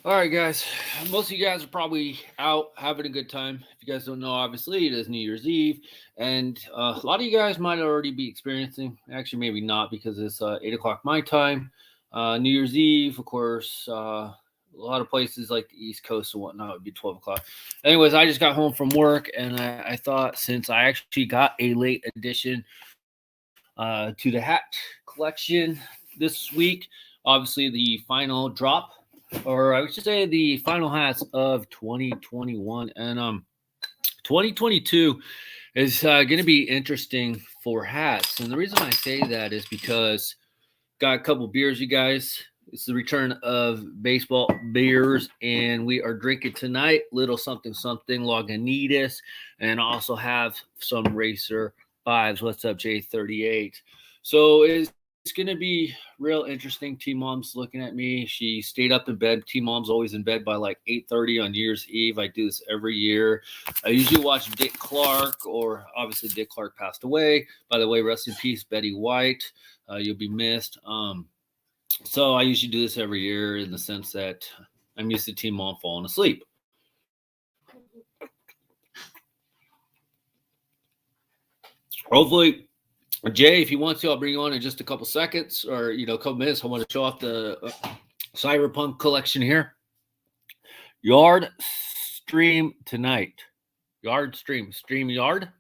All right, guys. Most of you guys are probably out having a good time. If you guys don't know, obviously, it is New Year's Eve. And a lot of you guys might already be experiencing, actually, maybe not because it's 8 o'clock my time. New Year's Eve, of course, a lot of places like the East Coast and whatnot would be 12 o'clock. Anyways, I just got home from work and I thought since I actually got a late addition to the hat collection this week, obviously, the final drop or I should say the final hats of 2021 and 2022 is going to be interesting for hats. And the reason I say that is because got a couple beers, you guys. It's the return of baseball beers, and we are drinking tonight. Little something something Lagunitas, and also have some Racer Fives. What's up, J38? So it's gonna be real interesting. T Mom's looking at me. She stayed up in bed. T Mom's always in bed by like 8:30 on New Year's Eve. I do this every year. I usually watch Dick Clark, or obviously Dick Clark passed away. By the way, rest in peace, Betty White. You'll be missed. So I usually do this every year in the sense that I'm used to Team Mom falling asleep. Hopefully, Jay, if you want to, I'll bring you on in just a couple seconds or a couple minutes. I want to show off the Cyberpunk collection here. Yard stream tonight. Stream yard.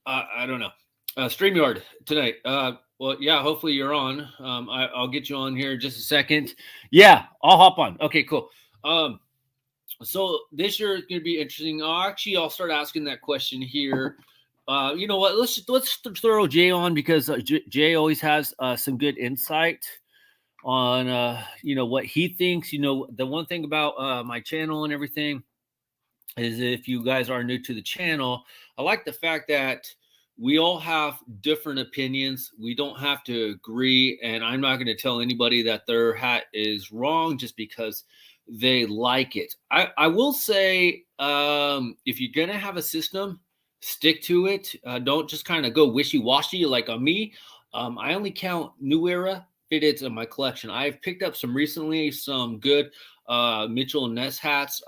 I don't know. StreamYard tonight. Well, yeah, hopefully you're on. I'll get you on here in just a second. Yeah, I'll hop on. Okay, cool. Um, so this year is going to be interesting. I'll start asking that question here. You know what? Let's throw Jay on because Jay always has some good insight on what he thinks. The one thing about my channel and everything is if you guys are new to the channel, I like the fact that we all have different opinions. We don't have to agree. And I'm not going to tell anybody that their hat is wrong just because they like it. I will say if you're going to have a system, stick to it. Don't just kind of go wishy-washy like on me. I only count New Era fitteds in my collection. I've picked up some good Mitchell and Ness hats.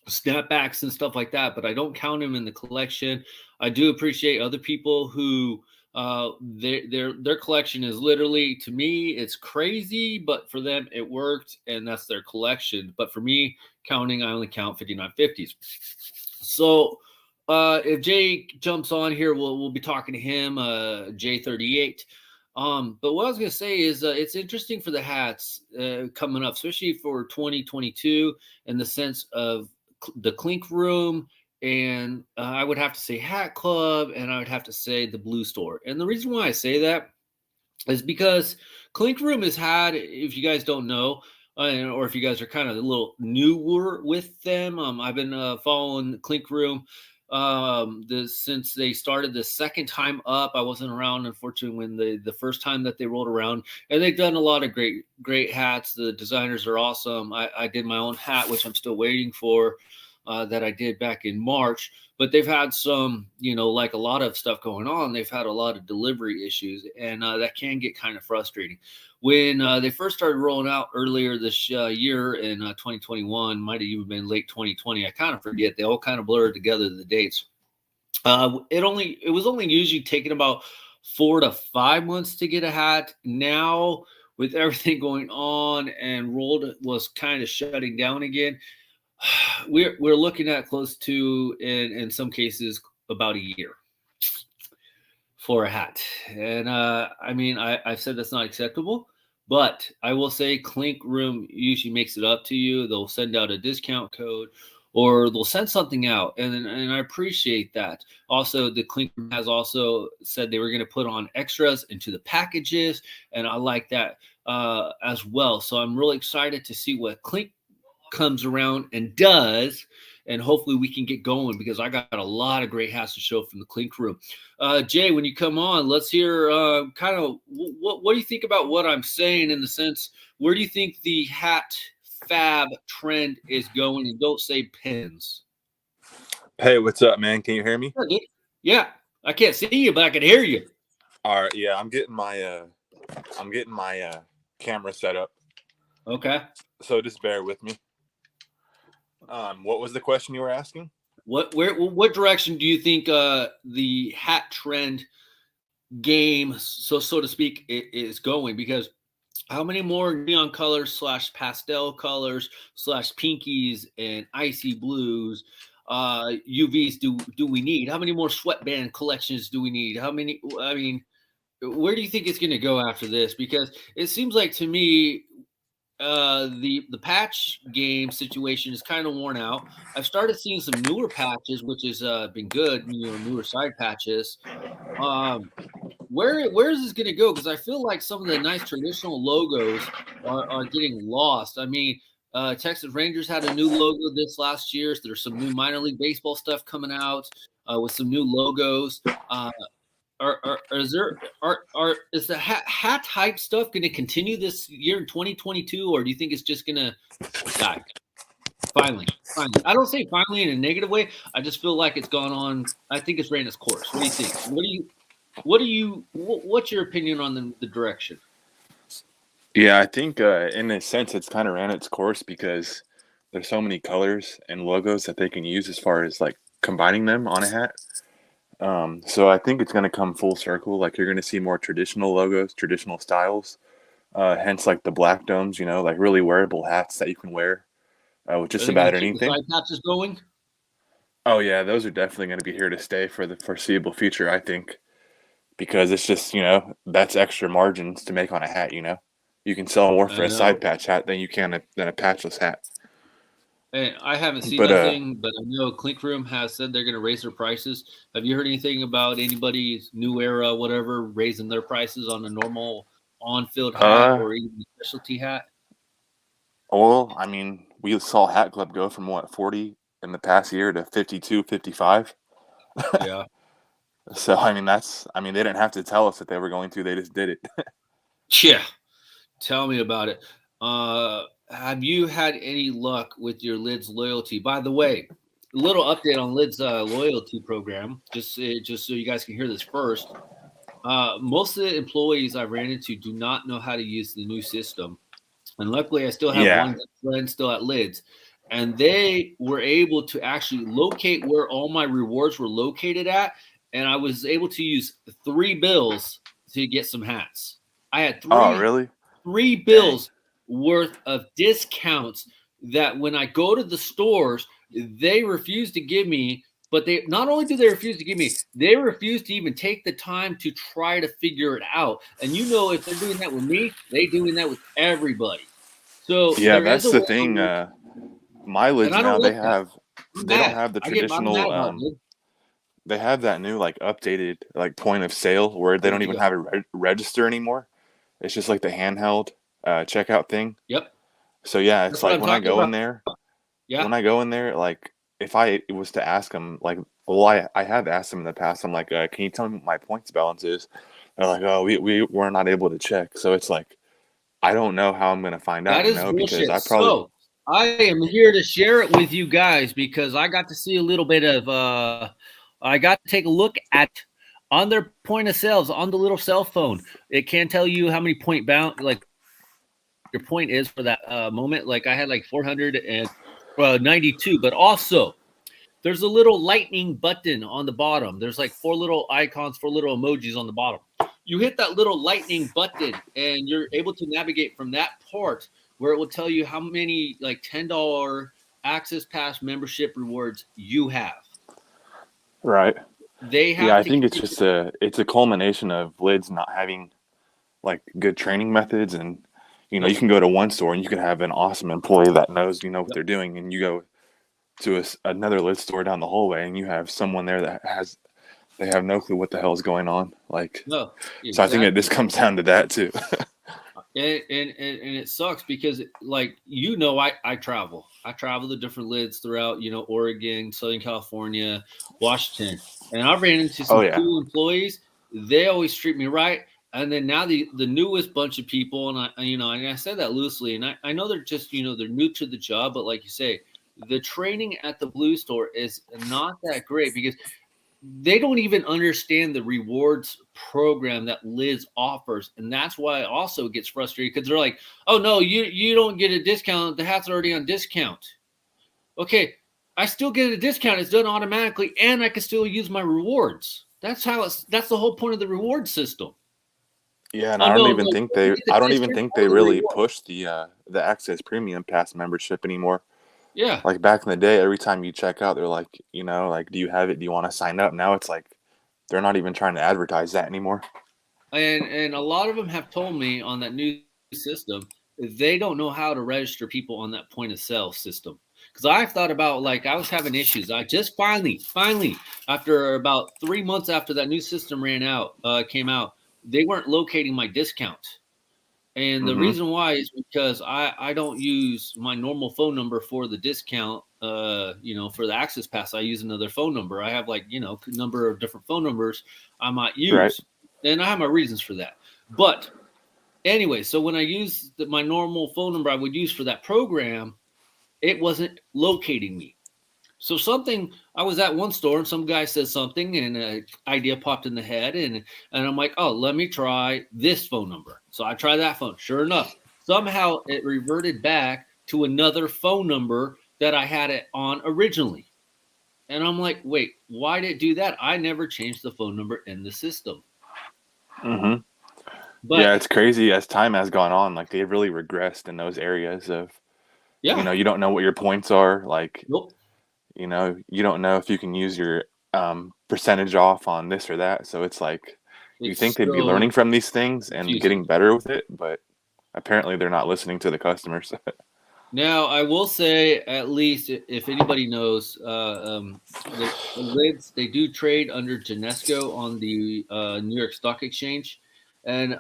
Snapbacks and stuff like that, but I don't count them in the collection. I do appreciate other people who their collection is literally, to me, it's crazy, but for them it worked and that's their collection. But for me, counting, I only count 5950s. So if Jay jumps on here, we'll be talking to him, J38. But what I was gonna say is it's interesting for the hats coming up, especially for 2022, in the sense of the Clink Room, and I would have to say Hat Club, and I would have to say the Blue Store. And the reason why I say that is because Clink Room has had, if you guys don't know, or if you guys are kind of a little newer with them, I've been following Clink Room since they started the second time up. I wasn't around, unfortunately, when the first time that they rolled around, and they've done a lot of great hats. The designers are awesome. I did my own hat, which I'm still waiting for, that I did back in March. But they've had some, like a lot of stuff going on. They've had a lot of delivery issues, and that can get kind of frustrating. When they first started rolling out earlier this year in 2021, might have even been late 2020. I kind of forget. They all kind of blurred together the dates. It was only usually taking about 4 to 5 months to get a hat. Now, with everything going on and Rolled was kind of shutting down again, we're looking at close to, in some cases, about a year for a hat. And I mean, I've said that's not acceptable, but I will say Clink Room usually makes it up to you. They'll send out a discount code, or they'll send something out, and I appreciate that. Also, the Clink Room has also said they were going to put on extras into the packages, and I like that as well. So I'm really excited to see what Clink comes around and does, and hopefully we can get going because I got a lot of great hats to show from the Clink Room. Jay, when you come on, let's hear kind of what do you think about what I'm saying, in the sense, where do you think the hat fab trend is going? And don't say pins. Hey, what's up, man? Can you hear me? Yeah, I can't see you, but I can hear you. All right, yeah, I'm getting my camera set up. Okay. So just bear with me. What was the question you were asking? What direction do you think the hat trend game, so to speak, is going? Because how many more neon colors slash pastel colors slash pinkies and icy blues, UVs do we need? How many more sweatband collections do we need? How many? I mean, where do you think it's going to go after this? Because it seems like to me the patch game situation is kind of worn out. I've started seeing some newer patches, which has been good, newer side patches. Um, where is this going to go? Because I feel like some of the nice traditional logos are getting lost. I mean, Texas Rangers had a new logo this last year. So there's some new minor league baseball stuff coming out with some new logos. Is there is the hat hype stuff going to continue this year in 2022, or do you think it's just going to die? Finally. I don't say finally in a negative way. I just feel like it's gone on. I think it's ran its course. What do you think? What's your opinion on the direction? Yeah, I think in a sense it's kind of ran its course because there's so many colors and logos that they can use as far as like combining them on a hat. So I think it's going to come full circle. Like you're going to see more traditional logos, traditional styles. Hence, like the black domes, like really wearable hats that you can wear with Are just they going about to keep the anything. side patches going? Oh yeah, those are definitely going to be here to stay for the foreseeable future, I think, because it's just that's extra margins to make on a hat. You can sell more I for a know. side patch hat than you can than a patchless hat. And I haven't seen But nothing, but I know Clink Room has said they're going to raise their prices. Have you heard anything about anybody's new era, whatever, raising their prices on a normal on-field hat uh, or even a specialty hat? well, I mean, we saw Hat Club go from what 40 in the past year to 52, 55. Yeah. So I mean they didn't have to tell us that they were going to, they just did it. Yeah. Tell me about it. Have you had any luck with your Lids loyalty? By the way, a little update on Lids loyalty program, just so you guys can hear this first. Most of the employees I ran into do not know how to use the new system, and luckily, I still have Yeah. one friend still at Lids, and they were able to actually locate where all my rewards were located at, and I was able to use 3 bills to get some hats. I had Oh, three really? three Dang. bills worth of discounts that when I go to the stores, they refuse to give me. But they not only do they refuse to give me, they refuse to even take the time to try to figure it out. And if they're doing that with me, they doing that with everybody. So Yeah, there is that's a the way, thing. My and lids I don't now like that. I'm they don't mad. have the I'm mad traditional about it. they have that new like updated like point of sale where they There don't you even go. have a register anymore. It's just like the handheld checkout thing. Yep, So yeah, it's that's what like I'm talking about. Yeah, when I go in there, like if I was to ask them, like, well, I have asked them in the past. I'm like, can you tell me what my points balance is? They're like, oh, we're not able to check. So it's like, I don't know how I'm gonna find that out, is because bullshit. I probably, So I am here to share it with you guys because I got to see a little bit of. I got to take a look at on their point of sales on the little cell phone. It can tell you how many point bound like your point is for that moment. Like I had like 492, but also there's a little lightning button on the bottom. There's like 4 little icons, 4 little emojis on the bottom. You hit that little lightning button and you're able to navigate from that part where it will tell you how many like $10 access pass membership rewards you have. right. They Yeah, have I to think continue. it's a culmination of lids not having like good training methods, and you Nope. can go to one store and you can have an awesome employee that knows what Yep. they're doing, and you go to another lid store down the hallway and you have someone there that they have no clue what the hell is going on. Like, No, so I think this exactly. comes down to that too. And it sucks because like I travel the different lids throughout Oregon, Southern California, Washington, and I've ran into Oh some yeah. cool employees. They always treat me right. And then now the newest bunch of people, and I said that loosely, and I know they're just they're new to the job, but like you say, the training at the Blue Store is not that great because they don't even understand the rewards program that Liz offers, and that's why it also gets frustrated because they're like, "Oh no, you don't get a discount. The hat's already on discount." Okay, I still get a discount. It's done automatically, and I can still use my rewards. That's the whole point of the reward system. Yeah, and Oh I don't no, even no, think you they get the I don't even discount think or they the really reward. push the Access Premium Pass membership anymore. Yeah, Like back in the day, every time you check out, they're like, like, do you have it? Do you want to sign up? Now it's like they're not even trying to advertise that anymore. and a lot of them have told me on that new system they don't know how to register people on that point of sale system. Because I've thought about like I was having issues. I just finally, after about 3 months after that new system came out, they weren't locating my discount. And the Mm-hmm. reason why is because I don't use my normal phone number for the discount. For the access pass, I use another phone number. I have like a number of different phone numbers I might Right. use, and I have my reasons for that. But anyway, so when I use my normal phone number I would use for that program, it wasn't locating me. So something I was at one store and some guy says something and an idea popped in the head and I'm like, oh, let me try this phone number. So I try that phone. Sure enough, somehow it reverted back to another phone number that I had it on originally. And I'm like, wait, why did it do that? I never changed the phone number in the system. Mm-hmm. But Yeah, it's crazy as time has gone on. Like they've really regressed in those areas of, yeah, you don't know what your points are. Like, nope. you don't know if you can use your percentage off on this or that. So it's like you think It's they'd be so learning from these things and confusing. getting better with it, but apparently they're not listening to the customers. Now, I will say, at least if anybody knows, the lids they do trade under Genesco on the New York Stock Exchange, and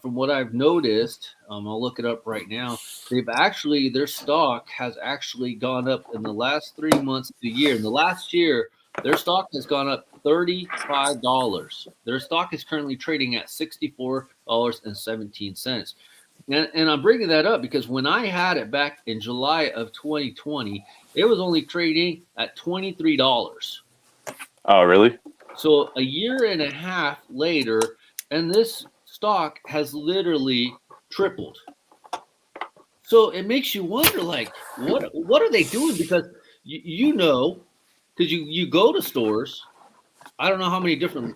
from what I've noticed, I'll look it up right now. Their stock has actually gone up in the last 3 months of the year. In the last year, their stock has gone up $35. Their stock is currently trading at $64.17. And I'm bringing that up because when I had it back in July of 2020, it was only trading at $23. Oh, really? So a year and a half later, and this stock has literally tripled. So it makes you wonder, like, what are they doing? Because because you go to stores. I don't know how many different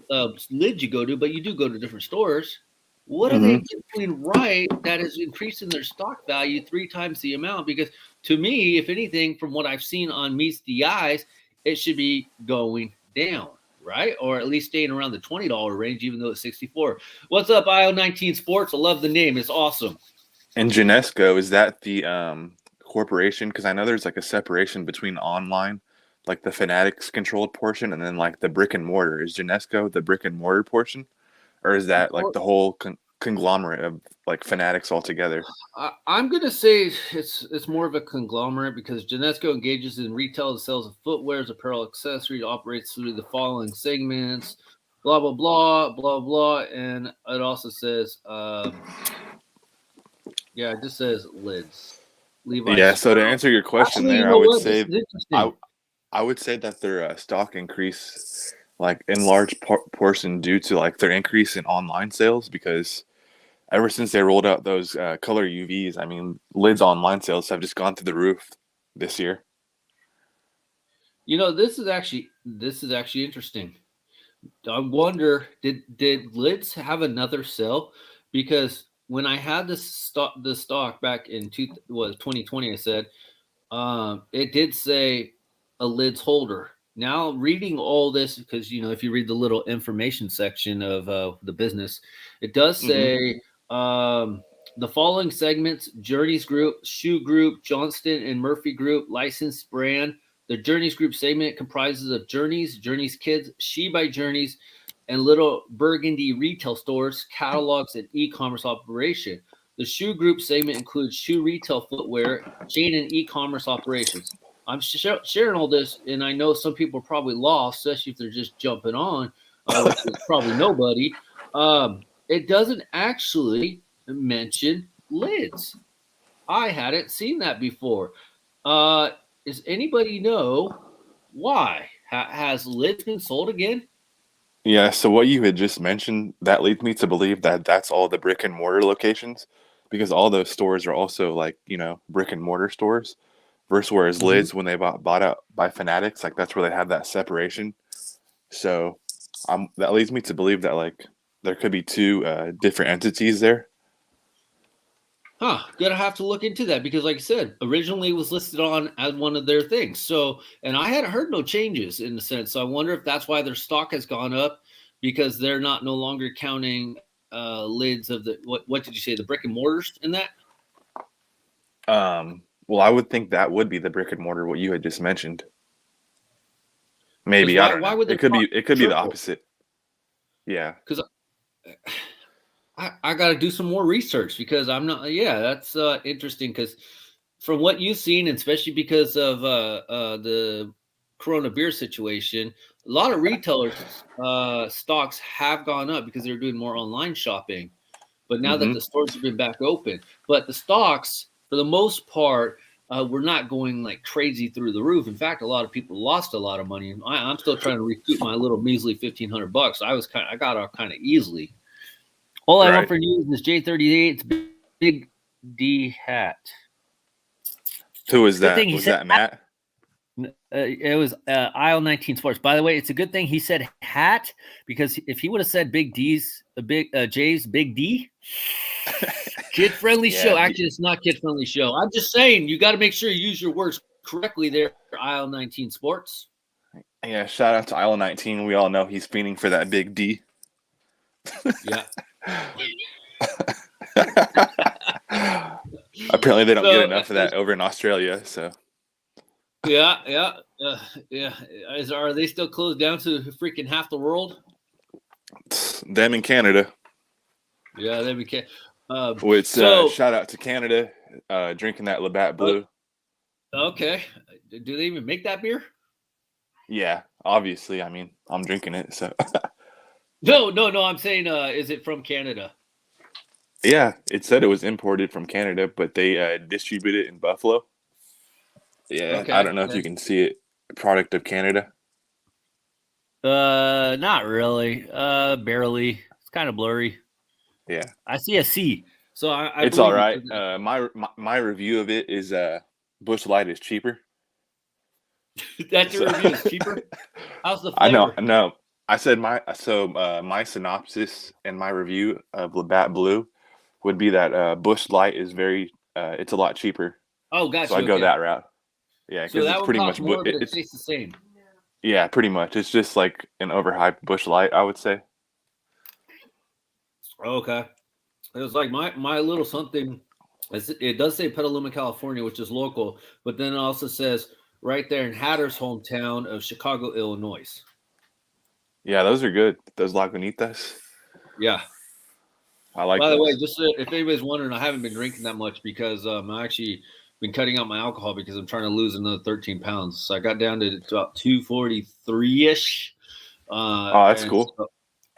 lids you go to, but you do go to different stores. What are Mm-hmm. they doing right that is increasing their stock value three times the amount? Because to me, if anything, from what I've seen on Meets the Eyes, it should be going down, right? Or at least staying around the $20 range, even though it's 64. What's up, IO19 Sports? I love the name. It's awesome. And Genesco, is that the corporation? Because I know there's like a separation between online, like the Fanatics controlled portion, and then like the brick and mortar. Is Genesco the brick and mortar portion, or is that like the whole conglomerate of like Fanatics altogether? I'm gonna say it's more of a conglomerate because Genesco engages in retail and sales of footwear, apparel, accessories, operates through the following segments, blah blah blah blah blah, and it also says, yeah, it just says lids, Levi Yeah. So to Strauss. answer your question, Actually, you there, know what? This is I interesting. I would say that their stock increase, like in large portion, due to like their increase in online sales, because ever since they rolled out those color UVs, I mean, lids online sales have just gone through the roof this year. This is actually interesting. I wonder did Lids have another sale? Because when I had this stock back in 2020, I said it did say a Lids holder. Now reading all this, because if you read the little information section of the business, it does Mm-hmm. say the following segments: Journeys Group, Shoe Group, Johnston and Murphy Group, licensed brand. The Journeys Group segment comprises of Journeys, Journeys Kids, She by Journeys, and Little Burgundy retail stores, catalogs, and e-commerce operation. The Shoe Group segment includes shoe retail, footwear, chain, and e-commerce operations. I'm sharing all this, and I know some people are probably lost, especially if they're just jumping on, which is probably nobody. It doesn't actually mention lids. I hadn't seen that before. Uh, does anybody know why? Has lids been sold again? Yeah, so what you had just mentioned, that leads me to believe that that's all the brick and mortar locations, because all those stores are also like, brick and mortar stores. Versus whereas Hmm. lids, when they bought out by Fanatics, like that's where they have that separation. So that leads me to believe that like there could be two different entities there. Huh, gonna have to look into that because, like I said, originally it was listed on as one of their things. So, and I hadn't heard no changes in the sense. So I wonder if that's why their stock has gone up because they're not no longer counting lids of the what did you say, the brick and mortars in that? Well, I would think that would be the brick and mortar what you had just mentioned. Because Maybe, I don't why know. would their It could be stock it could be the triple? opposite. Yeah. Because I got to do some more research because I'm not. Yeah, that's interesting. Because from what you've seen, and especially because of the Corona beer situation, a lot of retailers stocks have gone up because they're doing more online shopping. But now that Mm-hmm. the stores have been back open, but the stocks, for the most part, were not going like crazy through the roof. In fact, a lot of people lost a lot of money. I'm still trying to recoup my little measly $1,500. I got off kind of easily. All I want Right. for news is J38's Big D hat. Who It's was a good thing that? he Was said that Matt? it was aisle 19 sports. By the way, it's a good thing he said hat because if he would have said Big D's, Big J's Big D, kid friendly Yeah. show. Actually, it's not kid friendly show. I'm just saying you got to make sure you use your words correctly there. Aisle 19 sports. Yeah. Shout out to Isle 19. We all know he's fiending for that big D. Yeah. Apparently, they don't get So enough of that over in Australia. So yeah, yeah, yeah. Are they still closed down to freaking half the world? them in Canada. Yeah, they became. Which So shout out to Canada, drinking that Labatt uh, Blue. okay, do they even make that beer? Yeah, obviously. I mean, I'm drinking it. So No, no, no. I'm saying, is it from Canada? yeah, it said it was imported from Canada, but they distribute it in Buffalo. Yeah, I Okay. don't know if you can see it. Product of Canada. Not really. Barely. It's kind of blurry. Yeah, I see a C, so I it's all believe you right. for that. My review of it is Bush Light is cheaper. That's So your review. It's cheaper. How's the I know, flavor? no. I said my synopsis and my review of Labatt Blue would be that Bush Light is it's a lot cheaper. Oh, So got I you. go Okay. that route. Yeah, So because it's that one pretty costs much more, but it it's tastes the same. yeah, pretty much. It's just like an overhyped Bush Light, I would say. Okay. It was like my little something. It does say Petaluma, California, which is local, but then it also says right there in Hatter's hometown of Chicago, Illinois. Yeah, those are good. Those Lagunitas, Yeah. I like By the way, those. just if anybody's wondering, I haven't been drinking that much because I actually been cutting out my alcohol because I'm trying to lose another 13 pounds. So I got down to about 243 ish, Oh, that's and cool. so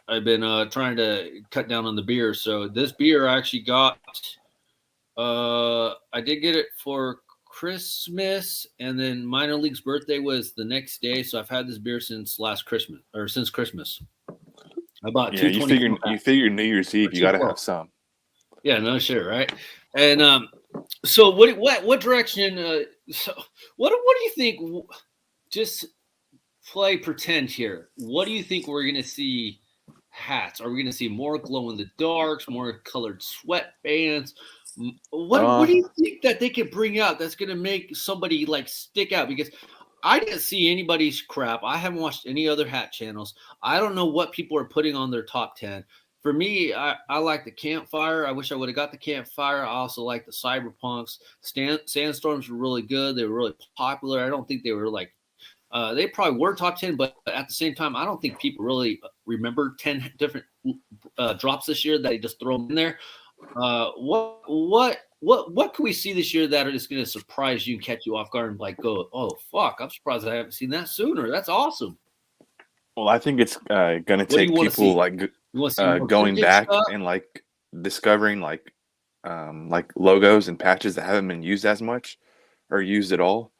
I've been trying to cut down on the beer. So this beer I actually got. I did get it for Christmas, and then minor league's birthday was the next day. So I've had this beer since last Christmas or since Christmas. I bought Yeah, 224 you packs figure New Year's or Eve you got to 212. have some. Yeah, no shit, right? And so what direction? So what do you think? Just play pretend here. What do you think we're gonna see? Hats? Are we gonna see more glow in the darks, more colored sweatbands? What Uh, do you think that they could bring out that's gonna make somebody like stick out? Because I didn't see anybody's crap. I haven't watched any other hat channels. I don't know what people are putting on their top 10. For me, I like the campfire. I wish I would have got the campfire. I also like the cyberpunks. Sandstorms were really good. They were really popular. I don't think they were like they probably were top 10, but at the same time, I don't think people really remember 10 different drops this year that they just throw them in there. What can we see this year that is going to surprise you and catch you off guard and like go, oh fuck, I'm surprised I haven't seen that sooner. That's awesome. well, I think it's gonna What do you take want to people see? like You want to see more going vintage back stuff? and like discovering like logos and patches that haven't been used as much or used at all.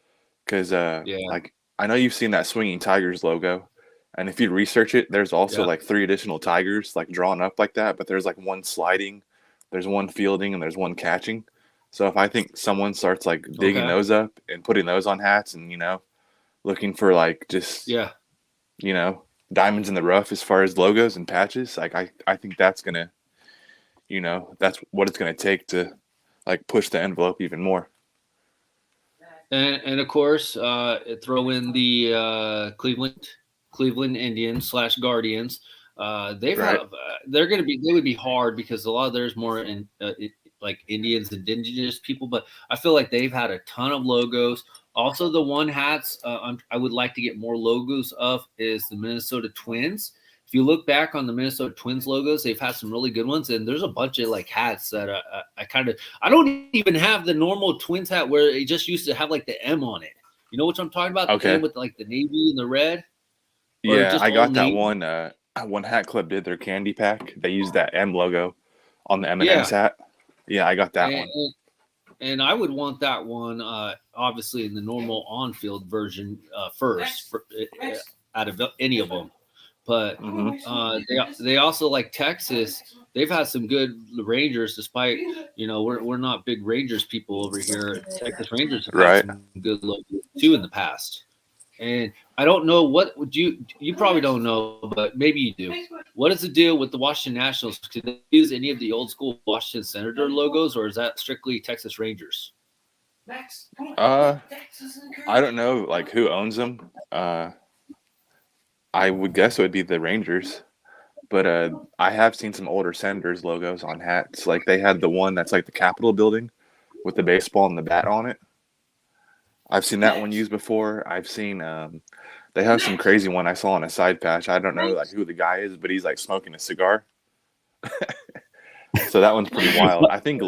Because Yeah. like I know you've seen that Swinging Tigers logo, and if you research it, there's also Yeah. like 3 additional tigers like drawn up like that, but there's like one sliding, there's one fielding, and there's one catching. So if I think someone starts like digging Okay. those up and putting those on hats and looking for like just Yeah. diamonds in the rough as far as logos and patches, like I think that's gonna that's what it's gonna take to like push the envelope even more. And of course, throw in the Cleveland Indians / Guardians. Right. They would be hard because a lot of there's more in like Indians, indigenous people, but I feel like they've had a ton of logos. Also, the one hats I would like to get more logos of is the Minnesota Twins. If you look back on the Minnesota Twins logos, they've had some really good ones, and there's a bunch of like hats that I don't even have the normal Twins hat where it just used to have like the M on it. You know what I'm talking about? The M Okay. with like the navy and the red, or Yeah, just I all got that navy. one. When Hat Club did their candy pack, they used that M logo on the M&M's Yeah, hat. Yeah, I got that and, one. and I would want that one, obviously in the normal on-field version first, out of any of them. But they also like Texas. They've had some good Rangers, despite we're not big Rangers people over here. Texas Rangers have had Right. some good logos too in the past. And I don't know what would you probably don't know, but maybe you do. What is the deal with the Washington Nationals? Could they use any of the old school Washington Senator logos, or is that strictly Texas Rangers? I don't know like who owns them. I would guess it would be the Rangers, but I have seen some older Senators logos on hats. Like they had the one that's like the Capitol building with the baseball and the bat on it. I've seen that one used before. I've seen they have some crazy one I saw on a side patch. I don't know like who the guy is, but he's like smoking a cigar. So that one's pretty wild. I think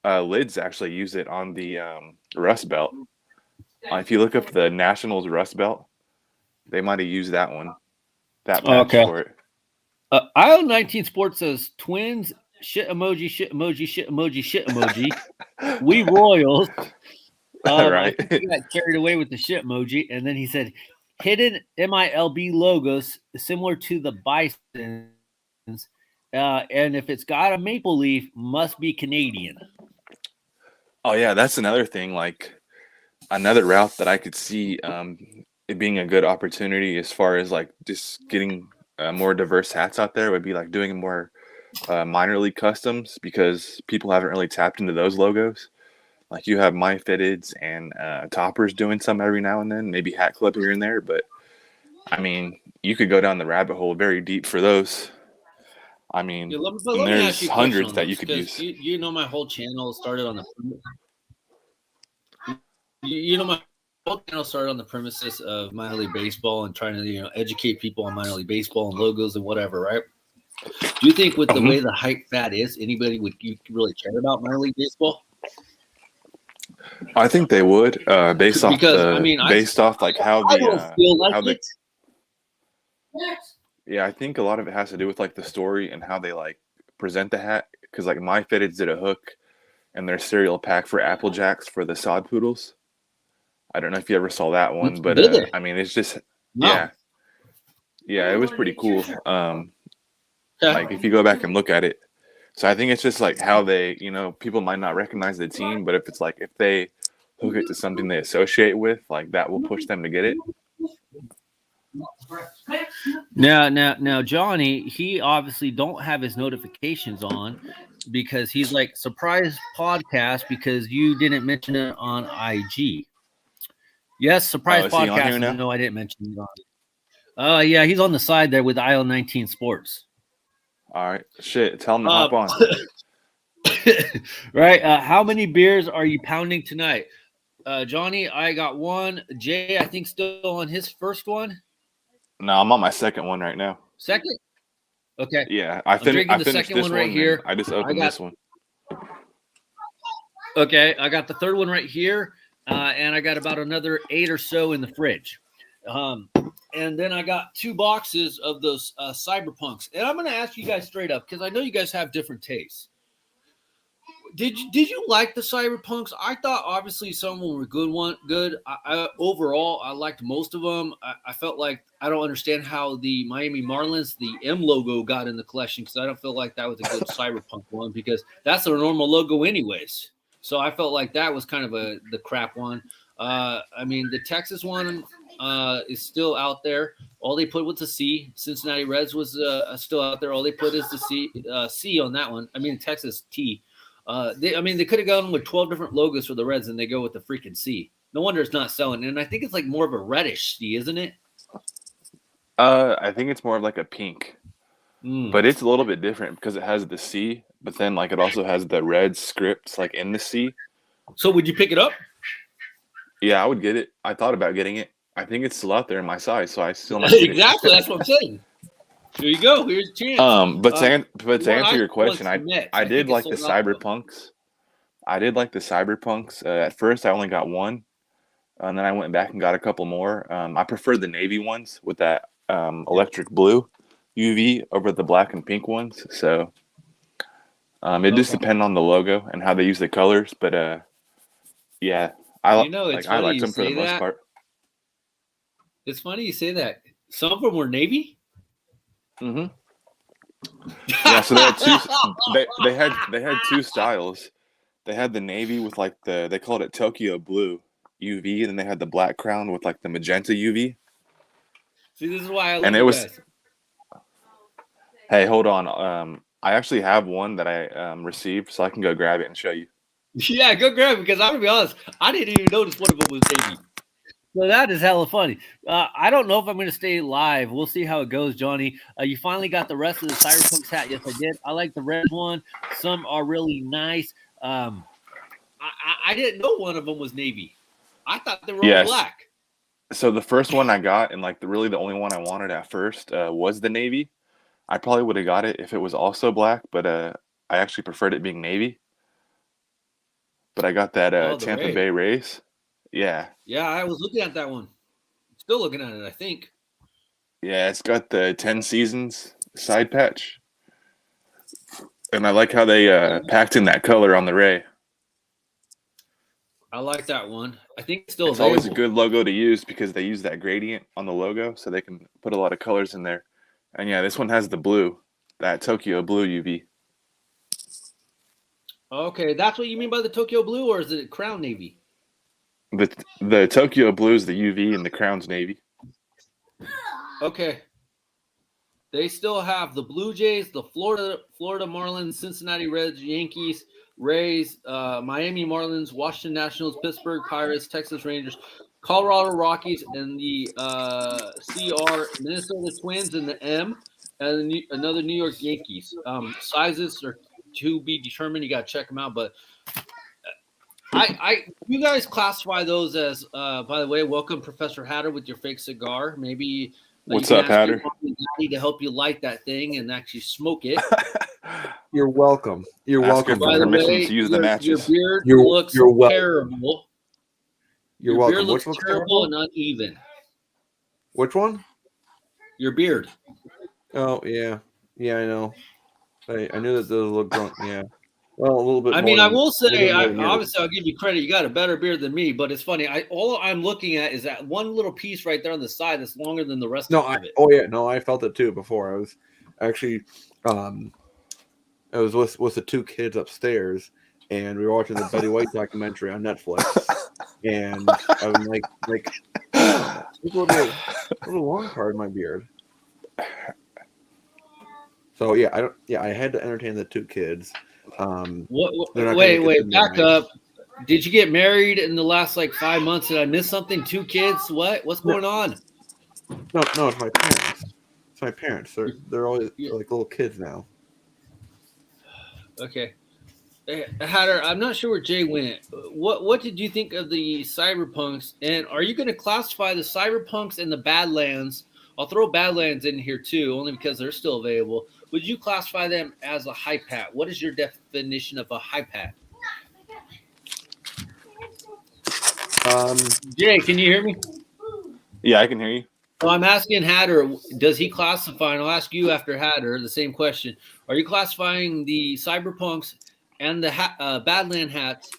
Lids actually use it on the Rust Belt. If you look up the Nationals Rust Belt, they might have used that patch Okay. for it. Island 19 Sports says Twins shit emoji, shit emoji, shit emoji, shit emoji. We Royals. Right. I think he got carried away with the shit emoji, and then he said hidden MILB logos similar to the Bisons, and if it's got a maple leaf, must be Canadian. Oh yeah, that's another thing. Like another route that I could see it being a good opportunity as far as like just getting more diverse hats out there would be like doing more minor league customs because people haven't really tapped into those logos. Like you have My Fitteds and Toppers doing some every now and then, maybe Hat Club here and there. But I mean, you could go down the rabbit hole very deep for those. I mean, Yeah, and let me ask there's you a question hundreds on that you those could because use. you know my whole channel started on the you know my whole channel started on the premises of minor league baseball and trying to educate people on minor league baseball and logos and whatever, right? Do you think with the way the hype fat is, anybody would really care about minor league baseball? I think they would, based off Because I mean, like how I don't feel like how the it. yeah, I think a lot of it has to do with like the story and how they like present the hat. Because like My Fitteds did a hook and their cereal pack for Apple Jacks for the Sod Poodles. I don't know if you ever saw that one, but Did they? I mean, it's just No. yeah, it was pretty cool. Okay. Like if you go back and look at it, so I think it's just like how they, people might not recognize the team, but if it's like if they hook it to something they associate with, like that will push them to get it. Now, Johnny, he obviously don't have his notifications on because he's like surprise podcast because you didn't mention it on IG. Yes, surprise Is he on podcast. here now? No, I didn't mention it on. Yeah, he's on the side there with Isle 19 Sports. All right, shit, tell him to hop on. Right. How many beers are you pounding tonight? Johnny, I got one. Jay, I think still on his first one. No, I'm on my second one right now. Second? Okay. Yeah, I'm drinking I the finished second this one right here. I just opened this one. Okay, I got the third one right here, and I got about another 8 or so in the fridge. And then I got 2 boxes of those Cyberpunks. And I'm going to ask you guys straight up because I know you guys have different tastes. Did you like the Cyberpunks? I thought obviously some of them were good. Overall I liked most of them. I felt like I don't understand how the Miami Marlins the M logo got in the collection because I don't feel like that was a good Cyberpunk one because that's their normal logo anyways. So I felt like that was kind of the crap one. I mean the Texas one is still out there. All they put was a C. Cincinnati Reds was still out there. All they put is the C on that one. I mean Texas T. They could have gone with 12 different logos for the Reds, and they go with the freaking C. No wonder it's not selling. And I think it's like more of a reddish C, isn't it? I think it's more of like a pink, Mm. but it's a little bit different because it has the C, but then like it also has the red scripts like in the C. So would you pick it up? Yeah, I would get it. I thought about getting it. I think it's still out there in my size, so I still might get Exactly. it. That's what I'm saying. Here you go. Here's a chance. But to answer your question, I did like the Cyberpunks. I did like the Cyberpunks. At first, I only got one, and then I went back and got a couple more. I preferred the navy ones with that electric blue UV over the black and pink ones. So it just depends on the logo and how they use the colors. But yeah, I liked them for the most part. It's funny you say that. Some of them were navy. Mm-hmm. Yeah, so they had two. They had two styles. They had the navy with like they called it Tokyo blue UV, and then they had the black crown with like the magenta UV. See, this is why I love and it you was. guys. Hey, hold on. I actually have one that I received, so I can go grab it and show you. Yeah, go grab it because I'm gonna be honest, I didn't even notice one of them was navy. So that is hella funny. I don't know if I'm going to stay live. We'll see how it goes, Johnny. You finally got the rest of the Cyberpunk hat. Yes, I did. I like the red one. Some are really nice. I didn't know one of them was navy. I thought they were all black. So the first one I got, and like really the only one I wanted at first, was the navy. I probably would have got it if it was also black, but I actually preferred it being navy. But I got that Tampa Bay Rays. Yeah. Yeah, I was looking at that one. Still looking at it, I think. Yeah, it's got the 10 seasons side patch. And I like how they packed in that color on the Ray. I like that one. I think it's still It's always a good logo to use because they use that gradient on the logo, so they can put a lot of colors in there. And yeah, this one has the blue, that Tokyo blue UV. Okay, that's what you mean by the Tokyo blue, or is it Crown Navy? The Tokyo blue is the UV and the Crown's navy. Okay. They still have the Blue Jays, the Florida Marlins, Cincinnati Reds, Yankees, Rays, Miami Marlins, Washington Nationals, Pittsburgh Pirates, Texas Rangers, Colorado Rockies, and the CR Minnesota Twins in the M, and another New York Yankees. Sizes are to be determined. You got to check them out, but you guys classify those as, by the way, welcome Professor Hatter with your fake cigar. Maybe what's up, Hatter? To help you light that thing and actually smoke it. You're welcome. You're welcome. By the way, to use the matches. Your beard looks terrible. You're welcome. Beard looks terrible and uneven. Which one? Your beard. Oh yeah, I know. I knew that those look drunk. Yeah. Well, a little bit. I mean, I will say, obviously, I'll give you credit. You got a better beard than me, but it's funny. All I'm looking at is that one little piece right there on the side that's longer than the rest of it. Oh yeah, no, I felt it too before. I was actually, I was with the two kids upstairs, and we were watching the Betty White documentary on Netflix, and I was like, there's a little long part in my beard. So yeah, I had to entertain the two kids. Wait, back up. Did you get married in the last 5 months? Did I miss something? 2 kids? What's going on? No, it's my parents. It's my parents. They're always like little kids now. Okay. Hatter, I'm not sure where Jay went. What did you think of the Cyberpunks? And are you going to classify the Cyberpunks and the Badlands? I'll throw Badlands in here too, only because they're still available. Would you classify them as a hype hat? What is your definition of a hype hat? Jay, can you hear me? Yeah, I can hear you. Well, I'm asking Hatter, does he classify, and I'll ask you after Hatter the same question. Are you classifying the Cyberpunks and the Badland hats,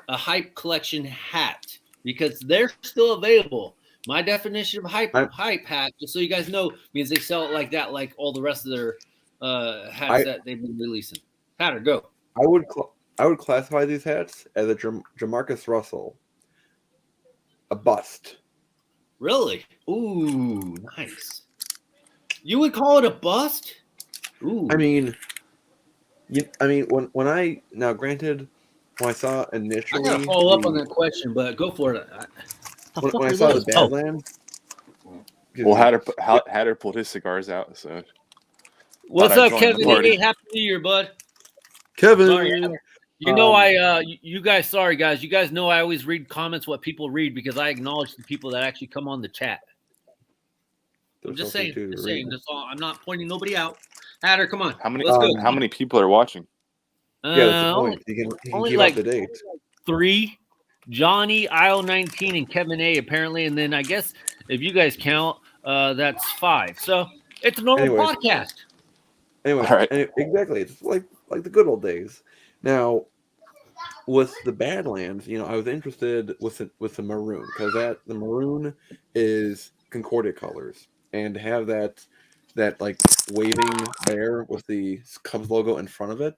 a hype collection hat, because they're still available. My definition of I hype hat, just so you guys know, means they sell it like that, like all the rest of their hats I that they've been releasing. Patter, go. I would classify these hats as a Jamarcus Russell, a bust. Really? Ooh, nice. You would call it a bust? Ooh. I mean, when I now granted, when I saw I initially gotta follow up on that question, but go for it. The fuck when I are saw the those? Oh, Badlands, Well, Hatter pulled his cigars out, so what's thought I'd up, join the Kevin? party. Hey, happy New Year, bud. Kevin. Sorry, you know Um, you guys. Sorry, guys. You guys know I always read comments what people read because I acknowledge the people that actually come on the chat. I'm there's just nothing saying. to Just read. saying. That's all. I'm not pointing nobody out. Hatter, come on. How many Let's go. how many people are watching? Yeah, that's the Only, point. He can only keep like up to date. 3. Johnny, IO19, and Kevin A. Apparently, and then I guess if you guys count, that's 5. So it's a normal Anyways, podcast. Anyways, All right. exactly. It's like the good old days. Now, with the Badlands, I was interested with the maroon because the maroon is Concordia colors, and to have that like waving bear with the Cubs logo in front of it.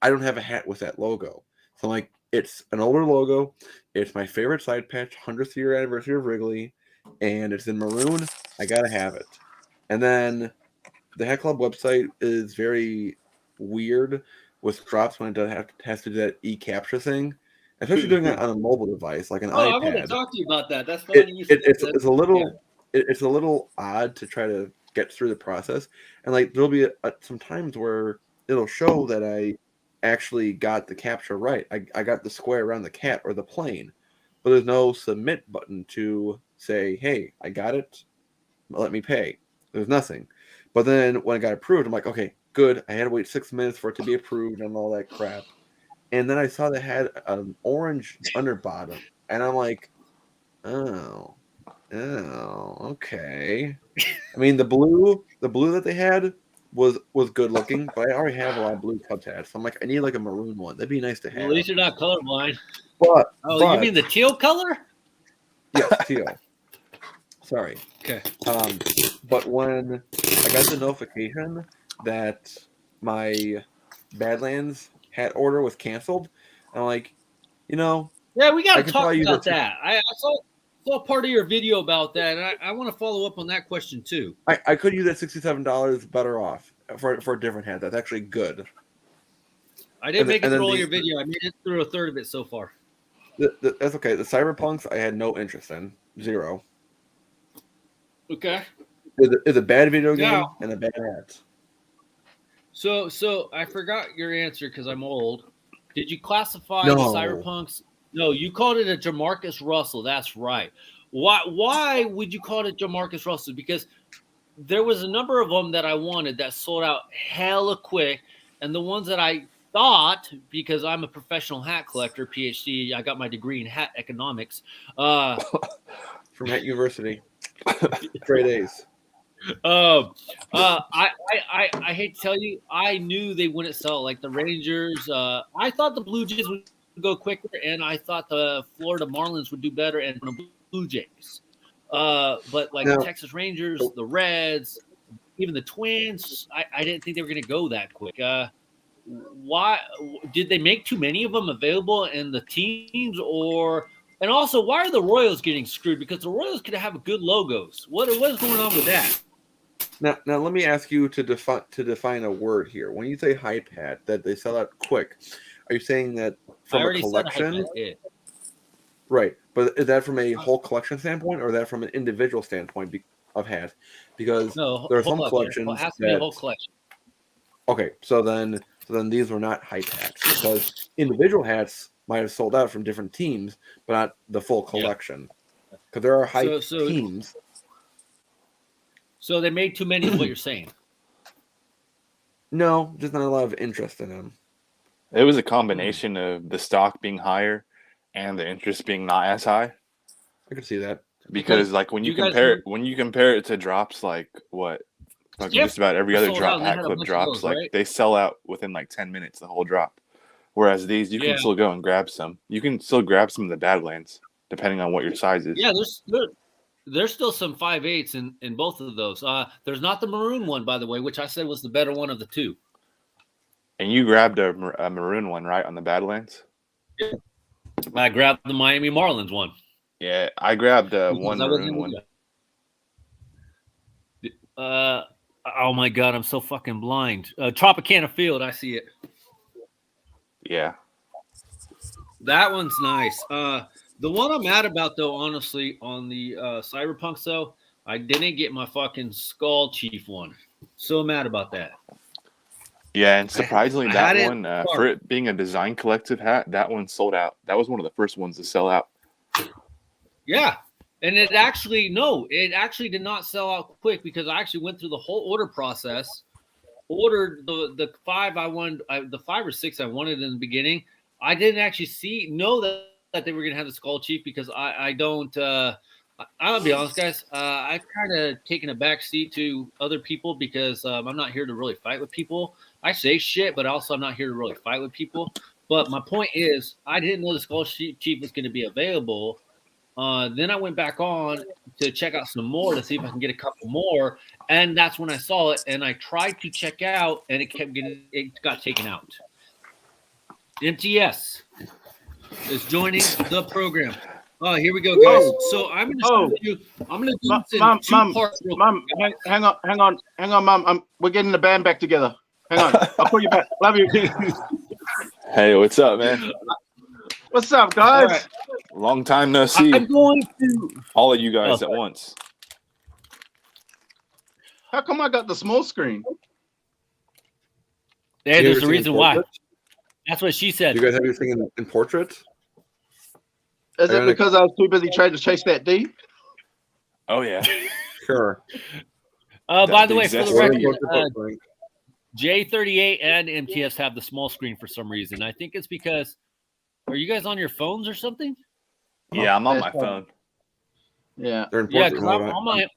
I don't have a hat with that logo, so I'm like, it's an older logo. It's my favorite side patch, 100th year anniversary of Wrigley, and it's in maroon. I gotta have it. And then the Hat Club website is very weird with drops when it has to do that e-capture thing, especially doing it on a mobile device like an Oh, I want to iPad. talk to you about that. That's funny. It's a little it's a little odd to try to get through the process, and like there'll be some times where it'll show that I actually got the capture right. I got the square around the cat or the plane, but there's no submit button to say, hey, I got it, let me pay. There's nothing. But then when it got approved, I'm like, okay, good. I had to wait 6 minutes for it to be approved and all that crap. And then I saw they had an orange underbottom, and I'm like, oh, okay. I mean, the blue that they had was good looking, but I already have a lot of blue Cubs hats. So I'm like, I need like a maroon one. That'd be nice to Well, have. at least you're not colorblind. But You mean the teal color? yes, teal. Sorry. Okay. But when I got the notification that my Badlands hat order was canceled, I'm like, Yeah, we got I to could talk probably use about it. that. I saw part of your video about that, and I want to follow up on that question too. I could use that $67 better off for a different hat. That's actually good. I didn't make it then through all your video. I made it through a third of it so far. That's okay. The Cyberpunks I had no interest in. 0. Okay. It's a bad video game Now, and a bad hat. so I forgot your answer because I'm old. Did you classify No. the Cyberpunks? No, you called it a Jamarcus Russell. That's right. Why would you call it Jamarcus Russell? Because there was a number of them that I wanted that sold out hella quick, and the ones that I thought, because I'm a professional hat collector, PhD, I got my degree in hat economics. From Hat University. Straight A's. I hate to tell you, I knew they wouldn't sell like the Rangers. I thought the Blue Jays would go quicker, and I thought the Florida Marlins would do better, and the Blue Jays. But like the Texas Rangers, the Reds, even the Twins, I didn't think they were going to go that quick. Why did they make too many of them available in the teams, or? And also, why are the Royals getting screwed? Because the Royals could have good logos. What is going on with that? Now let me ask you to define a word here. When you say hype hat that they sell out quick, are you saying that from a collection? Right, but is that from a whole collection standpoint, or is that from an individual standpoint of hats? Because there are some collections it has to be a whole collection. Okay, so then these were not hype hats because individual hats might have sold out from different teams, but not the full collection. Because there are hype teams. So they made too many, is what you're saying? No, just not a lot of interest in them. It was a combination of the stock being higher and the interest being not as high. I could see that. Because like when you compare it to drops like what just about every other drop hat clip drops, like they sell out within like 10 minutes, the whole drop. Whereas these, you Yeah. can still go and grab some. You can still grab some of the Badlands, depending on what your size is. Yeah, there's still some 5.8s in both of those. There's not the maroon one, by the way, which I said was the better one of the two. And you grabbed a maroon one, right, on the Badlands? I grabbed the Miami Marlins one. Yeah, I grabbed because one I wasn't maroon one. Oh my god, I'm so fucking blind. Tropicana Field, I see it. Yeah. That one's nice. The one I'm mad about, though, honestly, on the Cyberpunk, though, I didn't get my fucking Skull Chief one. So mad about that. Yeah, and surprisingly, I that had one, for it being a design collective hat, that one sold out. That was one of the first ones to sell out. Yeah. And it actually did not sell out quick because I actually went through the whole order process, ordered the 5 I wanted, the 5 or 6 I wanted in the beginning. I didn't actually know that they were going to have the Skull Chief because I don't, I'll be honest, guys. I've kind of taken a back seat to other people because I'm not here to really fight with people. I say shit, but also I'm not here to really fight with people. But my point is, I didn't know the Skull Chief was going to be available. Then I went back on to check out some more to see if I can get a couple more, and that's when I saw it. And I tried to check out, and it got taken out. MTS is joining the program. Oh, here we go, guys. So I'm going to show you. I'm going to do this in two parts. Mom, hang on, Mom. We're getting the band back together. Hang on, I'll pull you back. Love you. Hey, what's up, man? What's up, guys? Right. Long time no see. I'm going to All of you guys at once. How come I got the small screen? Hey, there's a reason why. That's what she said. You guys have anything in portraits? Is it because I was too busy trying to chase that D? Oh yeah. Sure. By the way, for the record, Portrait. J38 and MTS have the small screen for some reason. I think it's because, are you guys on your phones or something? Yeah, I'm on my phone. Yeah. They're in Yeah, portrait because mode.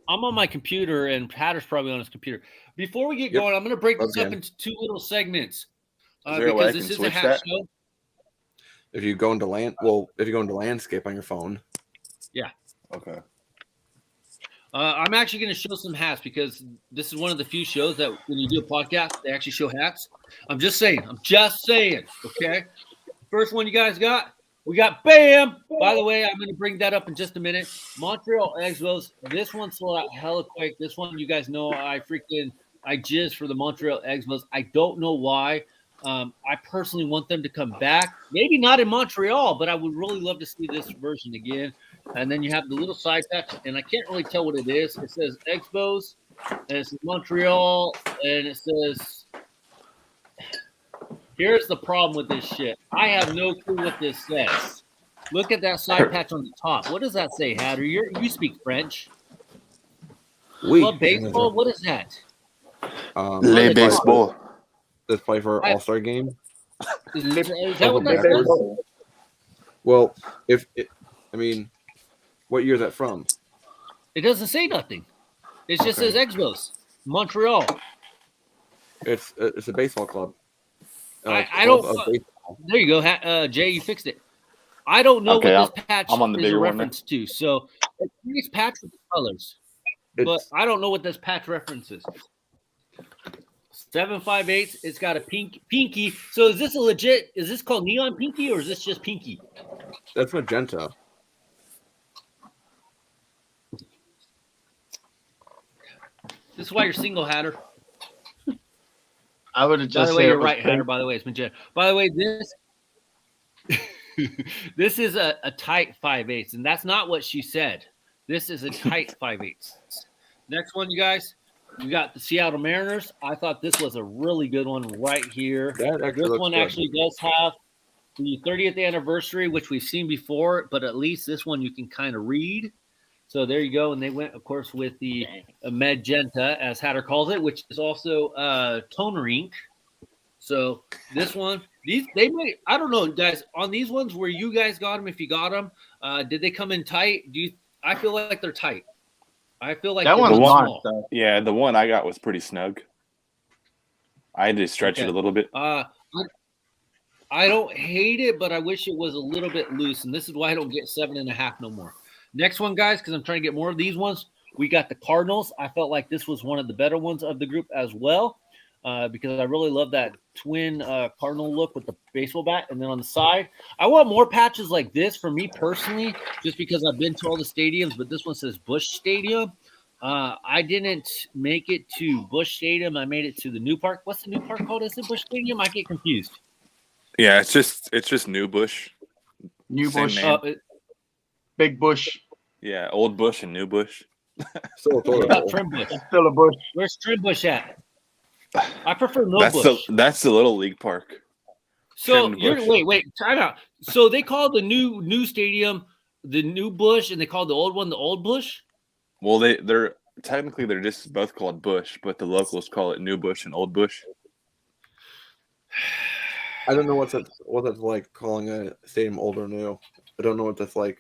I'm on my computer and Patter's probably on his computer. Before we get going, I'm going to break this up into two little segments because this is a hat show. If you go into landscape on your phone. Yeah. Okay. I'm actually going to show some hats because this is one of the few shows that when you do a podcast, they actually show hats. I'm just saying. Okay. First one you guys got, we got BAM. By the way, I'm going to bring that up in just a minute. Montreal Expos. This one sold out hella quick. This one, you guys know, I jizz for the Montreal Expos. I don't know why. I personally want them to come back. Maybe not in Montreal, but I would really love to see this version again. And then you have the little side patch, and I can't really tell what it is. It says Expos, and it says Montreal, and it says. Here's the problem with this shit. I have no clue what this says. Look at that side patch on the top. What does that say, Hatter? You speak French. What baseball? What is that? Le baseball. Let's play for All-Star game. Is that what that says? Well, what year is that from? It doesn't say nothing. It just says Expos, Montreal. It's a baseball club. I don't. There you go, Jay. You fixed it. I don't know what this patch is a reference to. So it's nice patch with the colors, but I don't know what this patch references. 758. It's got a pinky. So is this a legit? Is this called neon pinky or is this just pinky? That's magenta. This is why you're single, Hatter. I would have just. By the way, you're right, Hatter. By the way, it's magenta. By the way, this is a tight 5/8, and that's not what she said. This is a tight 5/8. Next one, you guys. We got the Seattle Mariners. I thought this was a really good one right here. This one actually does have the 30th anniversary, which we've seen before, but at least this one you can kind of read. So there you go. And they went, of course, with the magenta, as Hatter calls it, which is also toner ink. So this one, I don't know, guys, on these ones where you guys got them, if you got them, did they come in tight? I feel like they're tight. I feel like that one's small. Yeah, the one I got was pretty snug. I had to stretch it a little bit. I don't hate it, but I wish it was a little bit loose, and this is why I don't get 7.5 no more. Next one, guys, because I'm trying to get more of these ones. We got the Cardinals. I felt like this was one of the better ones of the group as well, because I really love that twin Cardinal look with the baseball bat. And then on the side, I want more patches like this for me personally, just because I've been to all the stadiums, but this one says Busch Stadium. I didn't make it to Busch Stadium. I made it to the new park. What's the new park called? Is it Busch Stadium? I get confused. Yeah, it's just New Bush. New Same Bush, name. Big Bush, Yeah, Old Bush and New Bush. Still What about Trim Bush? still a bush. Where's Trim Bush at? I prefer no Bush. That's the Little League Park. So Trimmed you're Bush. wait, time out. So they call the new stadium the new Bush, and they call the old one the old Bush. Well, they're technically they're just both called Bush, but the locals call it New Bush and Old Bush. I don't know what that's like calling a stadium old or new. I don't know what that's like.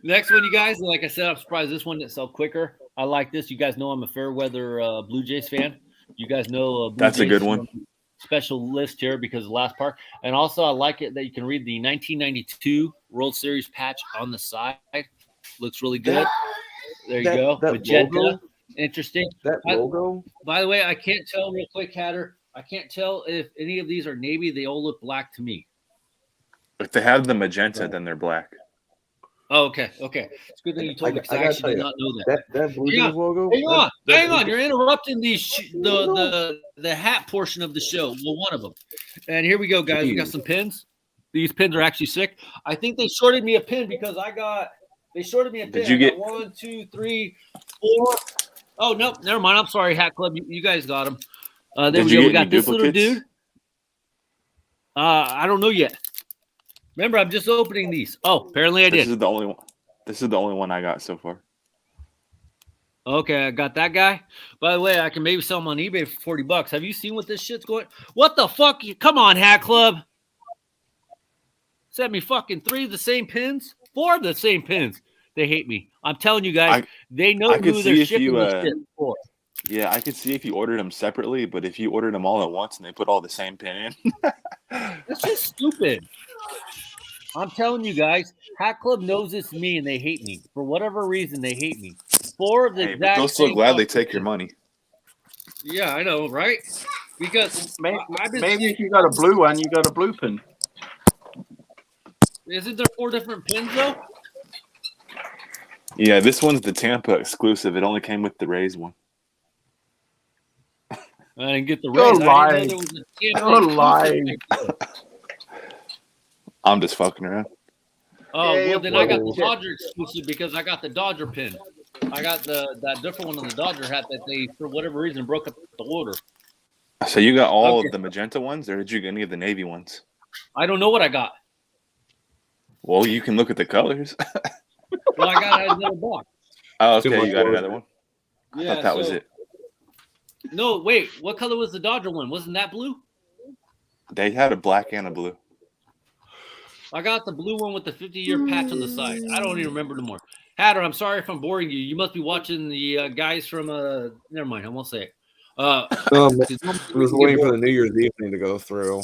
Next one, you guys. Like I said, I'm surprised this one didn't sell quicker. I like this. You guys know I'm a Fairweather Blue Jays fan. You guys know Blue That's a Jays good one. Special list here because of the last part. And also, I like it that you can read the 1992 World Series patch on the side. Looks really good. There you go. That Magenta. logo? Interesting. That logo? By the way, I can't tell real quick, Hatter. I can't tell if any of these are navy. They all look black to me. If they have the magenta, then they're black. Oh, okay. It's good that you told me because I gotta actually tell did you, not know that. That Blue Yeah. Jays logo. Hang on. You're interrupting the hat portion of the show. Well, one of them. And here we go, guys. We got some pins. These pins are actually sick. I think they shorted me a pin because they shorted me a pin. Did you get 1, 2, 3, 4? Oh no, never mind. I'm sorry, Hat Club. You guys got them. There Did we you go. get We got any this little duplicates? dude. I don't know yet. Remember, I'm just opening these. Oh, apparently I This did. is the only one. This is the only one I got so far. Okay, I got that guy. By the way, I can maybe sell them on eBay for $40. Have you seen what this shit's going? What the fuck? Come on, Hat Club. Sent me fucking 3 of the same pins, 4 of the same pins. They hate me. I'm telling you guys, they know I could who see they're if shipping you, this shit for. Yeah, I could see if you ordered them separately, but if you ordered them all at once and they put all the same pin in, That's just stupid. I'm telling you guys, Hat Club knows it's me and they hate me. For whatever reason, they hate me. 4 of the hey, but exact they'll still same gladly fucking take your pins. money. Yeah, I know, right? Because Maybe if you got a blue one, you got a blue pin. Isn't there 4 different pins though? Yeah, this one's the Tampa exclusive. It only came with the Rays one. I didn't get the You're Rays. I lying. didn't know there was a Tampa You're exclusive lying. right there. I'm just fucking around. Oh, Yeah, well, then I got the bullshit. Dodger exclusive because I got the Dodger pin. I got that different one on the Dodger hat that they, for whatever reason, broke up the order. So you got all Okay. of the magenta ones, or did you get any of the navy ones? I don't know what I got. Well, you can look at the colors. Well, I got it in another box. Oh, Too okay, much you got work. another one. I Yeah, thought that was so- it. No, wait. What color was the Dodger one? Wasn't that blue? They had a black and a blue. I got the blue one with the 50-year patch on the side. I don't even remember anymore. Hatter, I'm sorry if I'm boring you. You must be watching the guys from never mind, I won't say it. I was waiting for the New Year's evening to go through.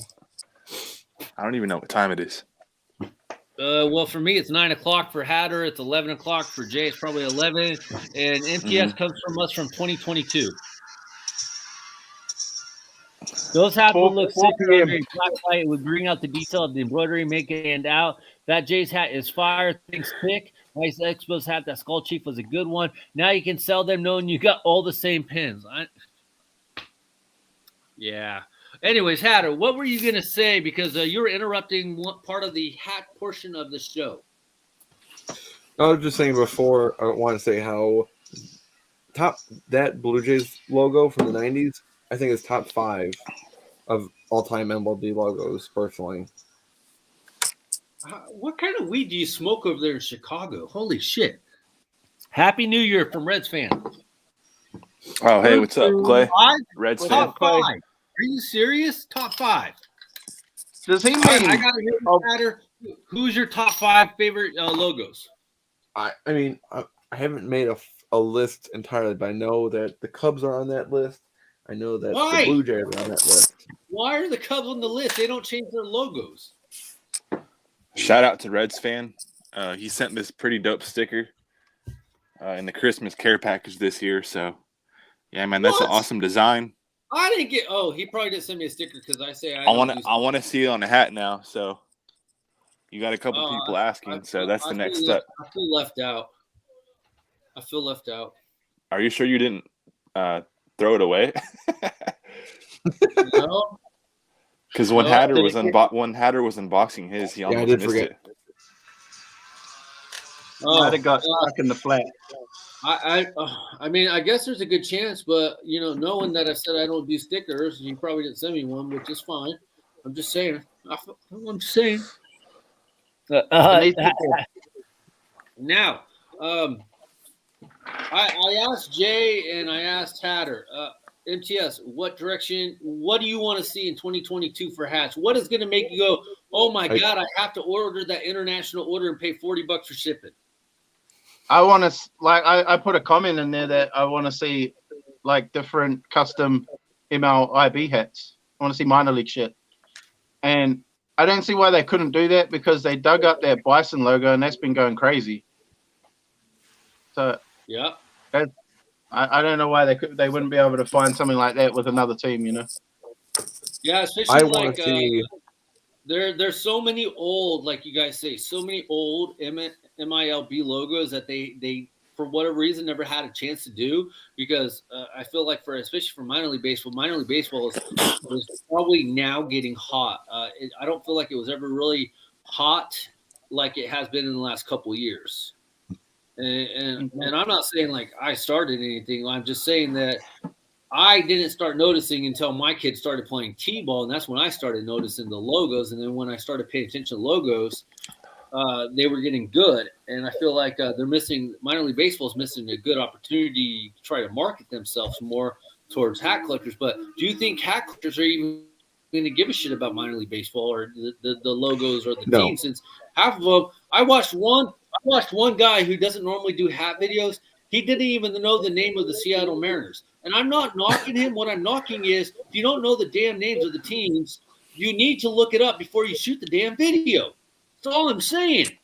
I don't even know what time it is. Well, for me, it's 9 o'clock for Hatter. It's 11 o'clock for Jay. It's probably 11. And MTS comes from us from 2022. Those hats would look 4 sicker p.m. under a black light. It would bring out the detail of the embroidery, make it stand out. That Jay's hat is fire. Things thick. Nice Expos hat. That Skull Chief was a good one. Now you can sell them knowing you got all the same pins. Yeah. Anyways, Hatter, what were you going to say? Because you were interrupting one part of the hat portion of the show. I was just saying before, I want to say how that Blue Jays logo from the 90s, I think is top 5 of all-time MLB logos, personally. What kind of weed do you smoke over there in Chicago? Holy shit. Happy New Year from Reds fan. Oh, hey, what's up, Clay? 5? Reds fan. Top 5. Are you serious? Top 5. Does he mean? I got to hear you, Hatter. Who's your top 5 favorite logos? I mean, I haven't made a list entirely, but I know that the Cubs are on that list. I know that Why? the Blue Jays are on that list. Why are the Cubs on the list? They don't change their logos. Shout out to Reds fan. He sent this pretty dope sticker in the Christmas care package this year. So, yeah, man, that's an awesome design. I didn't get. Oh, he probably didn't send me a sticker because I say I want to see it on the hat now. So, you got a couple people asking. So that's the next step. I feel left out. Are you sure you didn't throw it away? No. Because when Hatter was unboxing his, he almost missed it. Might have got stuck in the flat. I mean, I guess there's a good chance, but knowing that I said I don't do stickers, you probably didn't send me one, which is fine. I'm just saying. I'm just saying. Now, I asked Jay and I asked Hatter, MTS, what do you want to see in 2022 for hats? What is going to make you go, oh my God, I have to order that international order and pay $40 for shipping? I want to, I put a comment in there that I want to see different custom MLIB hats. I want to see minor league shit. And I don't see why they couldn't do that because they dug up their Bison logo and that's been going crazy. So yeah, I don't know why they wouldn't be able to find something like that with another team, Yeah, especially I want to see. There's so many old, like you guys say, so many old MILB logos that they for whatever reason never had a chance to do because I feel like especially for minor league baseball is probably now getting hot. I don't feel like it was ever really hot like it has been in the last couple of years. And I'm not saying like I started anything. I'm just saying that I didn't start noticing until my kids started playing T-ball, and that's when I started noticing the logos. And then when I started paying attention to logos, they were getting good. And I feel like minor league baseball is missing a good opportunity to try to market themselves more towards hat collectors. But do you think hat collectors are even going to give a shit about minor league baseball or the logos or the team? Since half of them, I watched one guy who doesn't normally do hat videos. He didn't even know the name of the Seattle Mariners. And I'm not knocking him. What I'm knocking is if you don't know the damn names of the teams, you need to look it up before you shoot the damn video. That's all I'm saying.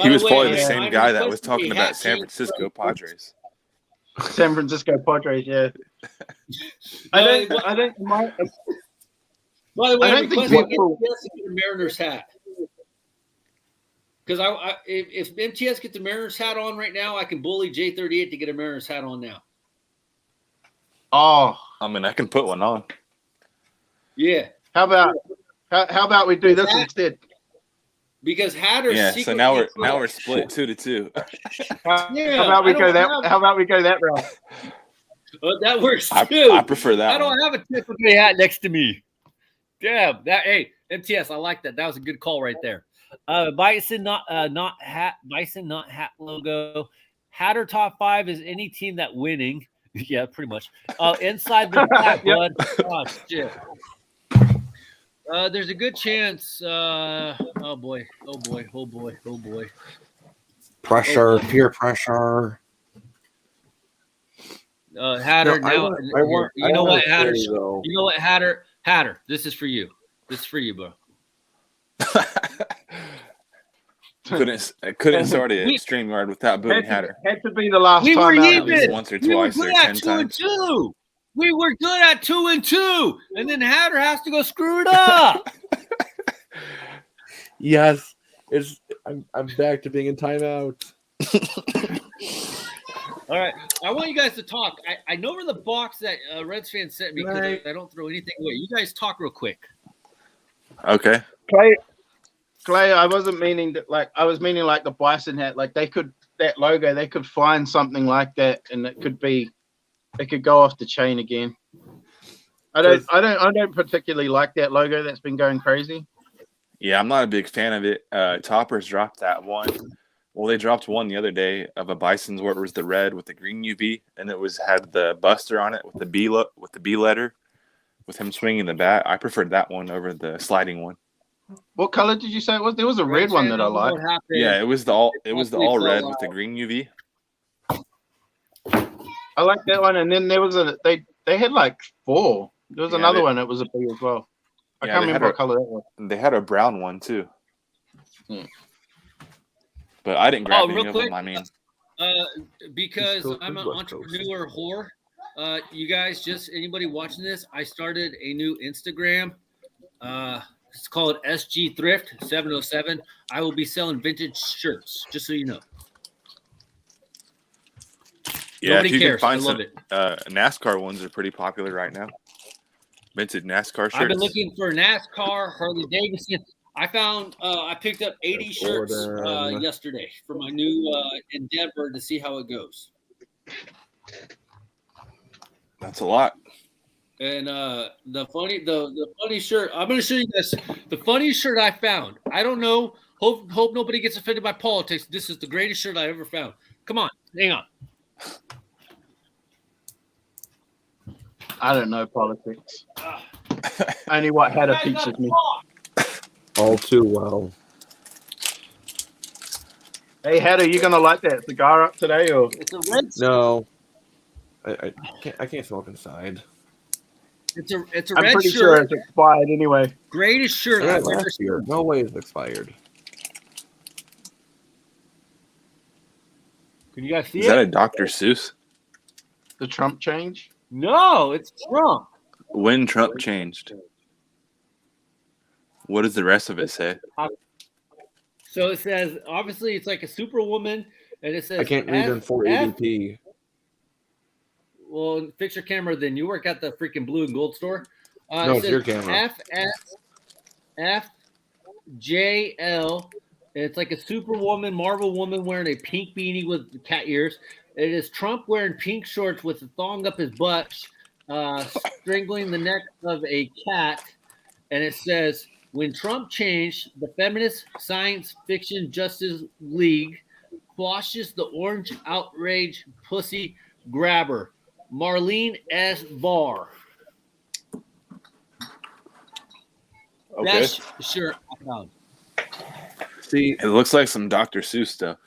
He was probably the same guy that was talking about San Francisco Padres. San Francisco Padres, yeah. I think by the way, I request people get a Mariners hat. Because if MTS gets the Mariners hat on right now, I can bully J38 to get a Mariners hat on now. Oh, I mean, I can put one on. Yeah. How about we do this instead? Because Hatter. Yeah. So now we're split 2-2. Yeah. How about we go that route? That works too. I prefer that. I don't have a typical hat next to me. Damn. Hey, MTS, I like that. That was a good call right there. Bison not hat logo. Hatter top 5 is any team that winning. Yeah, pretty much. Inside the black blood. Oh shit. There's a good chance. Oh boy. Pressure, peer pressure. Hatter. You know what, Hatter? You know what, Hatter? Hatter, this is for you. This is for you, bro. couldn't start a StreamYard without booting Hatter. Had to be the last we time. Were out. even. Once or twice or 10 times. We were good at 2-2, and then Hatter has to go screw it up. Yes, I'm back to being in timeout. All right, I want you guys to talk. I know where the box that Reds fans sent me because I don't throw anything away. You guys talk real quick. Okay. Clay, I wasn't meaning that. I was meaning the Bison hat. That logo. They could find something like that, and it could go off the chain again. I don't particularly like that logo that's been going crazy. Yeah, I'm not a big fan of it. Toppers dropped that one. Well, they dropped one the other day of a Bison's where it was the red with the green UV, and it had the Buster on it with the B letter, with him swinging the bat. I preferred that one over the sliding one. What color did you say it was? There was a red one that I liked. Yeah, it was the all red with the green UV. I like that one, and then there was they They had like 4. There was Yeah, another they- one that was a B as well. I Yeah, can't they had remember a- what color that was. They had a brown one too. Hmm. But I didn't grab any real of quick, them. I mean, because East Coast I'm an and West Coast. entrepreneur whore, you guys, just anybody watching this, I started a new Instagram. It's called SG Thrift 707. I will be selling vintage shirts, just so you know. yeah, Nobody if you cares. can I find love some it. NASCAR ones are pretty popular right now. Vintage NASCAR shirts. I've been looking for NASCAR, Harley Davidson. I picked up 80 shirts Jordan. yesterday for my new endeavor to see how it goes. That's a lot. And the funny shirt, I'm going to show you this. The funniest shirt I found. I don't know. Hope nobody gets offended by politics. This is the greatest shirt I ever found. Come on, hang on. I don't know politics. Only what Hatter You guys teaches gotta me. talk. All too well. Hey Hatter, you gonna light that cigar up today, or It's a red. No, I can't smoke inside. It's a I'm red pretty shirt. sure it's expired anyway. Greatest shirt I got I've it ever last year. seen. No way it's expired. Can you guys see Is that it? a Dr. Seuss? The Trump change. No, it's Trump. When Trump changed. What does the rest of it say? So it says, obviously, it's like a superwoman, and it says, I can't read in 480p. Well, fix your camera. Then you work at the freaking blue and gold store. No, it it's says your camera. FSFJL. It's like a superwoman, Marvel woman wearing a pink beanie with cat ears. It is Trump wearing pink shorts with a thong up his butt, strangling the neck of a cat. And it says, when Trump changed, the Feminist Science Fiction Justice League quashes the orange outrage pussy grabber, Marlene S. Barr. Okay. That's sure I found. See, It looks like some Dr. Seuss stuff.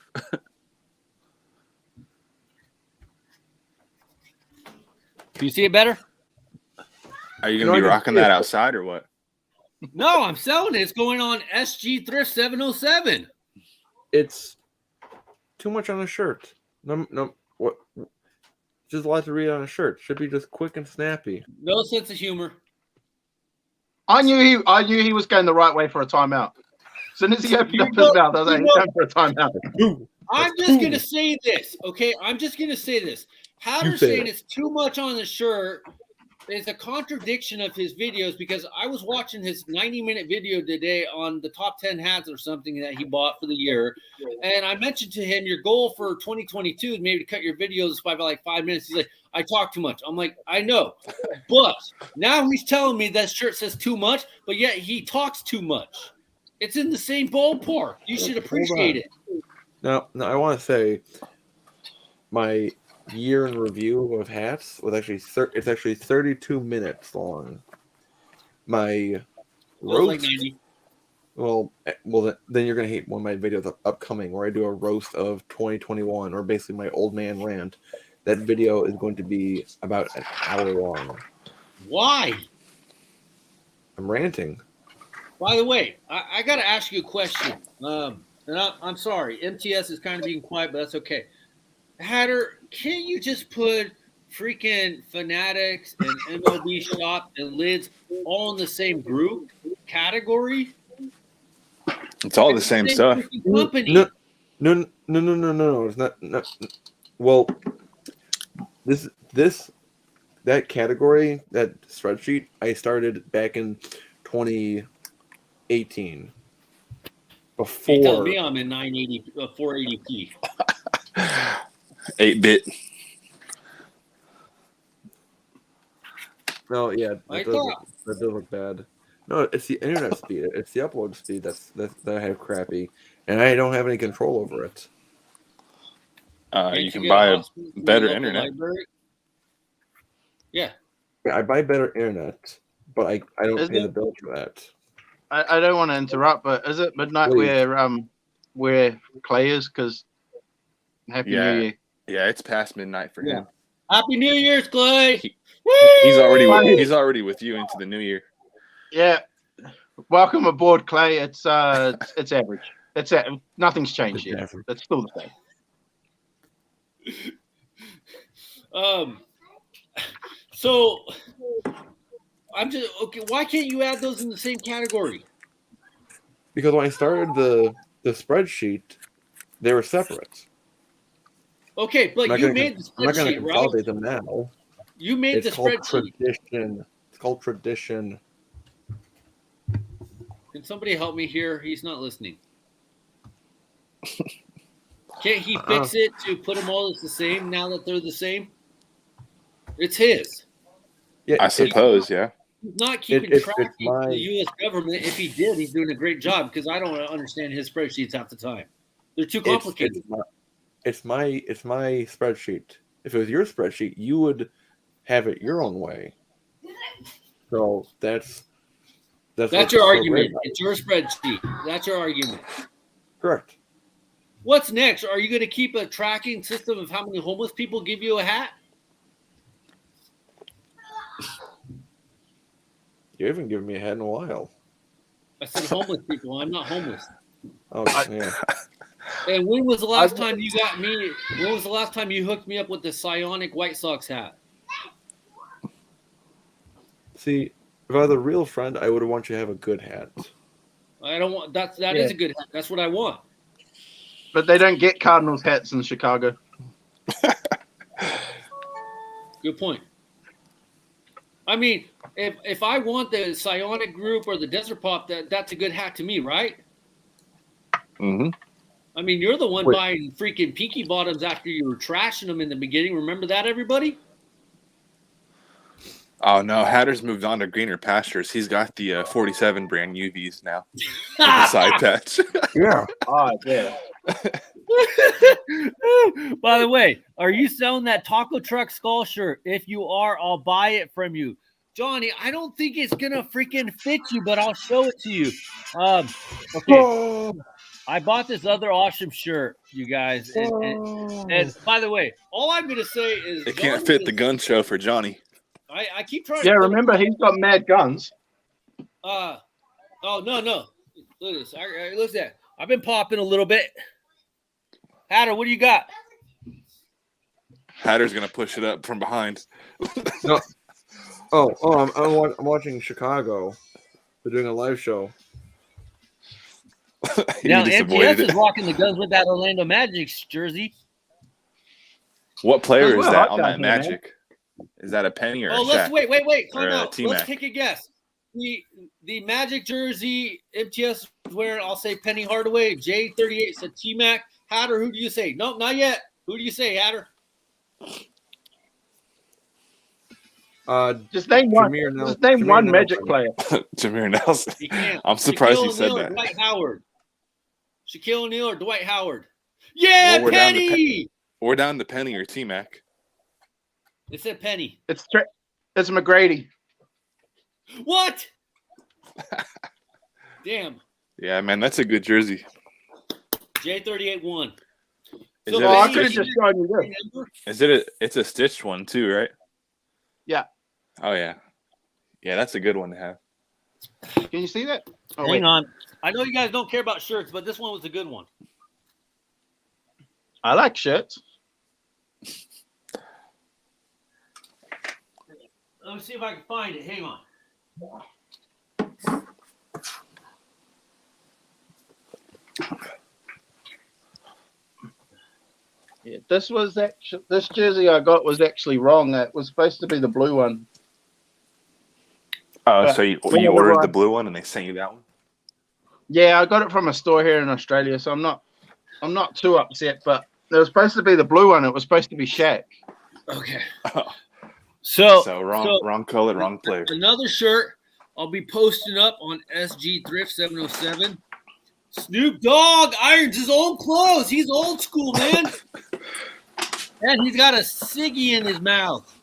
Do you see it better? Are you No, going I to be can rocking see that it. outside or what? No, I'm selling it. It's going on SG Thrift 707. it's too much on a shirt. No, what? Just a lot to read on a shirt. Should be just quick and snappy. No sense of humor. I knew he was going the right way for a timeout. As soon as he opened up his mouth, I was like, he's going for a timeout. I'm just going to say this, okay? I'm just going to say this. Hatter say saying it. it's too much on the shirt is a contradiction of his videos, because I was watching his 90-minute video today on the top 10 hats or something that he bought for the year. And I mentioned to him, your goal for 2022 is maybe to cut your videos by like 5 minutes. He's like, I talk too much. I'm like, I know. But now he's telling me that shirt says too much, but yet he talks too much. It's in the same ballpark. You should appreciate it. Now, I want to say my year in review of hats was actually it's actually 32 minutes long. My Well, like roast, 90. well, then you're gonna hate one of my videos upcoming where I do a roast of 2021, or basically my old man rant. That video is going to be about an hour long. Why? I'm ranting. By the way, I got to ask you a question. And I'm sorry, MTS is kind of being quiet, but that's okay. Hatter, can't you just put freaking Fanatics and MLB Shop and Lids all in the same group category? It's all the same stuff. freaking company. No. It's not. Well, that category, that spreadsheet, I started back in 2018. You Before telling me I'm in 480p. 8-bit. No, yeah, I that does look bad. No, it's the internet speed. It's the upload speed that I have crappy, and I don't have any control over it. Can't You can get buy a hospital from better your local internet. library? Yeah. I buy better internet, but I don't Isn't pay the it- bill for that. I don't want to interrupt, but is it midnight Please. where Clay is? Because Happy Yeah. New Year. Yeah, it's past midnight for him. Happy New Year's, Clay. He's already with you into the new year. Yeah. Welcome aboard, Clay. It's average. Nothing's changed yet. It's still the same. So I'm just okay. Why can't you add those in the same category? Because when I started the spreadsheet, they were separate. Okay, but you made the I'm not going to spreadsheet, right? consolidate them now. You made the spreadsheet. Tradition. It's called tradition. Can somebody help me here? He's not listening. Can't he fix it to put them all as the same now that they're the same? It's his. Yeah, I suppose, yeah. He's not keeping track of the U.S. government. If he did, he's doing a great job because I don't understand his spreadsheets half the time. They're too complicated. It's my spreadsheet. If it was your spreadsheet, you would have it your own way. So that's your argument. It's your spreadsheet. That's your argument. Correct. What's next? Are you going to keep a tracking system of how many homeless people give you a hat? You haven't given me a hat in a while. I said homeless people. I'm not homeless. Oh, yeah. And when was the last time you got me? When was the last time you hooked me up with the Psionic White Sox hat? See, if I was a real friend, I would want you to have a good hat. I don't want that is a good hat. That's what I want. But they don't get Cardinals hats in Chicago. Good point. I mean, if I want the Psionic group or the Desert Pop, that's a good hat to me, right? Mm-hmm. I mean, you're the one buying freaking Pinky Bottoms after you were trashing them in the beginning. Remember that, everybody? Oh, no. Hatter's moved on to greener pastures. He's got the 47 brand UVs now with the side patch. Yeah. Oh, yeah. By the way, are you selling that Taco Truck Skull shirt? If you are, I'll buy it from you. Johnny, I don't think it's going to freaking fit you, but I'll show it to you. Okay. I bought this other awesome shirt, you guys. And by the way, all I'm going to say is it can't fit the gun show for Johnny. I keep trying. Yeah, remember he's got mad guns. Oh no! Look at this. Look at that. I've been popping a little bit. Hatter, what do you got? Hatter's gonna push it up from behind. No. I'm watching Chicago. They're doing a live show. Now MTS is rocking the guns with that Orlando Magic jersey. What player is that on that Magic? Is that a Penny or a Shaq? Wait. Come out. T-Mac? Let's take a guess. The Magic jersey MTS is wearing, I'll say Penny Hardaway. J38 said T-Mac. Hatter, who do you say? Nope, not yet. Who do you say, Hatter? Just name one. Just name one Magic player. Jameer Nelson. I'm surprised you said that. Dwight Howard. Shaquille O'Neal or Dwight Howard? Yeah, well, Penny. We're down to Penny or T-Mac. It said Penny. It's McGrady. What? Damn. Yeah, man, that's a good jersey. J38 won. I could have just shown you this. It's a stitched one too, right? Yeah. Oh yeah. Yeah, that's a good one to have. Can you see that? Oh, Hang on. I know you guys don't care about shirts, but this one was a good one. I like shirts. Let me see if I can find it. Hang on. Yeah, this jersey I got was actually wrong. It was supposed to be the blue one. Oh, so you ordered the blue one and they sent you that one? Yeah, I got it from a store here in Australia, so I'm not too upset. But it was supposed to be the blue one. It was supposed to be Shaq. Okay. Oh. So wrong color, wrong player. Another shirt I'll be posting up on SG Thrift 707. Snoop Dogg irons his own clothes. He's old school, man. And he's got a ciggy in his mouth.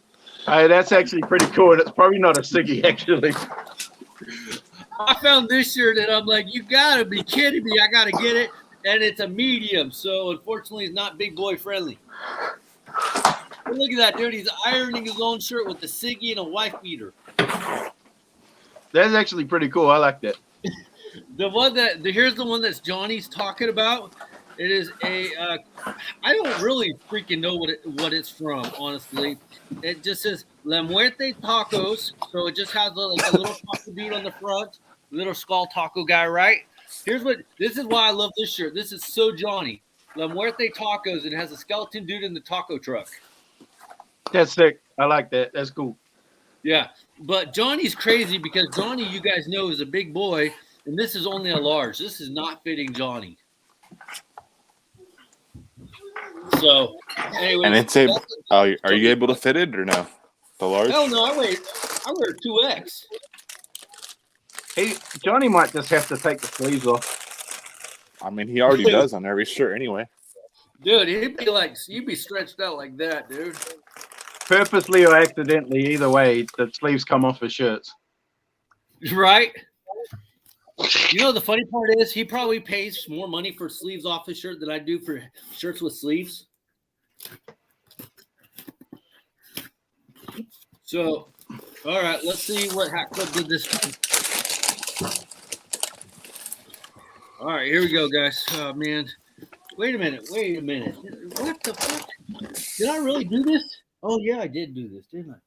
Hey, that's actually pretty cool. And it's probably not a ciggy, actually. I found this shirt and I'm like, you gotta be kidding me. I gotta get it. And it's a medium, so unfortunately it's not big boy friendly. Look at that, dude. He's ironing his own shirt with a ciggy and a wife beater. That's actually pretty cool. I like that. Here's the one that's Johnny's talking about. It is a. I don't really freaking know what it's from, honestly. It just says La Muerte Tacos, so it just has a little taco dude on the front, little skull taco guy, right? This is why I love this shirt. This is so Johnny. La Muerte Tacos. It has a skeleton dude in the taco truck. That's sick. I like that. That's cool. Yeah, but Johnny's crazy because Johnny, you guys know, is a big boy, and this is only a large. This is not fitting Johnny. So, anyway, And it's are you able to fit it or no? The large? Hell no, I wear 2X. Hey, Johnny might just have to take the sleeves off. I mean, he already does on every shirt anyway. Dude, you'd be stretched out like that, dude. Purposely or accidentally, either way, the sleeves come off his shirts. Right? You know, the funny part is he probably pays more money for sleeves off his shirt than I do for shirts with sleeves. So, all right, let's see what Hat Club did this time. All right, here we go, guys. Oh, man. Wait a minute. What the fuck? Did I really do this? Oh, yeah, I did do this, didn't I?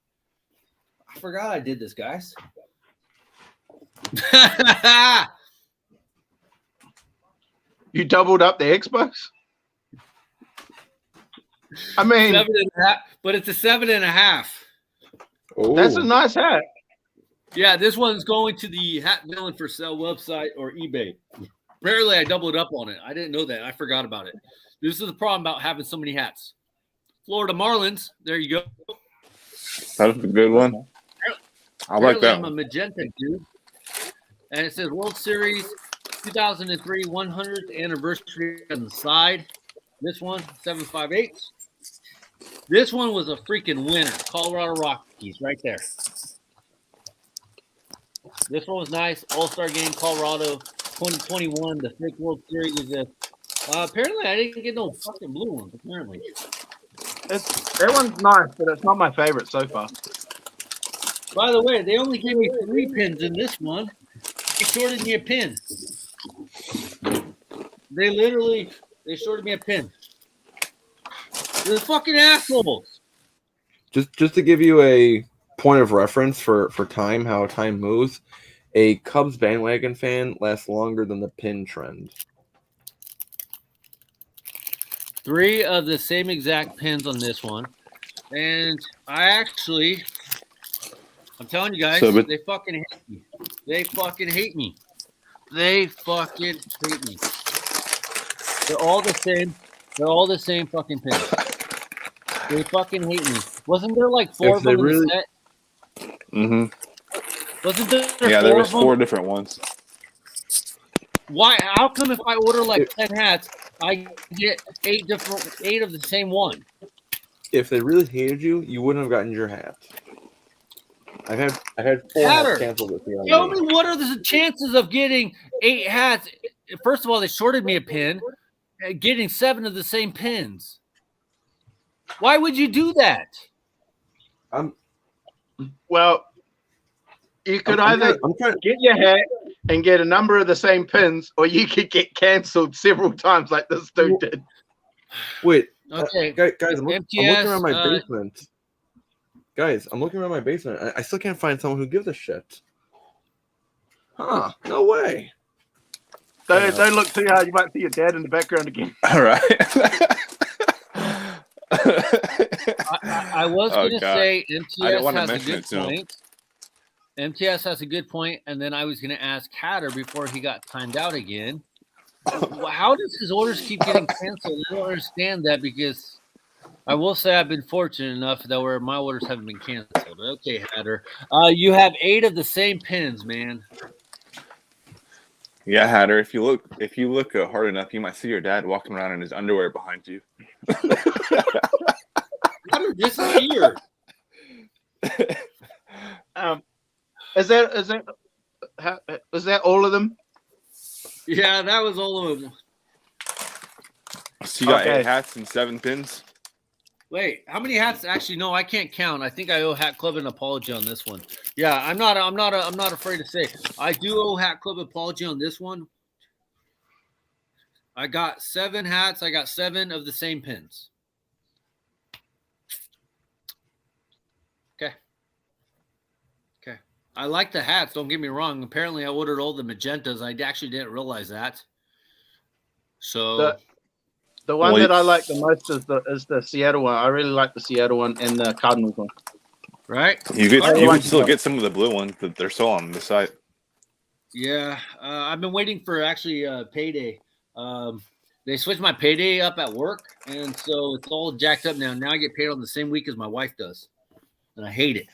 I forgot I did this, guys. You doubled up the Xbox? I mean, 7.5, but it's a 7.5. Oh, that's a nice hat. Yeah, this one's going to the Hat Villain for Sale website or eBay. Apparently, I doubled up on it. I didn't know that. I forgot about it. This is the problem about having so many hats. Florida Marlins. There you go. That's a good one. I like that I'm a one. magenta dude. And it says World Series 2003 100th anniversary on the side. This one, 758. This one was a freaking winner. Colorado Rockies right there. This one was nice. All-Star Game, Colorado 2021. The fake World Series is this. Apparently, I didn't get no fucking blue ones, apparently. That one's nice, but it's not my favorite so far. By the way, they only gave me 3 pins in this one. They shorted me a pin. They shorted me a pin. They're fucking assholes. just to give you a point of reference for time, how time moves, a Cubs bandwagon fan lasts longer than the pin trend. 3 of the same exact pins on this one. And I'm telling you guys, they fucking hate me. They fucking hate me. They're all the same. They're all the same fucking pins. They fucking hate me. Wasn't there like 4 of them in the set? Mm-hmm. Wasn't there? Yeah, 4 there was of 4 different ones. Why? How come if I order like 10 hats, I get 8 of the same one? If they really hated you, you wouldn't have gotten your hat. I had 4 Hatter, hats canceled with me. Tell me what are the chances of getting 8 hats? First of all, they shorted me a pin. Getting 7 of the same pins. Why would you do that? Well, you could either get your hat and get a number of the same pins, or you could get canceled several times like this dude did. Wait, okay, guys, I'm looking around my basement. Guys, I'm looking around my basement. I still can't find someone who gives a shit. Huh? No way. Don't look too hard. You might see your dad in the background again. All right. I was going to say MTS has a good point. MTS has a good point, and then I was going to ask Hatter before he got timed out again. How does his orders keep getting canceled? I don't understand that, because I will say I've been fortunate enough that where my orders haven't been canceled. Okay, Hatter. You have 8 of the same pins, man. Yeah, Hatter. If you look hard enough, you might see your dad walking around in his underwear behind you. Hatter disappeared. Is that all of them? Yeah, that was all of them. So you got 8 hats and 7 pins? Wait, how many hats? Actually, no, I can't count. I think I owe Hat Club an apology on this one. Yeah, I'm not afraid to say I do owe Hat Club an apology on this one. I got 7 hats. I got 7 of the same pins. Okay. Okay. I like the hats. Don't get me wrong. Apparently, I ordered all the magentas. I actually didn't realize that. So the one that I like the most is the Seattle one. I really like the Seattle one and the Cardinals one. Right? You can still get some of the blue ones that they're still on the site. Yeah, I've been waiting for actually payday. They switched my payday up at work, and so it's all jacked up now. Now I get paid on the same week as my wife does, and I hate it.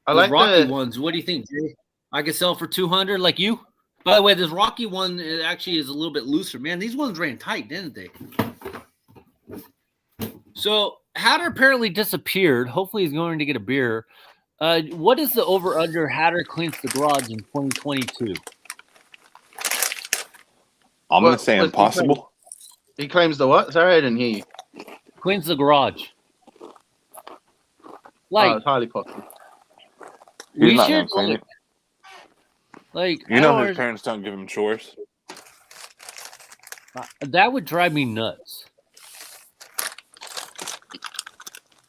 I like the Rocky ones. What do you think, Jay? I could sell for 200 like you? By the way, this Rocky one actually is a little bit looser. Man, these ones ran tight, didn't they? So Hatter apparently disappeared. Hopefully he's going to get a beer. What is the over-under Hatter cleans the garage in 2022? I'm going to say impossible. He claims the what? Sorry, I didn't hear you. Cleans the garage. It's highly possible. He's not going to clean it. Like, you know his parents don't give him chores. That would drive me nuts.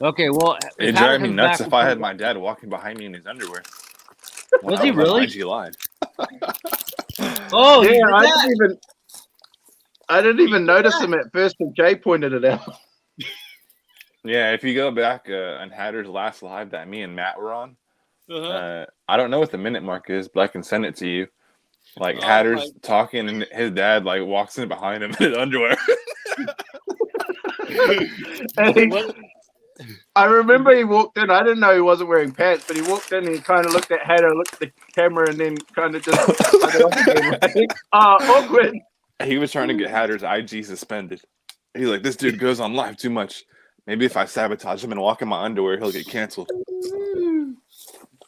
Okay, well, it'd drive me nuts if I had my dad walking behind me in his underwear. Was he really? IG Live. Oh, yeah, I didn't even notice him at first, but Jay pointed it out. Yeah, if you go back on Hatter's last live that me and Matt were on, I don't know what the minute mark is, but I can send it to you. Like Hatter's talking, and his dad like walks in behind him in his underwear. I remember he walked in. I didn't know he wasn't wearing pants, but he walked in and he kind of looked at Hatter, looked at the camera, and then kind of just awkward. He was trying to get Hatter's IG suspended. He's like, this dude goes on live too much. Maybe if I sabotage him and walk in my underwear, he'll get canceled.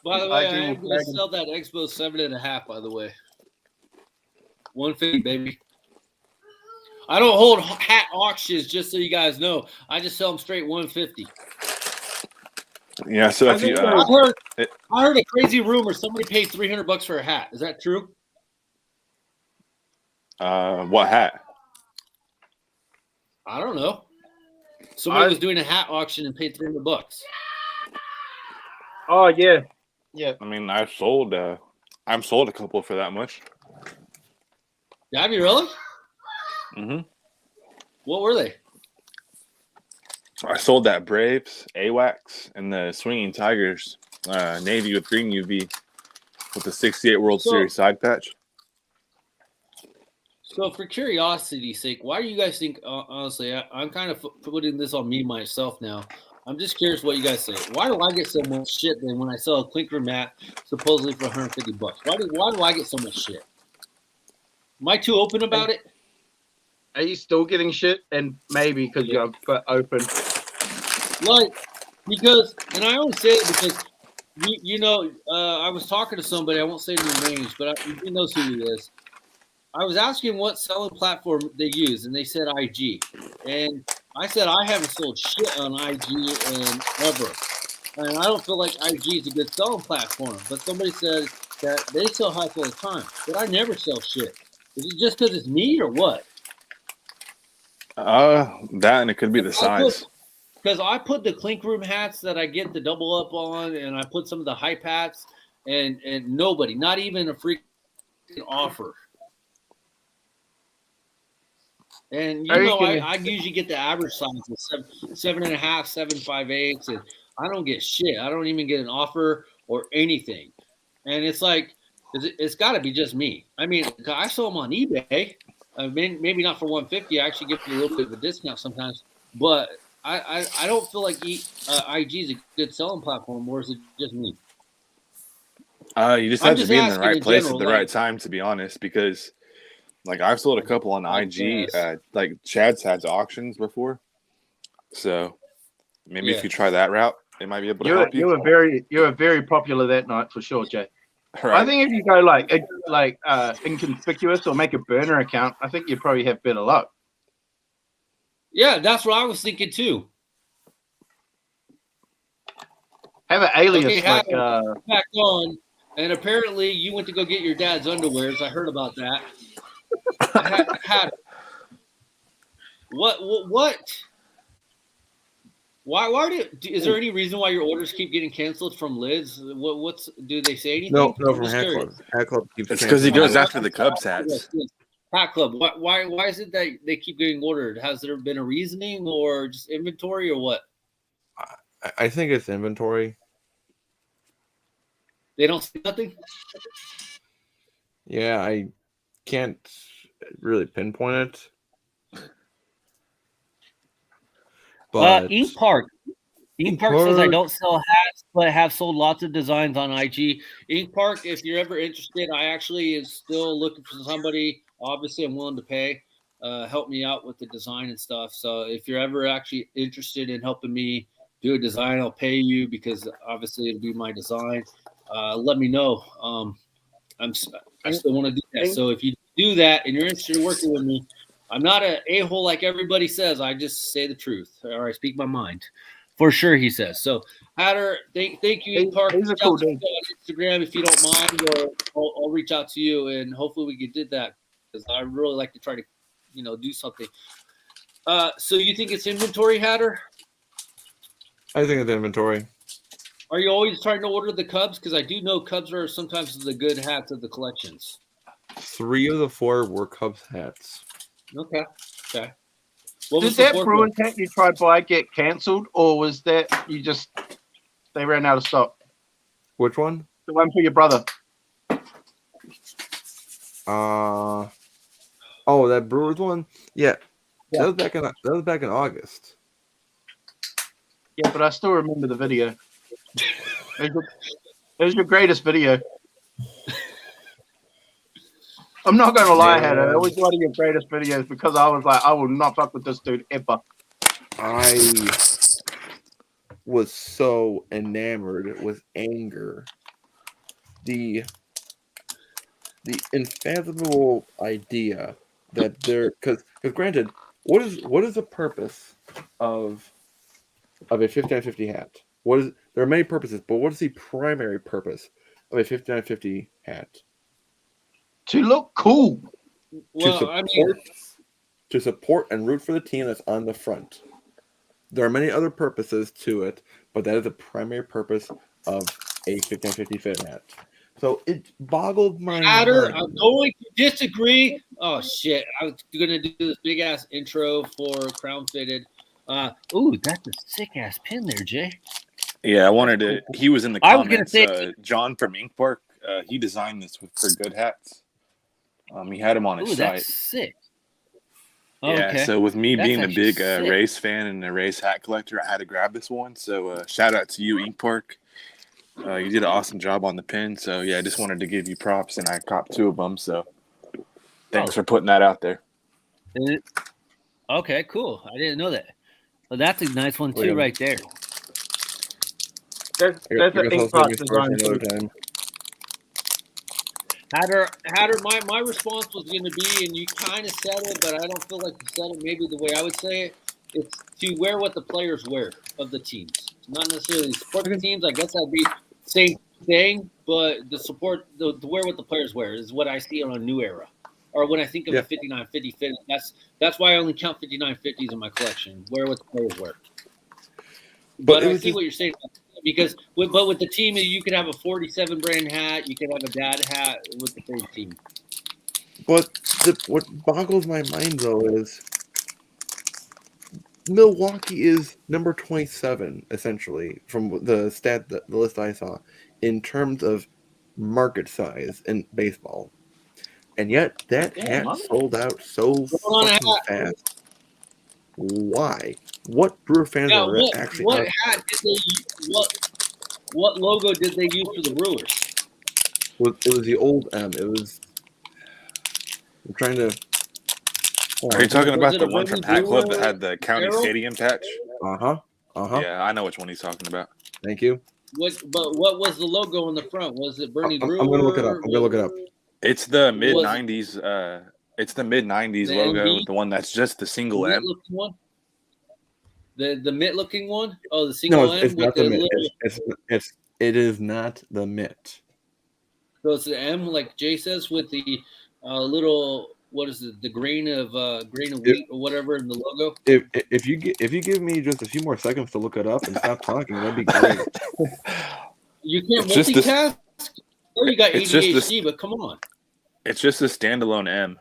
By the way, I am going to sell that Expo 7.5, by the way. 150, baby. I don't hold hat auctions, just so you guys know. I just sell them straight 150. Yeah, so if you... I heard a crazy rumor. Somebody paid $300 for a hat. Is that true? What hat? I don't know. Somebody was doing a hat auction and paid $300. Oh, yeah. Yeah. I mean, I've sold a couple for that much. Have you really? Mm-hmm. What were they? I sold that Braves, AWACS, and the Swinging Tigers, Navy with green UV with the 68 World Series side patch. So for curiosity's sake, why do you guys think, honestly, I'm kind of putting this on me myself now. I'm just curious what you guys say. Why do I get so much shit then when I sell a clinker mat supposedly for $150? Why do I get so much shit? Am I too open about it? Are you still getting shit? And maybe because you're open. Like, because, and I always say it because, I was talking to somebody, I won't say their names, but he knows who he is. I was asking what selling platform they use, and they said IG. And I said, I haven't sold shit on IG in ever. And I don't feel like IG is a good selling platform. But somebody said that they sell hype all the time. But I never sell shit. Is it just because it's meat or what? That and it could be the size. Because I put the clink room hats that I get the double up on, and I put some of the hype hats, and nobody, not even a freaking offer. And I usually get the average size of 7.5, 7.58, and I don't get shit. I don't even get an offer or anything. And it's like, it's got to be just me. I mean, I sell them on eBay. Maybe not for $150. I actually give you a little bit of a discount sometimes. But I don't feel like IG is a good selling platform, or is it just me? You just have to be in the right place at the right time, to be honest, because like I've sold a couple on IG, like Chad's had auctions before. So maybe if you try that route, it might be able to help you. You were very popular that night for sure, Jay. Right. I think if you go like inconspicuous or make a burner account, I think you'd probably have better luck. Yeah, that's what I was thinking too. Have an alias Okay, like back on, and apparently you went to go get your dad's underwears. I heard about that. Had what? Why is there any reason why your orders keep getting canceled from Lids? Do they say anything? No, I'm from just Hat curious. Club. Hat Club keeps. It's because he canceling. goes after the Cubs hats. Hat Club. Why is it that they keep getting ordered? Has there been a reasoning or just inventory or what? I think it's inventory. They don't say nothing? Yeah, I can't really pinpoint it. But Ink Park. Ink Park says I don't sell hats, but have sold lots of designs on IG. Ink Park, if you're ever interested, I actually is still looking for somebody. Obviously, I'm willing to pay. Help me out with the design and stuff. So if you're ever actually interested in helping me do a design, I'll pay you because obviously it'll be my design. Let me know. I still want to do that. So if you do that and you're interested in working with me, I'm not an a-hole like everybody says. I just say the truth, or I speak my mind. For sure, he says. So, Hatter, thank you, Park. He's a cool dude. On Instagram, if you don't mind, or I'll reach out to you, and hopefully we can do that because I really like to try to, do something. So you think it's inventory, Hatter? I think it's inventory. Are you always trying to order the Cubs? Because I do know Cubs are sometimes the good hats of the collections. 3 of the 4 were Cubs hats. Okay. Did that Bruins hat you tried to buy get cancelled, or was that they ran out of stock? Which one? The one for your brother. That Brewers one? Yeah. That was back in August. Yeah, but I still remember the video. It was your greatest video. I'm not going to lie, Hannah. It was one of your greatest videos because I was like, I will not fuck with this dude ever. I was so enamored with anger. The unfathomable idea that because granted, what is the purpose of a 59Fifty hat? There are many purposes, but what is the primary purpose of a 59Fifty hat? To look cool. To support and root for the team that's on the front. There are many other purposes to it, but that is the primary purpose of a 59Fifty fit hat. So it boggled my mind. I'm going to disagree. Oh shit! I was going to do this big ass intro for Crown Fitted. That's a sick ass pin there, Jay. Yeah, I wanted to. He was in the comments. John from Ink Park. He designed this for good hats. He had him on his site. That's sick. Yeah, okay. So with me being a big race fan and a race hat collector, I had to grab this one. So shout out to you, Ink Park. You did an awesome job on the pin. So yeah, I just wanted to give you props, and I copped 2 of them. So thanks for putting that out there. Okay, cool. I didn't know that. Well, that's a nice one too, right there. That's an Ink Park design too. Hatter, my response was going to be, and you kind of said it, but I don't feel like you said it maybe the way I would say it. It's to wear what the players wear of the teams. Not necessarily support the teams. I guess that'd be the same thing, but the wear what the players wear is what I see on a new era. Or when I think of a 59Fifty fit, that's why I only count 59Fifties in my collection. Wear what the players wear. But I see what you're saying. Because with the team, you could have a 47 brand hat, you could have a dad hat with the same team. But what boggles my mind though is Milwaukee is number 27 essentially from the list I saw in terms of market size in baseball, and yet that hat sold out so fucking fast. Why? What Brewer fans are actually? What hat did they use? What logo did they use for the Brewers? It was the old It was. I'm trying to. Are you talking about the one from Hat Club that had the county stadium patch? Yeah, I know which one he's talking about. Thank you. What was the logo on the front? Was it Bernie Brewer? I'm gonna look it up. It's the mid-90s. It's the mid-90s logo, the one that's just the single M. The mitt looking one? Oh, the No, single M it's with not the the mitt. little. It is not the mitt. So it's the M, like Jay says, with the little, what is it? The grain of wheat or whatever in the logo. If you give me just a few more seconds to look it up and stop talking, that'd be great. You can't It's just this- multitask. Oh, you got it's just ADHD, this- but come on. It's just a standalone M.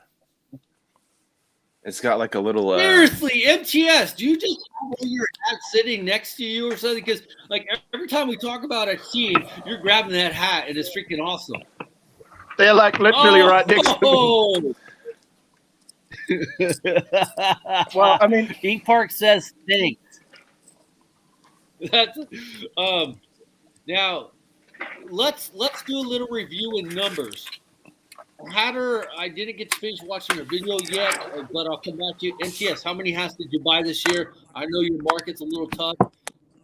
It's got like a little. Seriously, MTS, do you just have all your hats sitting next to you or something? Because like every time we talk about a team, you're grabbing that hat and it's freaking awesome. They're like literally right next to me. Well, I mean, Ink Park says thanks. That's now let's do a little review in numbers. Hatter, I didn't get to finish watching her video yet, but I'll come back to you. MTS, how many hats did you buy this year? I know your market's a little tough.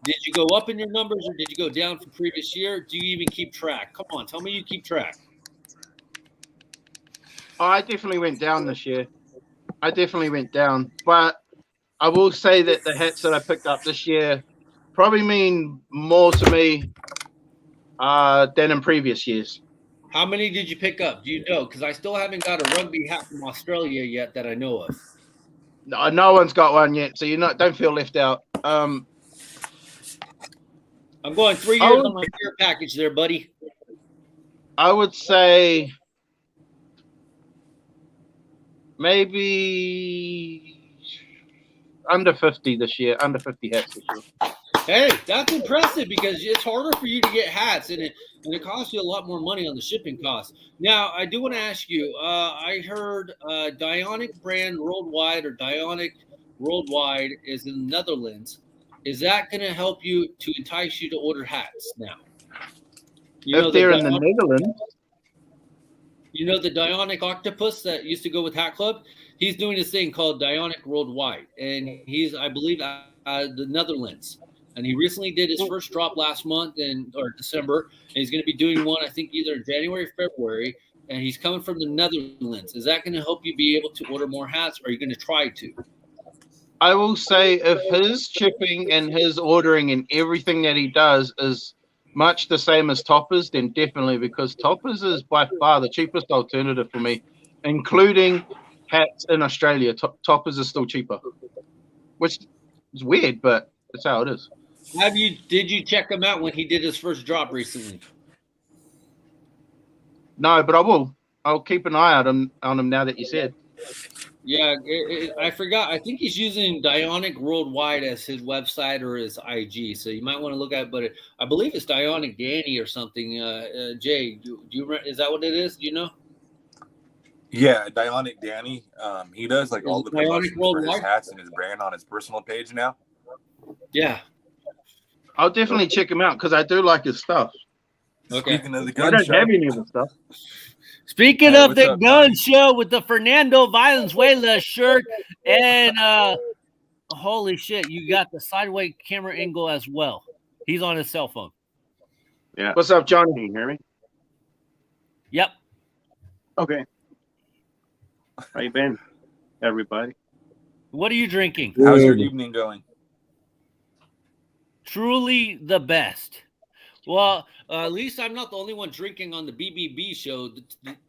Did you go up in your numbers or did you go down from previous year? Do you even keep track? Come on, tell me you keep track. I definitely went down this year. I definitely went down. But I will say that the hats that I picked up this year probably mean more to me than in previous years. How many did you pick up? Do you know? Because I still haven't got a rugby hat from Australia yet that I know of. No one's got one yet, so don't feel left out. I'm going 3 years on my year package there, buddy. I would say maybe under 50 this year, under 50 hats this year. Hey, that's impressive because it's harder for you to get hats and it costs you a lot more money on the shipping costs. Now, I do want to ask you, I heard Dionic brand worldwide or Dionic worldwide is in the Netherlands. Is that going to help you to entice you to order hats now? If they're in the Netherlands. You know the Dionic octopus that used to go with Hat Club? He's doing this thing called Dionic Worldwide, and he's, I believe, the Netherlands. And he recently did his first drop last month or December, and he's going to be doing one, I think, either January or February, and he's coming from the Netherlands. Is that going to help you be able to order more hats, or are you going to try to? I will say if his shipping and his ordering and everything that he does is much the same as Toppers, then definitely, because Toppers is by far the cheapest alternative for me, including hats in Australia. Toppers is still cheaper, which is weird, but that's how it is. Did you check him out when he did his first drop recently? No, but I will. I'll keep an eye on him now that you said. Yeah, I forgot. I think he's using Dionic Worldwide as his website or his IG, so you might want to look at it. But I believe it's Dionic Danny or something. Jay, is that what it is? Do you know? Yeah, Dionic Danny. He does like all the promotions for his Worldwide? hats and his brand on his personal page now. Yeah. I'll definitely check him out because I do like his stuff. Okay. Speaking of the I gun don't show, have any of his stuff. Speaking Hey, of what's the up, gun man? show with the Fernando Valenzuela shirt and holy shit, you got the sideways camera angle as well. He's on his cell phone. Yeah. What's up, Johnny? Can you hear me? Yep. Okay. How you been, everybody? What are you drinking? how's your evening going? Truly the best. Well, at least I'm not the only one drinking on the BBB show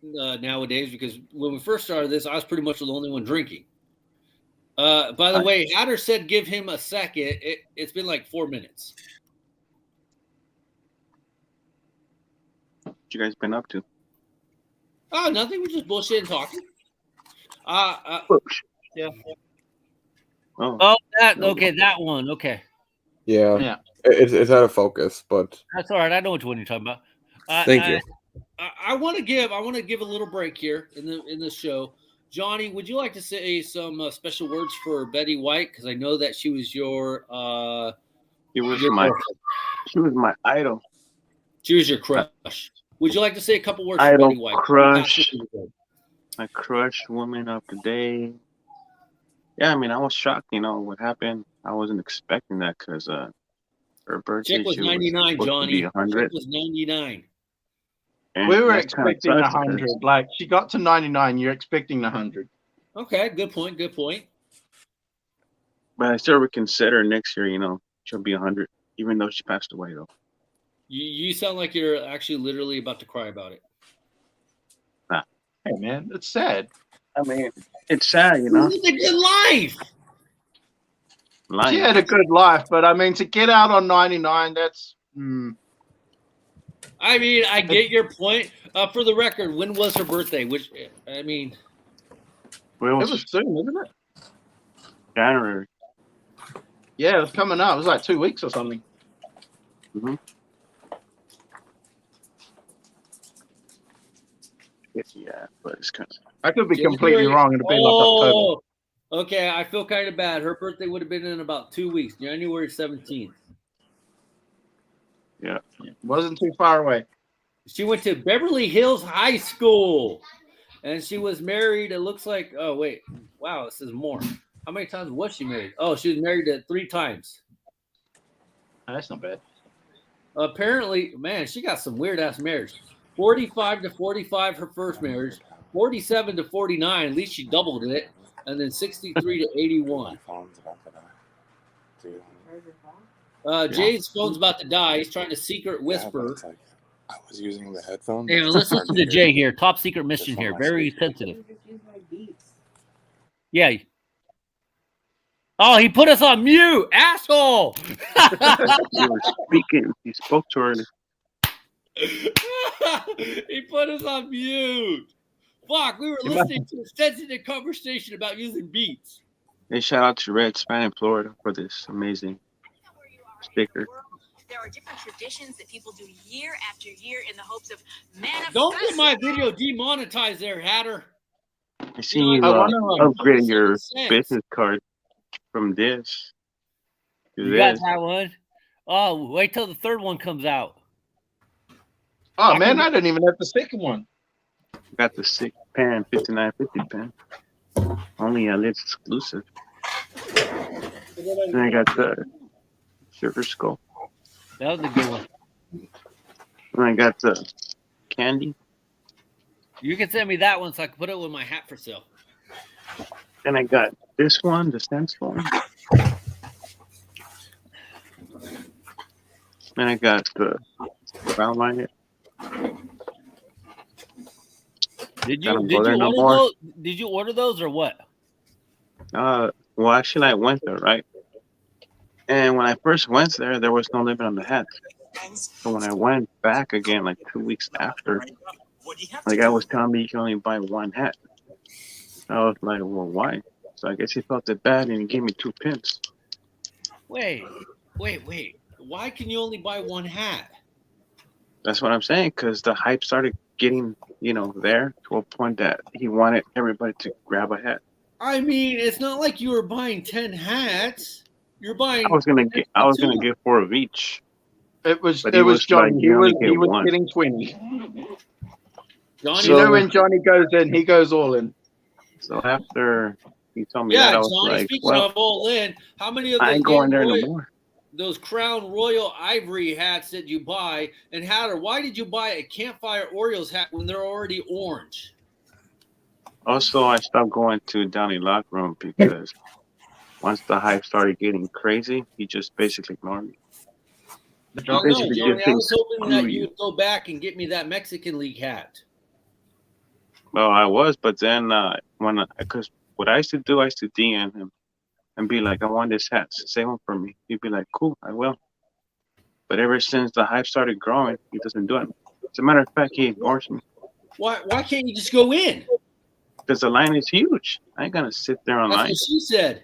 nowadays, because when we first started this, I was pretty much the only one drinking. By the way, Hatter said give him a second. It's been like 4 minutes. What you guys been up to? Oh, nothing. We're just bullshit and talking. Yeah. Oh, that one. Okay. Yeah. Yeah. It's out of focus, but That's all right. I know which one you're talking about. thank you. I want to give a little break here in the show. Johnny, would you like to say some special words for Betty White? Because I know that she was your She was your my idol. she was your crush. Would you like to say a couple words Idol, for Betty White? crush. My crush woman of the day. Yeah, I mean, I was shocked, what happened. I wasn't expecting that because her birthday, Chick was she 99, supposed to Johnny. be 100. Chick was 99. And We were that's kinda expecting sucks 100. 'cause Like, she got to 99. You're expecting 100. Okay, good point. Good point. But I still would consider next year. She'll be 100, even though she passed away though. You sound like you're actually literally about to cry about it. Hey man, it's sad. I mean, it's sad, She lived a good life. She had a good life, but I mean, to get out on 99, that's. I mean, I get your point. For the record, when was her birthday? Which, I mean, It was soon, isn't it? January. Yeah, it was coming up. It was like 2 weeks or something. Mm-hmm. Yeah, but it's kind of. I could be completely wrong. It'd be like October. Okay, I feel kind of bad. Her birthday would have been in about 2 weeks, January 17th. Yeah. Wasn't too far away. She went to Beverly Hills High School, and she was married. It looks like. Oh wait, wow, it says more. How many times was she married? Oh, she was married 3 times. Oh, that's not bad. Apparently, man, she got some weird ass marriage. 45 to 45, her first marriage. 47 to 49, at least she doubled it, and then 63 to 81. Jay's phone's about to die. He's trying to secret whisper. Yeah, I was using the headphones. Hey, let's listen to Jay here. Top secret mission here. Very sensitive. Yeah. Oh, he put us on mute, asshole. You were speaking. He spoke to her. He put us on mute. Fuck, we were listening to a sensitive conversation about using beats. Hey, shout out to Red Span in Florida for this amazing sticker. There are different traditions that people do year after year in the hopes of manifesting. Don't get my video demonetized there, Hatter. I see you upgrade your business card from this to You got that one? Oh, wait till the third one comes out. Oh, man, I didn't even have the second one. Got the 59Fifty pen. Only a Lit exclusive. And I got the Sugar Skull. That was a good one. And I got the candy. You can send me that one so I can put it with my hat for sale. And I got this one, the Sense one. And I got the brown line. Did you order those or what? Well, actually, I went there, right? And when I first went there was no limit on the hats. So when I went back again, like 2 weeks after, the guy was telling me you can only buy one hat. I was like, well, why? So I guess he felt it bad and he gave me 2 pins. Wait. Why can you only buy one hat? That's what I'm saying, because the hype started getting, there to a point that he wanted everybody to grab a hat. I mean, it's not like you were buying 10 hats. You're buying. I was gonna get 4 of each. It was Like, Johnny. He was getting 20. Johnny, when Johnny goes in, he goes all in. So after he told me that, I was Johnny, like, speaking of all in, how many of I those ain't going there no more. Those Crown Royal Ivory hats did you buy? And Hatter, why did you buy a Campfire Orioles hat when they're already orange? Also, I stopped going to Downey locker room because once the hype started getting crazy, he just basically ignored me. Johnny, I was hoping that you would go back and get me that Mexican League hat. Well, I was, but then because what I used to do, I used to DM him and be like, I want this hat. Save one for me. He'd be like, cool, I will. But ever since the hype started growing, he doesn't do it. As a matter of fact, he ignores me. Why can't you just go in? Because the line is huge. I ain't going to sit there online. That's what she said.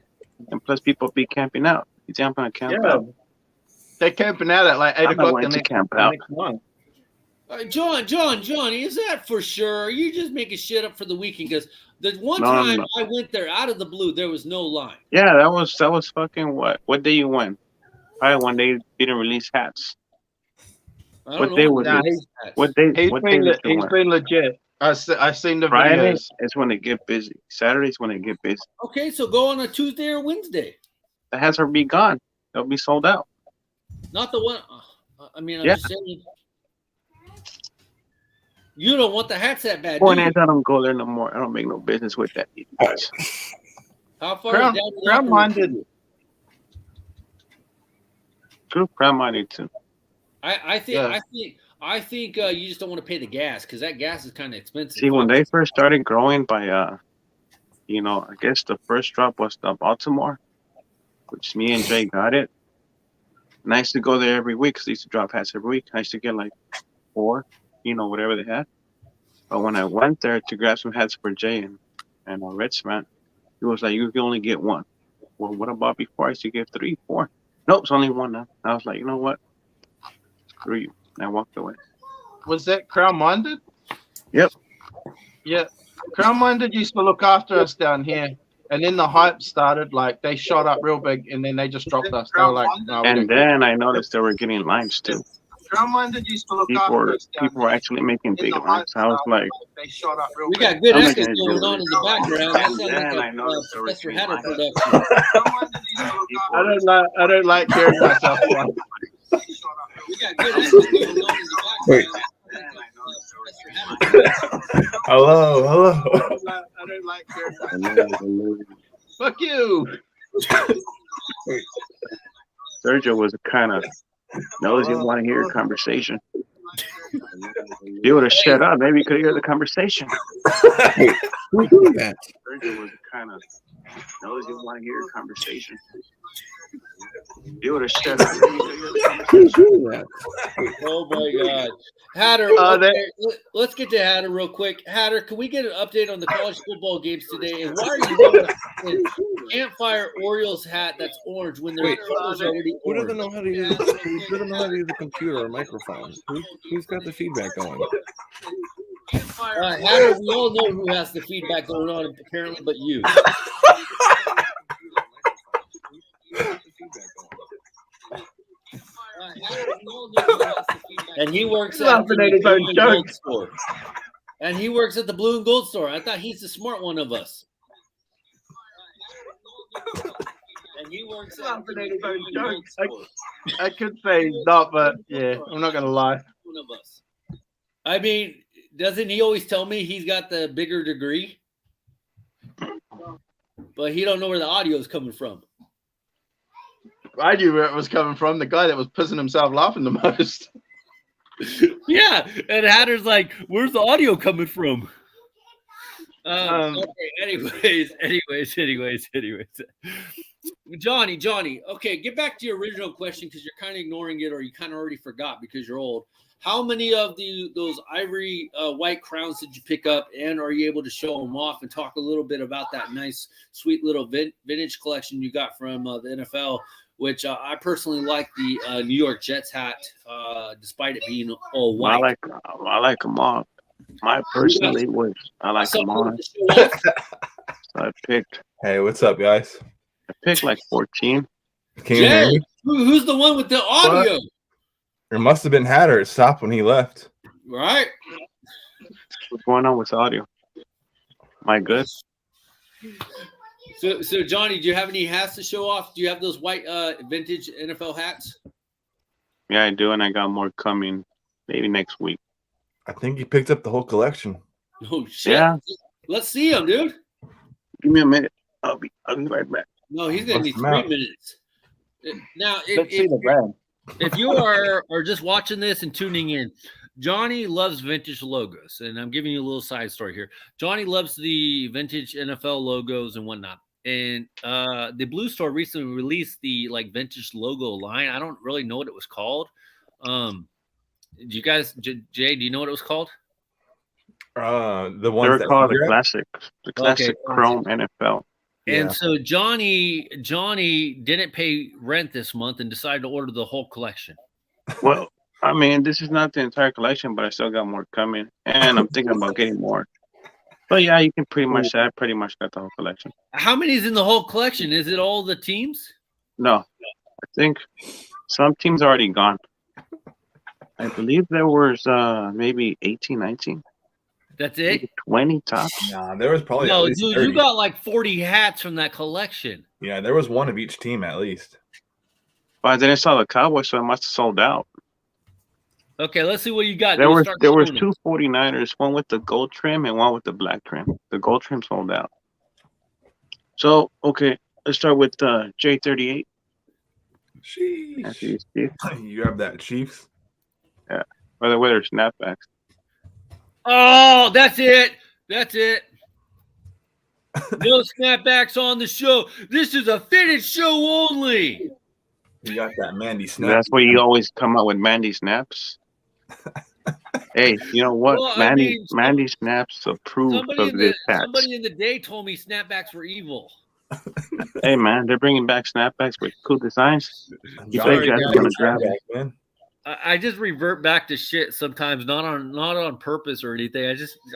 And plus, people be camping out. You think I'm going to camp out? They're camping out at like 8 o'clock the next month. John, is that for sure? Are you just making shit up for the weekend? Because the one time I went there out of the blue, there was no line. Yeah, that was fucking what? What day you went? Probably when they didn't release hats. What day was it? What day? He's been legit. I've seen the Friday videos. is when they get busy. Saturday's when they get busy. Okay, so go on a Tuesday or Wednesday. The hats will be gone. They'll be sold out. Not the one. I'm just saying. You don't want the hats that bad. Point is, I don't go there no more. I don't make no business with that. How far Crown line did. True, Crown money too. I think Yeah. I think you just don't want to pay the gas because that gas is kind of expensive. See, when they first started growing by you know, I guess the first drop was the Baltimore, which me and Jay got it. And I used to go there every week because they used to drop hats every week. I used to get like 4, you know, whatever they had. But when I went there to grab some hats for Jay and Redsman, he was like, you can only get 1. Well, what about before? I used to get 3, 4. Nope, it's only 1 now. I was like, you know what? Screw you. And I walked away. Was that Crown Minded? Yep. Yeah. Crown Minded used to look after us down here. And then the hype started, like they shot up real big and then they just dropped us. They were like, no, we And don't care. then I noticed they were getting lines too. Crown Minded used to look People after were, us down people were here. actually making And then big the lines. hype I was started, like, they shot up real We big. got good I'm echoes gonna do going it. on in the background. That sounds And like then a I noticed there were Professor getting Hatter lines. production. I don't like carrying myself. We got good echoes going on in the Wait. background. Hello, hello. I don't like carrying myself. Fuck you. Sergio was kind of knows you want to hear a conversation. You would have shut up. Maybe you could hear the conversation. Who did that? Sergio was kind of knows you want to hear a conversation. You would have shut up. Maybe you could hear the conversation. Who did that? Oh my God, Hatter. Okay, let's get to Hatter real quick. Hatter, can we get an update on the college football games today? And why are you wearing a Campfire Orioles hat that's orange when their Wait, colors are already Who orange? doesn't know how to use? Who doesn't know how to use a computer or a microphone? Who's got the feedback going? Hatter, we all know who has the feedback going on apparently, but you. And he works at the Blue and Gold store. And he works at the Blue and Gold store. I thought he's the smart one of us. And he works at the Blue and Gold store. I could say he's not, but yeah, I'm not gonna lie. One of us. I mean, doesn't he always tell me he's got the bigger degree? But he don't know where the audio is coming from. I knew where it was coming from. The guy that was pissing himself laughing the most. Yeah, and Hatter's like, "Where's the audio coming from?" Okay. Anyways. Johnny. Okay, get back to your original question because you're kind of ignoring it, or you kind of already forgot because you're old. How many of those ivory white crowns did you pick up, and are you able to show them off and talk a little bit about that nice, sweet little vintage collection you got from the NFL? Which I personally like the New York Jets hat, despite it being all white. I like them all. My personally was I like them all. So I picked. Hey, what's up, guys? I picked like 14. Can you hear me? Who's the one with the audio? It must have been Hatter. It stopped when he left. Right. What's going on with audio? Am I good? So Johnny, do you have any hats to show off? Do you have those white vintage NFL hats? Yeah, I do, and I got more coming maybe next week. I think he picked up the whole collection. Oh shit! Yeah. Let's see them, dude. Give me a minute. I'll be right back. No, he's gonna need Bust 'em 3 out. minutes. Now, Let's see the brand. if you are just watching this and tuning in, Johnny loves vintage logos, and I'm giving you a little side story here. Johnny loves the vintage NFL logos and whatnot. And the Blue Store recently released the like vintage logo line. I don't really know what it was called. Do you guys, Jay? Do you know what it was called? The They ones were that called you the grabbed? classic Chrome NFL. And Yeah. so Johnny didn't pay rent this month and decided to order the whole collection. Well, I mean, this is not the entire collection, but I still got more coming, and I'm thinking about getting more. But yeah, you can pretty much say I pretty much got the whole collection. How many is in the whole collection? Is it all the teams? No, I think some teams are already gone. I believe there was maybe 18, 19, That's it? maybe 20 tops. Nah, there was probably No, at least dude, 30. you got like 40 hats from that collection. Yeah, there was one of each team at least. But I didn't saw the Cowboys, so I must have sold out. Okay, let's see what you got. There Dude, was start there was showing two us. 49ers, one with the gold trim and one with the black trim. The gold trim sold out. So okay, let's start with J38. After you see, You have that Chiefs. yeah, or they wear their snapbacks. Oh, that's it. That's it. No snapbacks on the show. This is a fitted show only. You got that Mandy snap. That's why you always come out with Mandy snaps. Hey, you know what? Well, I Mandy mean, Mandy snaps approve of this patch. somebody in the day told me snapbacks were evil. Hey man, they're bringing back snapbacks with cool designs. You Sorry, bet you guys guys. are gonna grab it. man. I just revert back to shit sometimes, not on purpose or anything.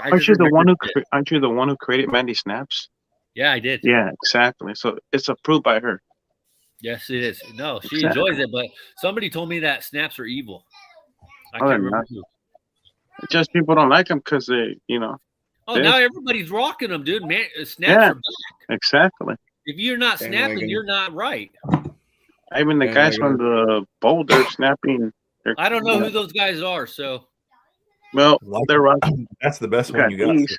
Aren't you the one who aren't you the one who created Mandy snaps? Yeah, I did. Yeah, exactly. So it's approved by her. Yes, it is. No, she Exactly. enjoys it, but somebody told me that snaps are evil. I Oh, can't they're remember not. who. It's just people don't like them because they, Oh, Yes. now everybody's rocking them, dude. Man, snaps Yeah. are back. Exactly. If you're not snapping, Bandwagon. you're not right. Even the guys from the Boulder snapping. I don't know who those guys are, so Well, they're right. That's the best You one got you got. these. So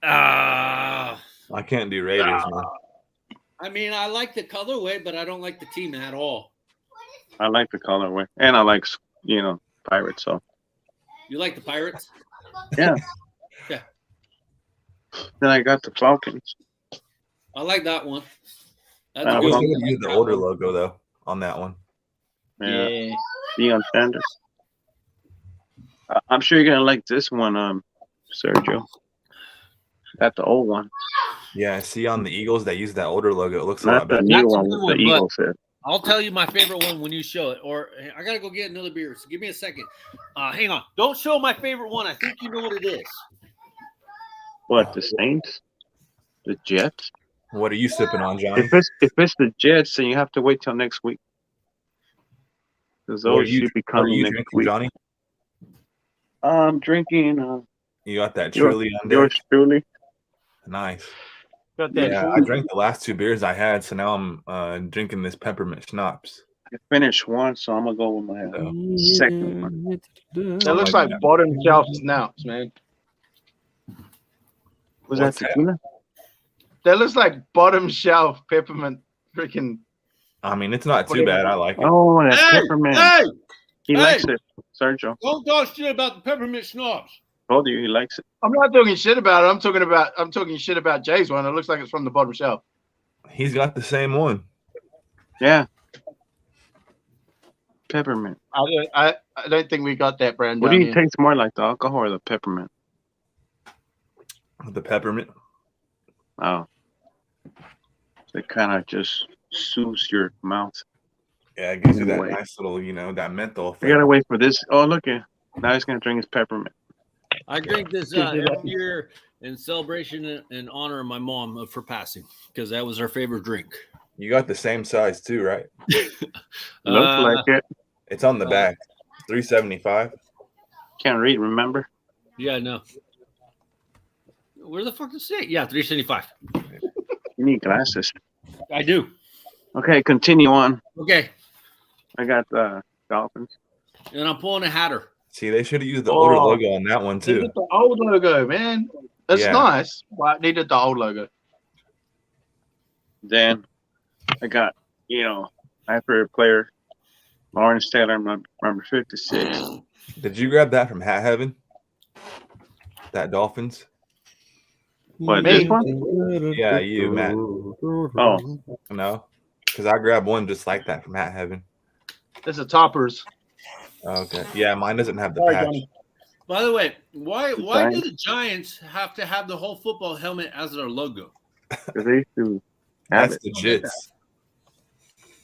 far. I I can't do Raiders, man. mean, I like the colorway, but I don't like the team at all. I like the colorway, and I like Pirates. So You like the Pirates? yeah. Yeah. Then I got the Falcons. I like that one. That's I a I good wish they wish one. would use the older logo though on that one. Yeah. Deion Sanders. I'm sure you're gonna like this one, Sergio. That's the old one. Yeah, see on the Eagles they use that older logo. It looks a Not lot the better. new That's a one good with one, the but- Eagle set. I'll tell you my favorite one when you show it. Or I gotta go get another beer. So give me a second. Hang on. Don't show my favorite one. I think you know what it is. What, the Saints? The Jets? What are you sipping on, Johnny? If it's the Jets, then you have to wait till next week. Because What are those you, should be what are coming you next drinking, week. Johnny? I'm drinking You got that Yours- truly on yours deck? truly. Nice. Got that. Yeah, I drank the last 2 beers I had, so now I'm drinking this peppermint schnapps. I finished one, so I'm gonna go with my second one. That looks like bottom shelf snouts, man. Was What's that that? tequila? That looks like bottom shelf peppermint freaking. I mean, it's not too bad. I like it. Oh, that Hey, peppermint. hey, He hey! likes it, Sergio. Don't talk shit about the peppermint schnapps. Told you he likes it. I'm not talking shit about it. I'm talking shit about Jay's one. It looks like it's from the bottom shelf. He's got the same one. Yeah. Peppermint. I don't think we got that brand. What do down you here. taste more like, the alcohol or the peppermint? The peppermint. Oh. It kind of just soothes your mouth. Yeah, it gives you that Wait. nice little, that menthol I effect. gotta wait for this. Oh, look at now he's gonna drink his peppermint. I drink this every year in celebration and honor of my mom for passing because that was her favorite drink. You got the same size too, right? Looks like it. It's on the back. 375. Can't read, remember? Yeah, no. Where the fuck is it? Yeah, 375. You need glasses. I do. Okay, continue on. Okay, I got the Dolphins. and I'm pulling a Hatter. See, they should have used the older Oh. logo on that one too. Needed the old logo, man. It's Yeah. nice, but needed the old logo. Then I got, my favorite player, Lawrence Taylor, number 56. Did you grab that from Hat Heaven? That What, Me? this one? Yeah, you, Matt. Oh, No, because I grabbed one just like that from Hat Heaven. This is toppers. Okay. Yeah, mine doesn't have the Sorry, patch. Johnny. By the way, why do Giants. the Giants have to have the whole football helmet as their logo? 'cause they used to have That's it. the jits.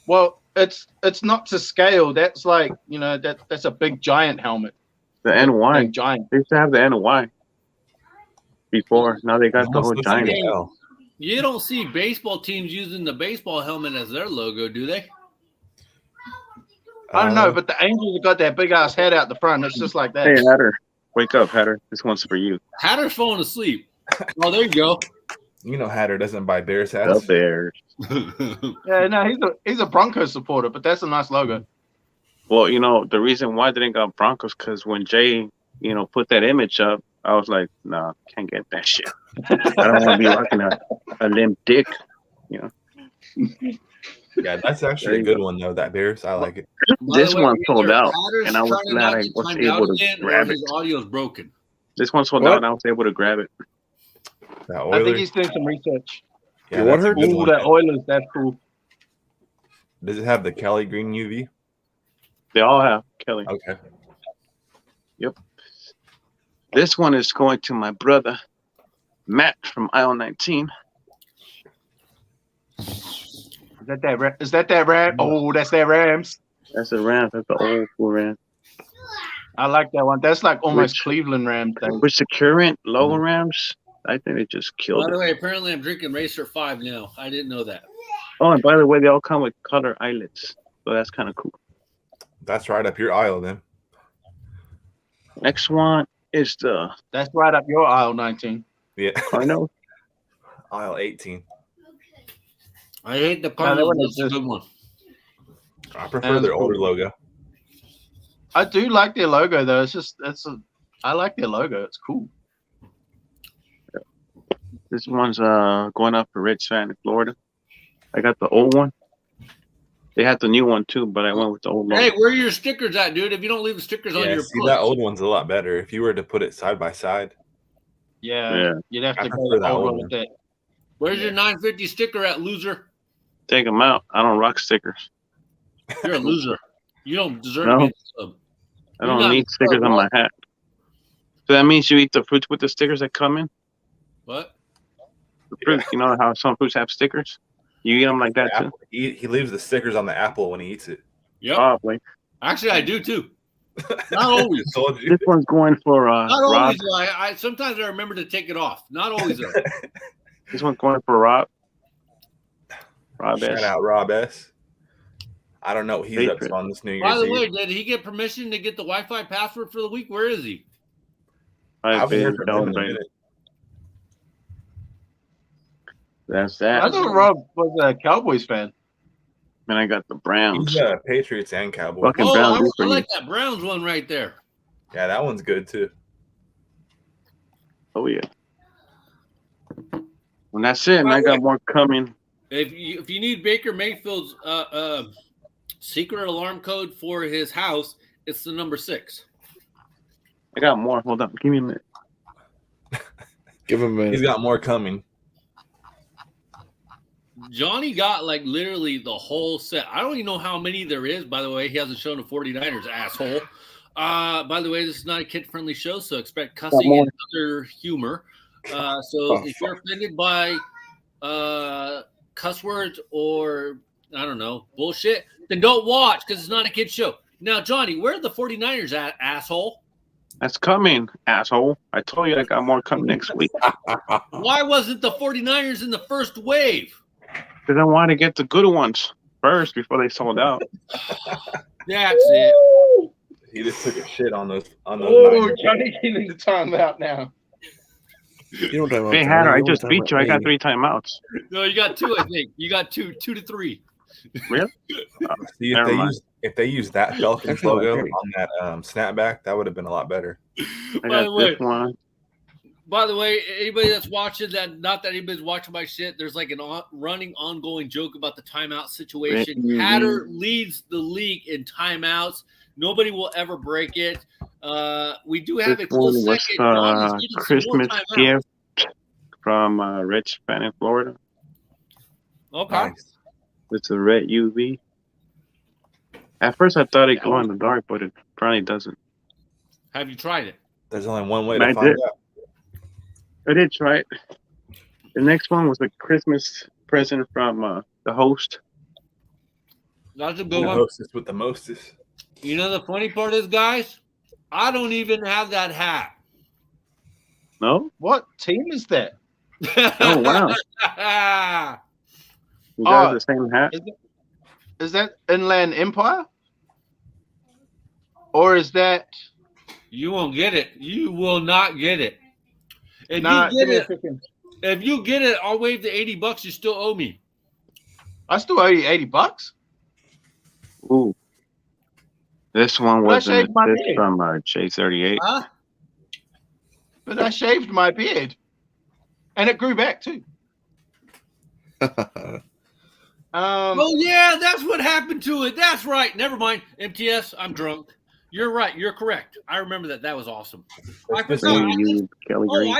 Well, it's not to scale. That's like that's a big giant helmet. The NY. Big giant. They used to have the NY before. Now they got the Almost whole looks like giant. an L. You don't see baseball teams using the baseball helmet as their logo, do they? I don't know, but the Angels have got that big ass head out the front. It's just like that. Hey, Hatter. Wake up, Hatter. This one's for you. Hatter's falling asleep. Oh, there you go. Hatter doesn't buy Bears The hats. Bears. Yeah, no, he's a Broncos supporter, but that's a nice logo. Well, the reason why they didn't got Broncos because when Jay, put that image up, I was like, nah, can't get that shit. I don't want to be rocking a limp dick. Yeah, that's There actually a you good go. one though. That Bears, I like it. By This the way, one sold either out, Patter's and I was trying to glad not I get was timed able out to again, or grab it. his audio is broken. This one sold What? out, and I was able to grab it. That I Oilers. think he's doing some research. Yeah, Your what that's a hurt? good Ooh, one. that Oilers, that's cool. Does it have the Kelly Green UV? They all have Kelly. Okay. Yep. This one is going to my brother Matt from aisle 19. Is that that Ram? Oh, that's that Rams. That's a Rams. That's the old school Rams. I like that one. That's like almost Which- Cleveland Rams thing. Which the current logo Rams, I think they just killed By the it. way, apparently I'm drinking Racer 5 now. I didn't know that. Oh, and by the way, they all come with color eyelets, so that's kind of cool. That's right up your aisle then. Next one is the That's right up your aisle 19. Yeah. Cardinals. Aisle 18. I hate the that Cardinals. one is That's a good one. I prefer their older logo. I do like their logo though. I like their logo. It's cool. This one's going up for Rich fan in Florida. I got the old one. They had the new one too, but I went with the old one. Hey, where are your stickers at, dude? If you don't leave the stickers on Yeah, your see, post. that old one's a lot better. If you were to put it side by side. Yeah. You'd have I to prefer go that older one. with that. Where's your 950 sticker at, loser? Take them out. I don't rock stickers. You're a loser. You don't deserve No. to be a sub. I You're don't not need a stickers sub, on my what? hat. So that means you eat the fruits with the stickers that come in? What? The fruit, you know how some fruits have stickers? You eat them like that too? He leaves the stickers on the apple when he eats it. Yep. Probably. Actually, I do too. Not always. Told you. This one's going for Not Rob. always. I sometimes I remember to take it off. Not always though. This one's going for Rob. Rob Shout S. out Rob S. I don't know what he's up Patriot. to on this New Year's By the Eve. way, did he get permission to get the Wi-Fi password for the week? Where is he? I I've haven't been heard from him in a celebrating. minute. That's that. I thought Rob was a Cowboys fan. And I got the Browns. He's Patriots and Cowboys. Fucking Oh, Browns I do for you. like that Browns one right there. Yeah, that one's good too. Oh yeah. And that's it. And I got more coming. If you need Baker Mayfield's secret alarm code for his house, it's the number 6. I got more. Hold on. Give me a minute. Give him a minute. He's got more coming. Johnny got like literally the whole set. I don't even know how many there is. By the way, he hasn't shown the 49ers, asshole. By the way, this is not a kid-friendly show, so expect cussing and other humor. So if you're offended by cuss words or, I don't know, bullshit, then don't watch because it's not a kid show. Now, Johnny, where are the 49ers at, asshole? That's coming, asshole. I told you I got more coming next week. Why wasn't the 49ers in the first wave? Because I want to get the good ones first before they sold out. That's it. He just took a shit on those. Oh, Niners. Johnny getting the timeout now. You don't talk about Hey, Hatter, I just beat you. I got 3 timeouts. No, you got 2, I think. You got 2 to 3. Really? See, Never mind. if they used that Falcons Actually, logo okay. on that snapback, that would have been a lot better. I By the got way, this one. By the way, anybody that's watching that, not that anybody's watching my shit, there's like an running, ongoing joke about the timeout situation. Mhm. Hatter leads the league in timeouts. Nobody will ever break it. We do have This a close one was second. Johnny's getting some more Christmas timeouts. gift from Rich fan in Florida. Okay. Nice. It's a red UV. At first, I thought it'd glow in the dark, but it probably doesn't. Have you tried it? There's only one way I to find did. out. I did try it. The next one was a Christmas present from the host. That's a The good one. hostess with the mostest. You know the funny part is, guys, I don't even have that hat. No? What team is that? Oh, wow. You guys have the same hat? Is that Inland Empire? Or is that? You won't get it. You will not get it. If Nah, you get it, if you get it, I'll waive the $80 you still owe me. I still owe you $80. Ooh. This one was an shaved my assist beard. from J38. Huh? But I shaved my beard, and it grew back too. Oh yeah, that's what happened to it. That's right. Never mind. MTS, I'm drunk. You're right. You're correct. I remember that. That was awesome. I That's forgot. Hey, you, Kelly Oh, Green.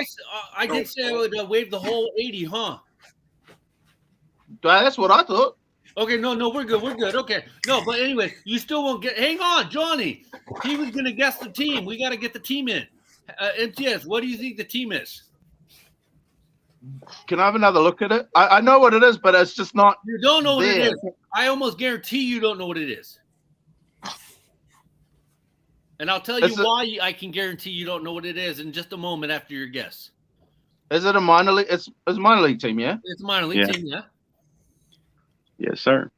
I did say I would waive the whole 80, huh? That's what I thought. Okay, no, we're good. We're good. Okay. No, but anyway, you still won't get. Hang on, Johnny. He was going to guess the team. We got to get the team in. MTS, what do you think the team is? Can I have another look at it? I know what it is, but it's just not. You don't know what it there. is. I almost guarantee you don't know what it is. And I'll tell you why I can guarantee you don't know what it is in just a moment after your guess. Is it a minor league? It's a minor league team, yeah? It's a minor league team, yeah? Yes, sir.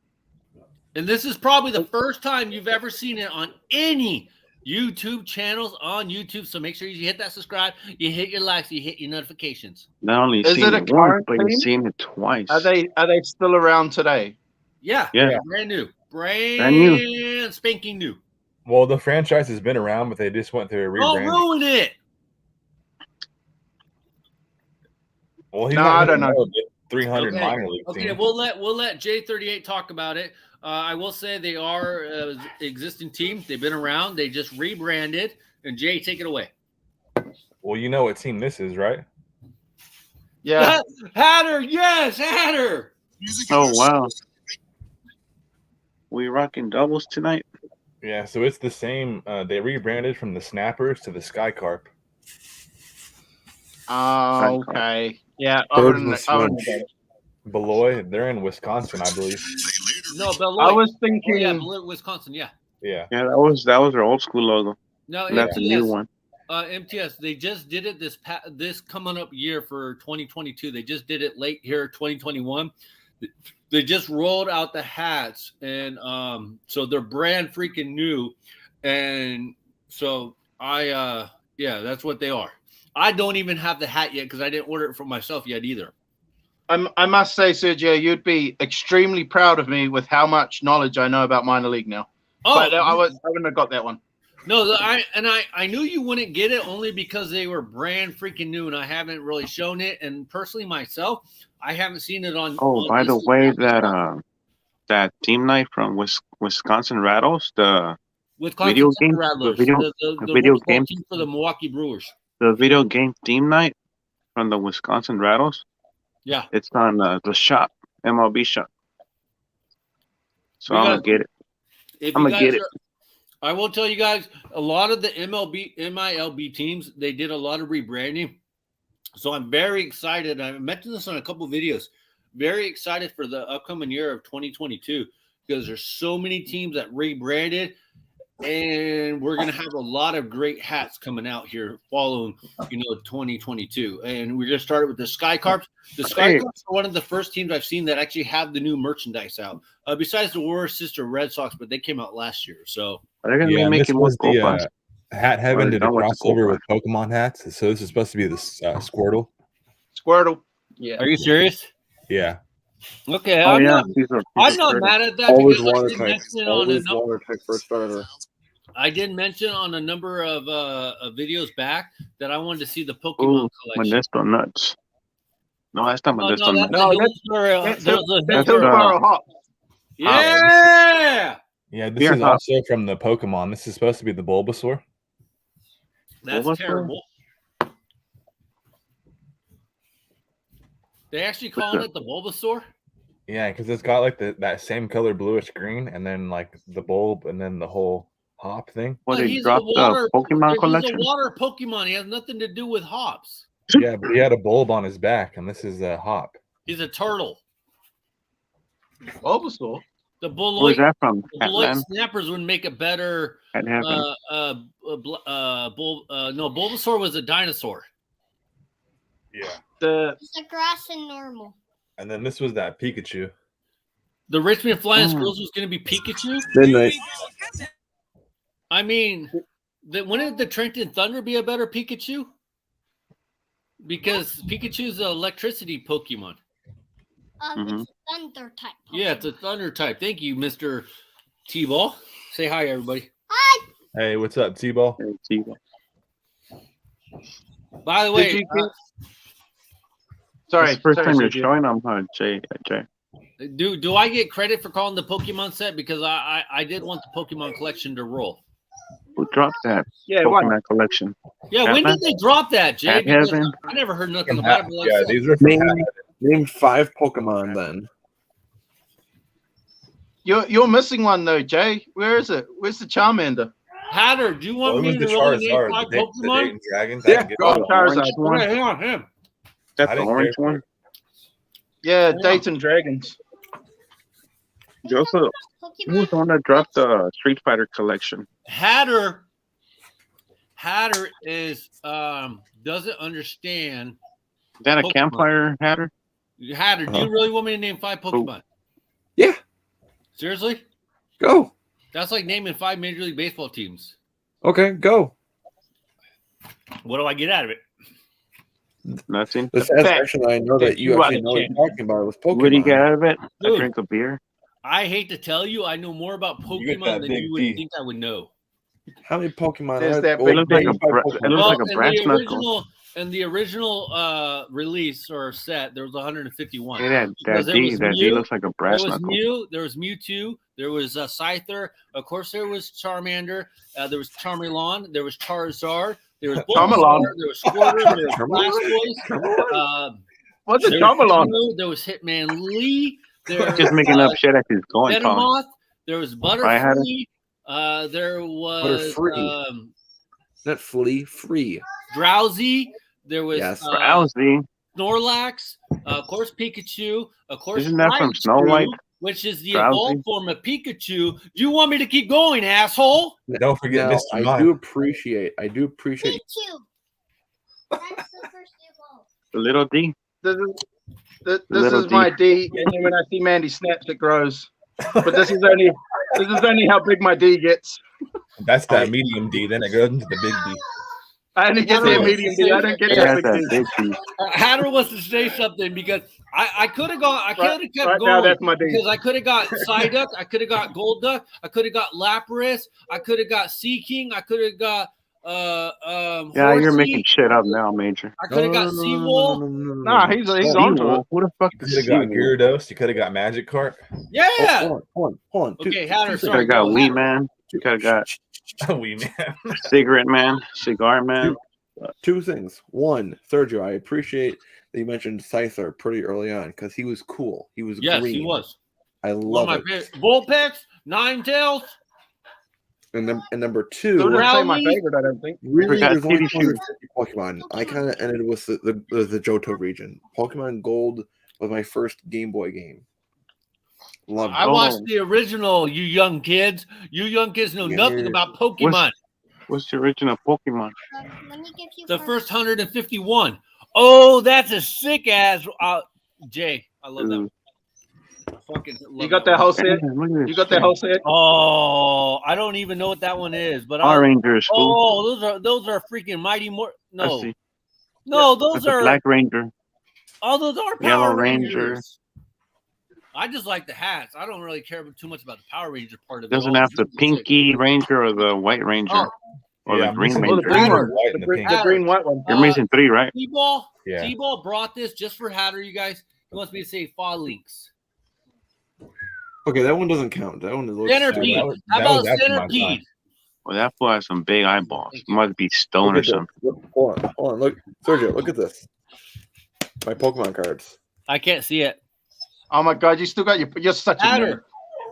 And this is probably the first time you've ever seen it on any YouTube channels on YouTube. So make sure you hit that subscribe, you hit your likes, you hit your notifications. Not only Is seen it a it once, current but team? you've seen it twice. Are they still around today? Yeah. Yeah. Brand new. Brand new. Spanking new. Well, the franchise has been around, but they just went through a Don't rebranding. ruin it. Well, he's No, not I don't know. 300 Okay. minor league Okay, teams. we'll let J38 talk about it. I will say they are existing teams. They've been around. They just rebranded. And Jay, take it away. Well, you know what team this is, right? Yeah. Hatter, yes, Hatter. Oh, wow. We rocking doubles tonight? Yeah, so it's the same. They rebranded from the Snappers to the Sky Carp. Oh, okay. Yeah. I Birds wouldn't and know. Swim. Beloy, they're in Wisconsin, I believe. No, Beloit. I was thinking. Oh, yeah, Beloit, Wisconsin, yeah. Yeah. Yeah, that was their old school logo. No, And that's a new one. MTS, they just did it this coming up year for 2022. They just did it late here, 2021. They just rolled out the hats, and so they're brand freaking new. And so that's what they are. I don't even have the hat yet because I didn't order it for myself yet either. I must say, Sergio, you'd be extremely proud of me with how much knowledge I know about minor league now. Oh, But I wouldn't have got that one. No, I knew you wouldn't get it only because they were brand freaking new, and I haven't really shown it. And personally, myself, I haven't seen it on. Oh, by the way, that team night from Wisconsin Rattles, the Wisconsin video game, Rattlers, the the video football game team for the Milwaukee Brewers. The video game theme night from the Wisconsin Rattles. Yeah, it's on the shop, MLB shop. So I'm gonna get it. I'm gonna get it. I will tell you guys, a lot of the MILB teams, they did a lot of rebranding. So I'm very excited. I mentioned this on a couple of videos. Very excited for the upcoming year of 2022 because there's so many teams that rebranded. And we're going to have a lot of great hats coming out here following, 2022. And we're going to start with the Sky Carps. The Sky Carps are one of the first teams I've seen that actually have the new merchandise out. Besides the Warrior Sister Red Sox, but they came out last year. So they're going to be making more the Hat Heaven did a crossover with Pokemon hats. So this is supposed to be the Squirtle. Squirtle. Yeah. Are you serious? Yeah. Okay. I'm not mad at that. Always water type. Always water type for a starter. I did mention on a number of videos back that I wanted to see the Pokemon collection. Modesto Nuts. No, that's not Modesto Nuts. That's Hops. Yeah. Yeah, this is also from the Pokemon. This is supposed to be the Bulbasaur. That's terrible. They actually calling it the Bulbasaur? Yeah, because it's got like that same color bluish green, and then like the bulb, and then the whole hop thing. Well, they dropped the Pokemon collection. He's a water Pokemon. He has nothing to do with hops. Yeah, but he had a bulb on his back, and this is a hop. He's a turtle. Bulbasaur. The Beloit, where's that from? The Beloit Snappers would make a better. No, Bulbasaur was a dinosaur. Yeah. It's a grass and normal. And then this was that Pikachu. The Richmond Flying Squirrels was going to be Pikachu. Midnight. I mean, wouldn't the Trenton Thunder be a better Pikachu? Because Pikachu's an electricity Pokemon. It's a thunder type. Pokemon. Yeah, it's a thunder type. Thank you, Mr. T-Ball. Say hi, everybody. Hi. Hey, what's up, T-Ball? Hey, T-Ball. By the way, sorry, first time you're showing them, huh, Jay? Do I get credit for calling the Pokemon set because I did want the Pokemon collection to roll? Who dropped that Yeah, what? Pokemon collection? Yeah, when Batman? did they drop that, Jay? Hat Because Heaven? I never heard nothing From about it. Hat- But like yeah, I said, these are from Name, Name 5 Pokemon then. You're missing one though, Jay. Where is it? Where's the Charmander? Hatter, do you want Well, it me was the to really name Charizard, 5 the Pokemon? Dayton Dragons. Yeah, I can get go. that. the orange Charizard. one. Okay, hang on, him. That's I the didn't orange care for one. it. Yeah, Dayton Dragons. You also, who was the one that dropped the Street Fighter collection? Hatter is doesn't understand. Is that a Pokemon. campfire hatter? Hatter, do you really want me to name 5 Pokemon? Yeah, Seriously? go. That's like naming 5 Major League Baseball teams. Okay, go. What do I get out of it? Nothing. The satisfaction I know that you You actually are know what the you're talking about was Pokemon. What do you get out of it? Dude. A drink of beer? I hate to tell you, I know more about You get Pokemon that than big you would D. think I would know. How many Pokemon There's are that there? big It looks like a Name 5 bra- Pokemon. it looks like a in brass the knuckle. original release or set, there was 151. Hey, that Because there D, was that D Mew, looks like a There brass was knuckle. Mew, there was Mewtwo, there was Scyther, of course there was Charmander, there was Charmeleon, there was Charizard, there was Charmeleon. Bulbasaur, there was Squirtle, there was Blastoise, What's a there was Charmeleon? Mew, there was Hitmonlee, there Just making was up shit as he's going, Tom. Venomoth, there was I had Butterfree, there was Butterfree. Not Flea, Free. Drowsy, there was Yes. Drowsy. Snorlax, of course Pikachu, of course Isn't that from Raichu, Snow White? which is the Drowsy? evolved form of Pikachu. Do you want me to keep going, asshole? Don't forget Now, Mr. I Mime. do appreciate. Pikachu. That's the first evolve. The little D. This is Little my D, and then when I see Mandy snaps, it grows. But this is only how big my D gets. That's that medium D. Then it goes into the big D. I only get that medium D. I don't get It that has big that D. big D. Hatter wants to say something because I could have gone. I could have kept Right going now, that's my D. because I could have got Psyduck. I could have got Golduck. I could have got Lapras. I could have got Seaking. I could have got Yeah, you're Horsey. making shit up now, Major. I could have got Seawolf. Nah, he's on to it. Who the fuck You is could have got Seawolf? Gyarados. You could have got Magikarp. Yeah. Hold on. Okay, Hatter, You could sorry. have got go, Wee Hatter. Man. You could have got Wee man. Cigarette Man. Cigar Man. Two things. One, Sergio, I appreciate that you mentioned Scyther pretty early on because he was cool. He was Yes, green. he was. I One love of it. my favorite. Vulpix, Ninetales. And number So two, wouldn't say my Rowley. favorite, I don't think. really, Forgot there's only TV shoes. 250 Pokemon. I kind of ended with the Johto region. Pokemon Gold was my first Game Boy game. Loved I it. watched the original, you young kids. You young kids know nothing Yeah. about Pokemon. What's the original Pokemon? Let me give you The first 151. Oh, that's a sick ass. Jay, I love that. Fucking love You got that one. whole set? Man, look at this You got that shit. whole set? Oh, I don't even know what that one is, but Power Rangers. Fool. oh, those are freaking Mighty More. Let's No, see. no, That's those a are Black Ranger. all those are Power Yellow Rangers. Ranger. I just like the hats. I don't really care too much about the Power Ranger part of it. Doesn't All have the sick. Pinky Ranger or the White Ranger Oh. or Yeah, the I'm Green missing Oh, the Ranger. green Hatter. one. White The and the green, pink. the green white one. You're missing 3, right? T-Ball. Yeah. T-Ball brought this just for Hatter, you guys. He wants me to say Fall Links. Okay, that one doesn't count. That one is Centipede. that was- How that was about after my Centipede? Well, that fool has some big eyeballs. Thank Must be stone or something. Hold on. Look, Sergio, look at this. My Pokemon cards. I can't see it. Oh my God, you still got you're such a nerd. Hatter.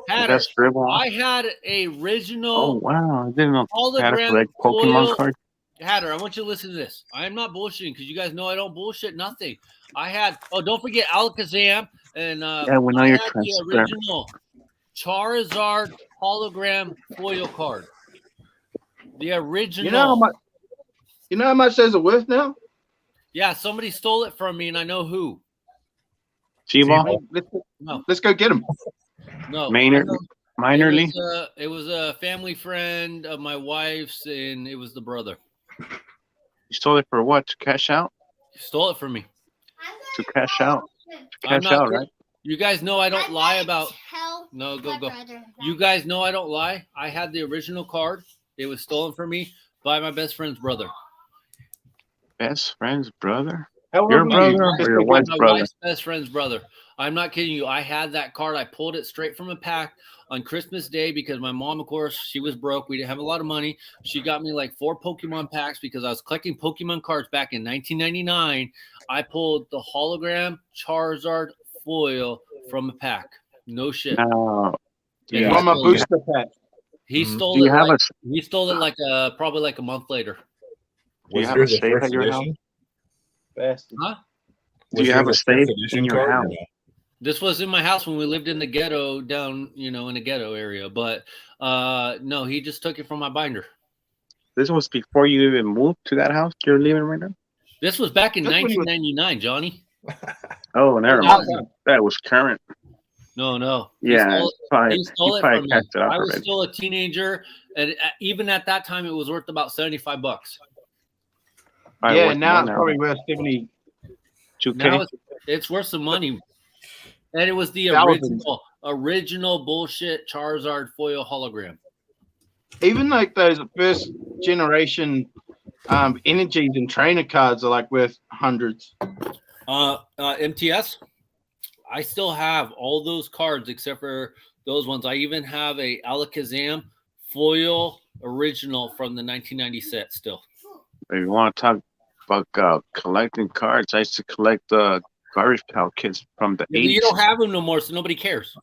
Is Hatter. that scribble? I had a Oh original wow! I didn't know how to hologram collect Pokemon foil. cards. Hatter, I want you to listen to this. I am not bullshitting because you guys know I don't bullshit nothing. I had, don't forget Alakazam and Yeah, we know I you're had the transparent. original Charizard hologram foil card. The original. You know how much those are worth now? Yeah, somebody stole it from me and I know who. Chiba, Let's go get them. No. Maynard, Minorly. It was a family friend of my wife's and it was the brother. You stole it for what? To cash out? He stole it from me. To cash out? To I'm cash not out, kidding. right? You guys know I don't lie about. Tell No, my go. brother You that. guys know I don't lie. I had the original card. It was stolen from me by my best friend's brother. Best friend's brother? How old Your were you? brother or your My wife's brother? wife's best friend's brother. I'm not kidding you. I had that card. I pulled it straight from a pack on Christmas Day because my mom, of course, she was broke. We didn't have a lot of money. She got me like 4 Pokemon packs because I was collecting Pokemon cards back in 1999. I pulled the hologram Charizard foil from a pack. No shit. Now, And yeah. From a stole it. booster pack. He Mhm. stole Do you it. have Like, a he stole it like probably like a month later. Do you Was have yours a the safe first at your edition? Bastard. Huh? Do Was you have yours a safe first edition in your card or house? no? This was in my house when we lived in the ghetto down, in the ghetto area. But no, he just took it from my binder. This was before you even moved to that house you're living right now? This was back in Just when he was- 1999, Johnny. Oh, never Yeah. mind. That was current. No. Yeah, He stole it probably from me. catched it up I was already. still a teenager, and even at that time, it was worth about $75. Probably Yeah, worth now more it's probably worth 70. 2K. Now it's worth some money. And it was the Thousands. original bullshit Charizard foil hologram. Even like those first generation energies and trainer cards are like worth hundreds. MTS, I still have all those cards except for those ones. I even have a Alakazam foil original from the 1990 set still. If you want to talk about collecting cards, I used to collect garbage pail kids from the You 80s. don't have them no more, so nobody cares.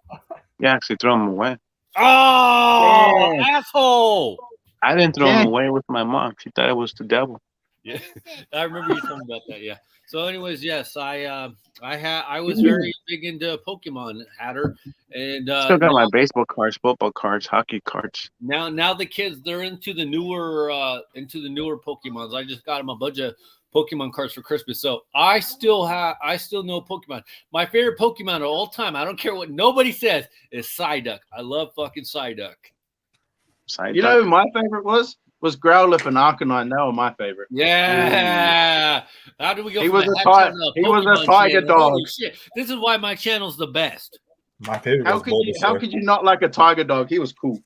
Yeah, actually throw them away. Oh, Yeah. asshole! I didn't throw Yeah. them away with my mom. She thought it was the devil. Yeah, I remember you talking about that. Yeah. So, anyways, yes, I was very big into Pokemon, Hatter, and Still got my baseball cards, football cards, hockey cards. now the kids, they're into the newer Pokemons. I just got them a bunch of Pokemon cards for Christmas, so I still know Pokemon. My favorite Pokemon of all time, I don't care what nobody says, is Psyduck. I love fucking Psyduck. You know who my favorite was Growlithe and Arcanine. They were my favorite. Yeah. How do we go? He from was the a hat ti- channel to he was a Pokemon tiger channel? Holy dog. shit. This is why my channel's the best. My favorite How was could you not like a tiger dog? He was cool.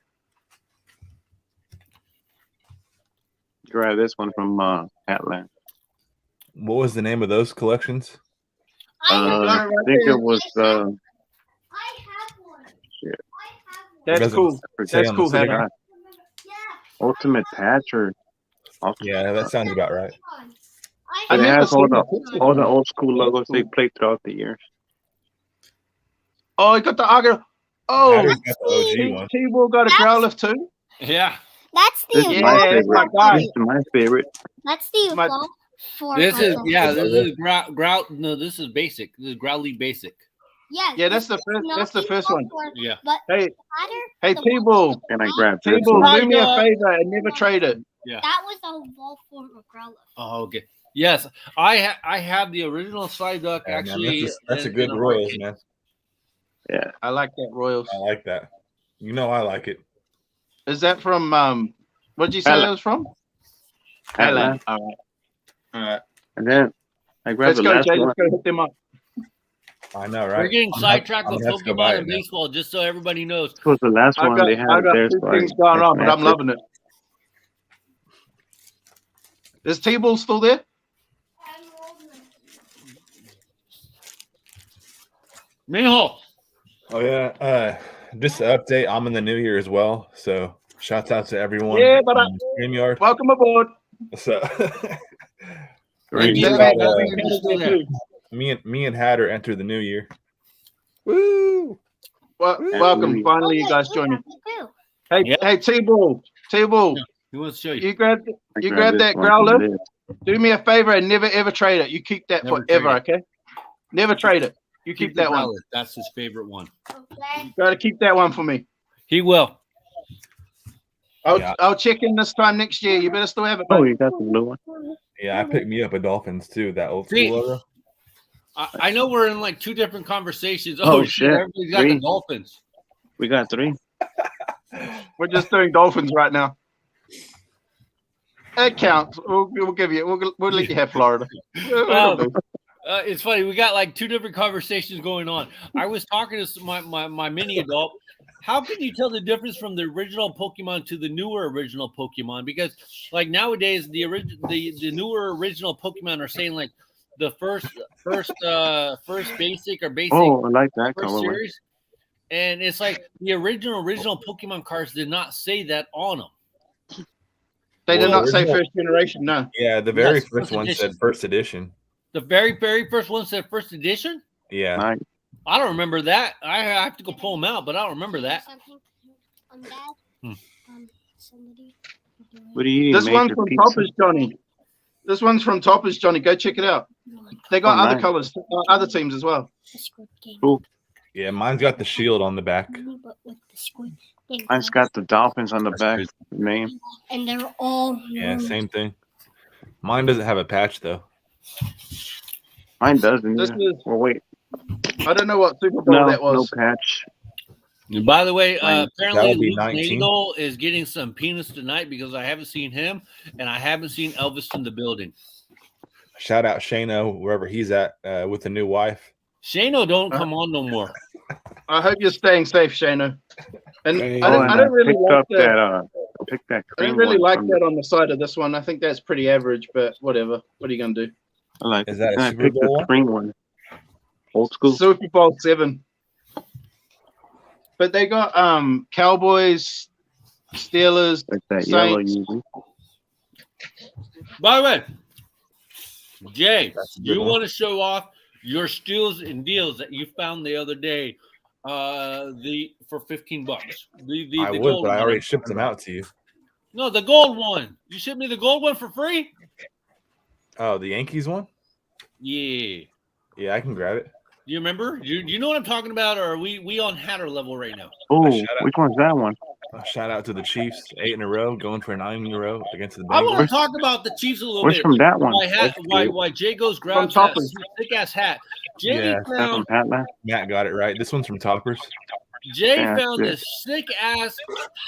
Grab this one from Atlant. What was the name of those collections? I think it was I have one. Shit. That's doesn't cool. say That's on the cool, sticker. Hannah. Yeah. Ultimate Patch or Yeah, that sounds about right. I It never has all seen the the picture. all the old school logos they played throughout the years. Oh, he got the Arcanine. Oh, Hatter's got the OG one. T-Ball got a Growlithe too. Yeah. That's This the is my Yeah, that's my favorite. guy. This is my favorite. That's the My- evolved for This is Pokemon. this is basic. This is Growly basic. Yes. Yeah, that's the this first. is That's the not first evolved one. for- Yeah. But Hey, Hatter, hey, the T-Ball. Can I grab this T-Ball, one? do me a Tiger. favor and never trade it. that was the evolved form of Growlithe. Oh, okay. Yes, I have the original Psyduck Yeah, man, actually. that's a in good a Royals, arcade. man. Yeah. I like that Royals. I like that. You know I like it. Is that from what did you say Atlant. that was from? Atlant. All right. All right. And then I grabbed Let's the go, last Jay. one. Let's go hit them up. I know, We're right? getting sidetracked I'm with gonna have to go buy Pokemon it and now. baseball, just so everybody knows. This was the last I've one got, they had I've got there. two So things I going on, but I'm snatched it. loving it. Is T-Ball still there? Mijo. Oh yeah. Just an update. I'm in the new year as well. So shouts out to everyone. Yeah, but on StreamYard. Welcome aboard. So Great. we Yeah, got, man, still there. me and Hatter enter the new year. Woo! Welcome. Finally, you guys joining. Too. Hey, Yeah. hey, T-Ball. T-Ball. Who wants to show you? You grab I You grabbed grab this that one from Growlithe? this. Do me a favor and never ever trade it. You keep that Never forever, trade okay? Never trade it. You keep the that one. Growlithe. That's his favorite one. Okay. Gotta keep that one for me. He will. Yeah. I'll check in this time next year. You better still have it. Oh, mate. you got the blue one. Yeah, I picked me up a Dolphins too. That old See, school logo. I know we're in like two different conversations. Oh, Oh, shit. Everybody's got the Three. Dolphins. We got 3. We're just doing Dolphins right now. It counts. We'll give you. We'll let you have Florida. It's funny. We got like two different conversations going on. I was talking to my mini adult. How can you tell the difference from the original Pokemon to the newer original Pokemon? Because like nowadays, the newer original Pokemon are saying like the first basic or basic Oh, I like that first colorway. series, and it's like the original Pokemon cards did not say that on them. They did Well, not say original- first generation. No. Yeah, the very Yes, first first one edition. said first edition. The very first one said first edition. Yeah. Nice. I don't remember that. I have to go pull them out, but I don't remember that. Something on that. Hmm. Somebody. What do you eat? This Make one's your from pizza? Toppers, Johnny. This one's from Toppers, Johnny. Go check it out. They got Oh, other nice. colors, other teams as well. The squid game. Cool. Yeah, mine's got the shield on the back. But with the squid game. Mine's got the dolphins on the That's back. crazy. Name. And they're all. Yeah, same thing. Mine doesn't have a patch though. Mine doesn't. This Either. is, Well, wait. I don't know what Super Bowl No, that no was. patch. And by the way, Mine- apparently that'll be Luke 19. Nadal is getting some penis tonight because I haven't seen him and I haven't seen Elvis in the building. Shout out Shano wherever he's at with the new wife. Shano don't come on no more. I hope you're staying safe, Shano. And Hey, I Oh, don't, and I don't really picked like up that. that. Picked that I don't cream really one like from- that on the side of this one. I think that's pretty average, but whatever. What are you gonna do? I like. Is that a and I Super picked Bowl the one? green one. Old school. Super Bowl 7. But they got Cowboys, Steelers, Like that yellow Saints. usually. By the way, Jay, That's a good you one. want to show off your steals and deals that you found the other day for $15. The I would, gold but I one. already shipped them out to you. No, the gold one. You shipped me the gold one for free? Oh, the Yankees one? Yeah. Yeah, I can grab it. Do you remember? You know what I'm talking about, or are we on Hatter level right now? Oh, Shout out. which one's that one? Shout out to the Chiefs, 8 in a row, going for 9 in a row against the I want Bengals. to talk about the Chiefs a little Where's bit. from that one? Why Jay goes grabs From that Toppers. thick ass hat. Jay Yeah, That from found Patman? Matt got it right. This one's from Toppers. Yeah, found yeah. this sick ass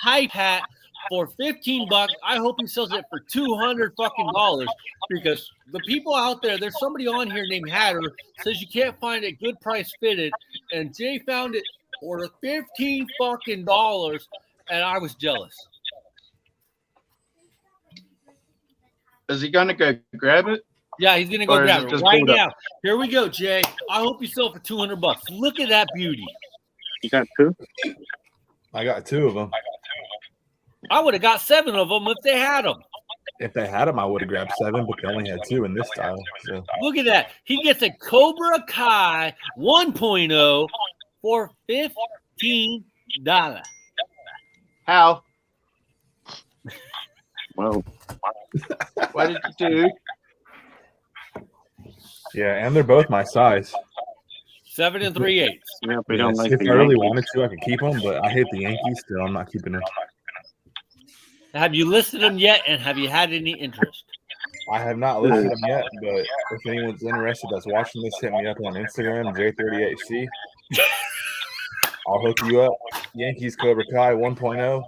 hype hat for $15. I hope he sells it for $200 fucking dollars because the people out there, there's somebody on here named Hatter says you can't find it good price fitted, and Jay found it for $15 fucking dollars, and I was jealous. Is he gonna go grab it? Yeah, he's gonna go Or is grab it it just right pulled up? now. Here we go, Jay. I hope you sell it for $200. Look at that beauty. You got two? I got 2 of them. I would have got 7 of them if they had them. If they had them, I would have grabbed 7, but they only had 2 in this style. So Look at that. He gets a Cobra Kai 1.0 for $15. How? Well, What did you do? yeah, and they're both my size. 7 3/8. yeah, we don't Yes, like if the I really Yankees. wanted to, I could keep them, but I hate the Yankees, so I'm not keeping them. Have you listed them yet, and have you had any interest? I have not listed them yet, but if anyone's interested that's watching this, hit me up on Instagram, J38C. I'll hook you up. Yankees Cobra Kai 1.0.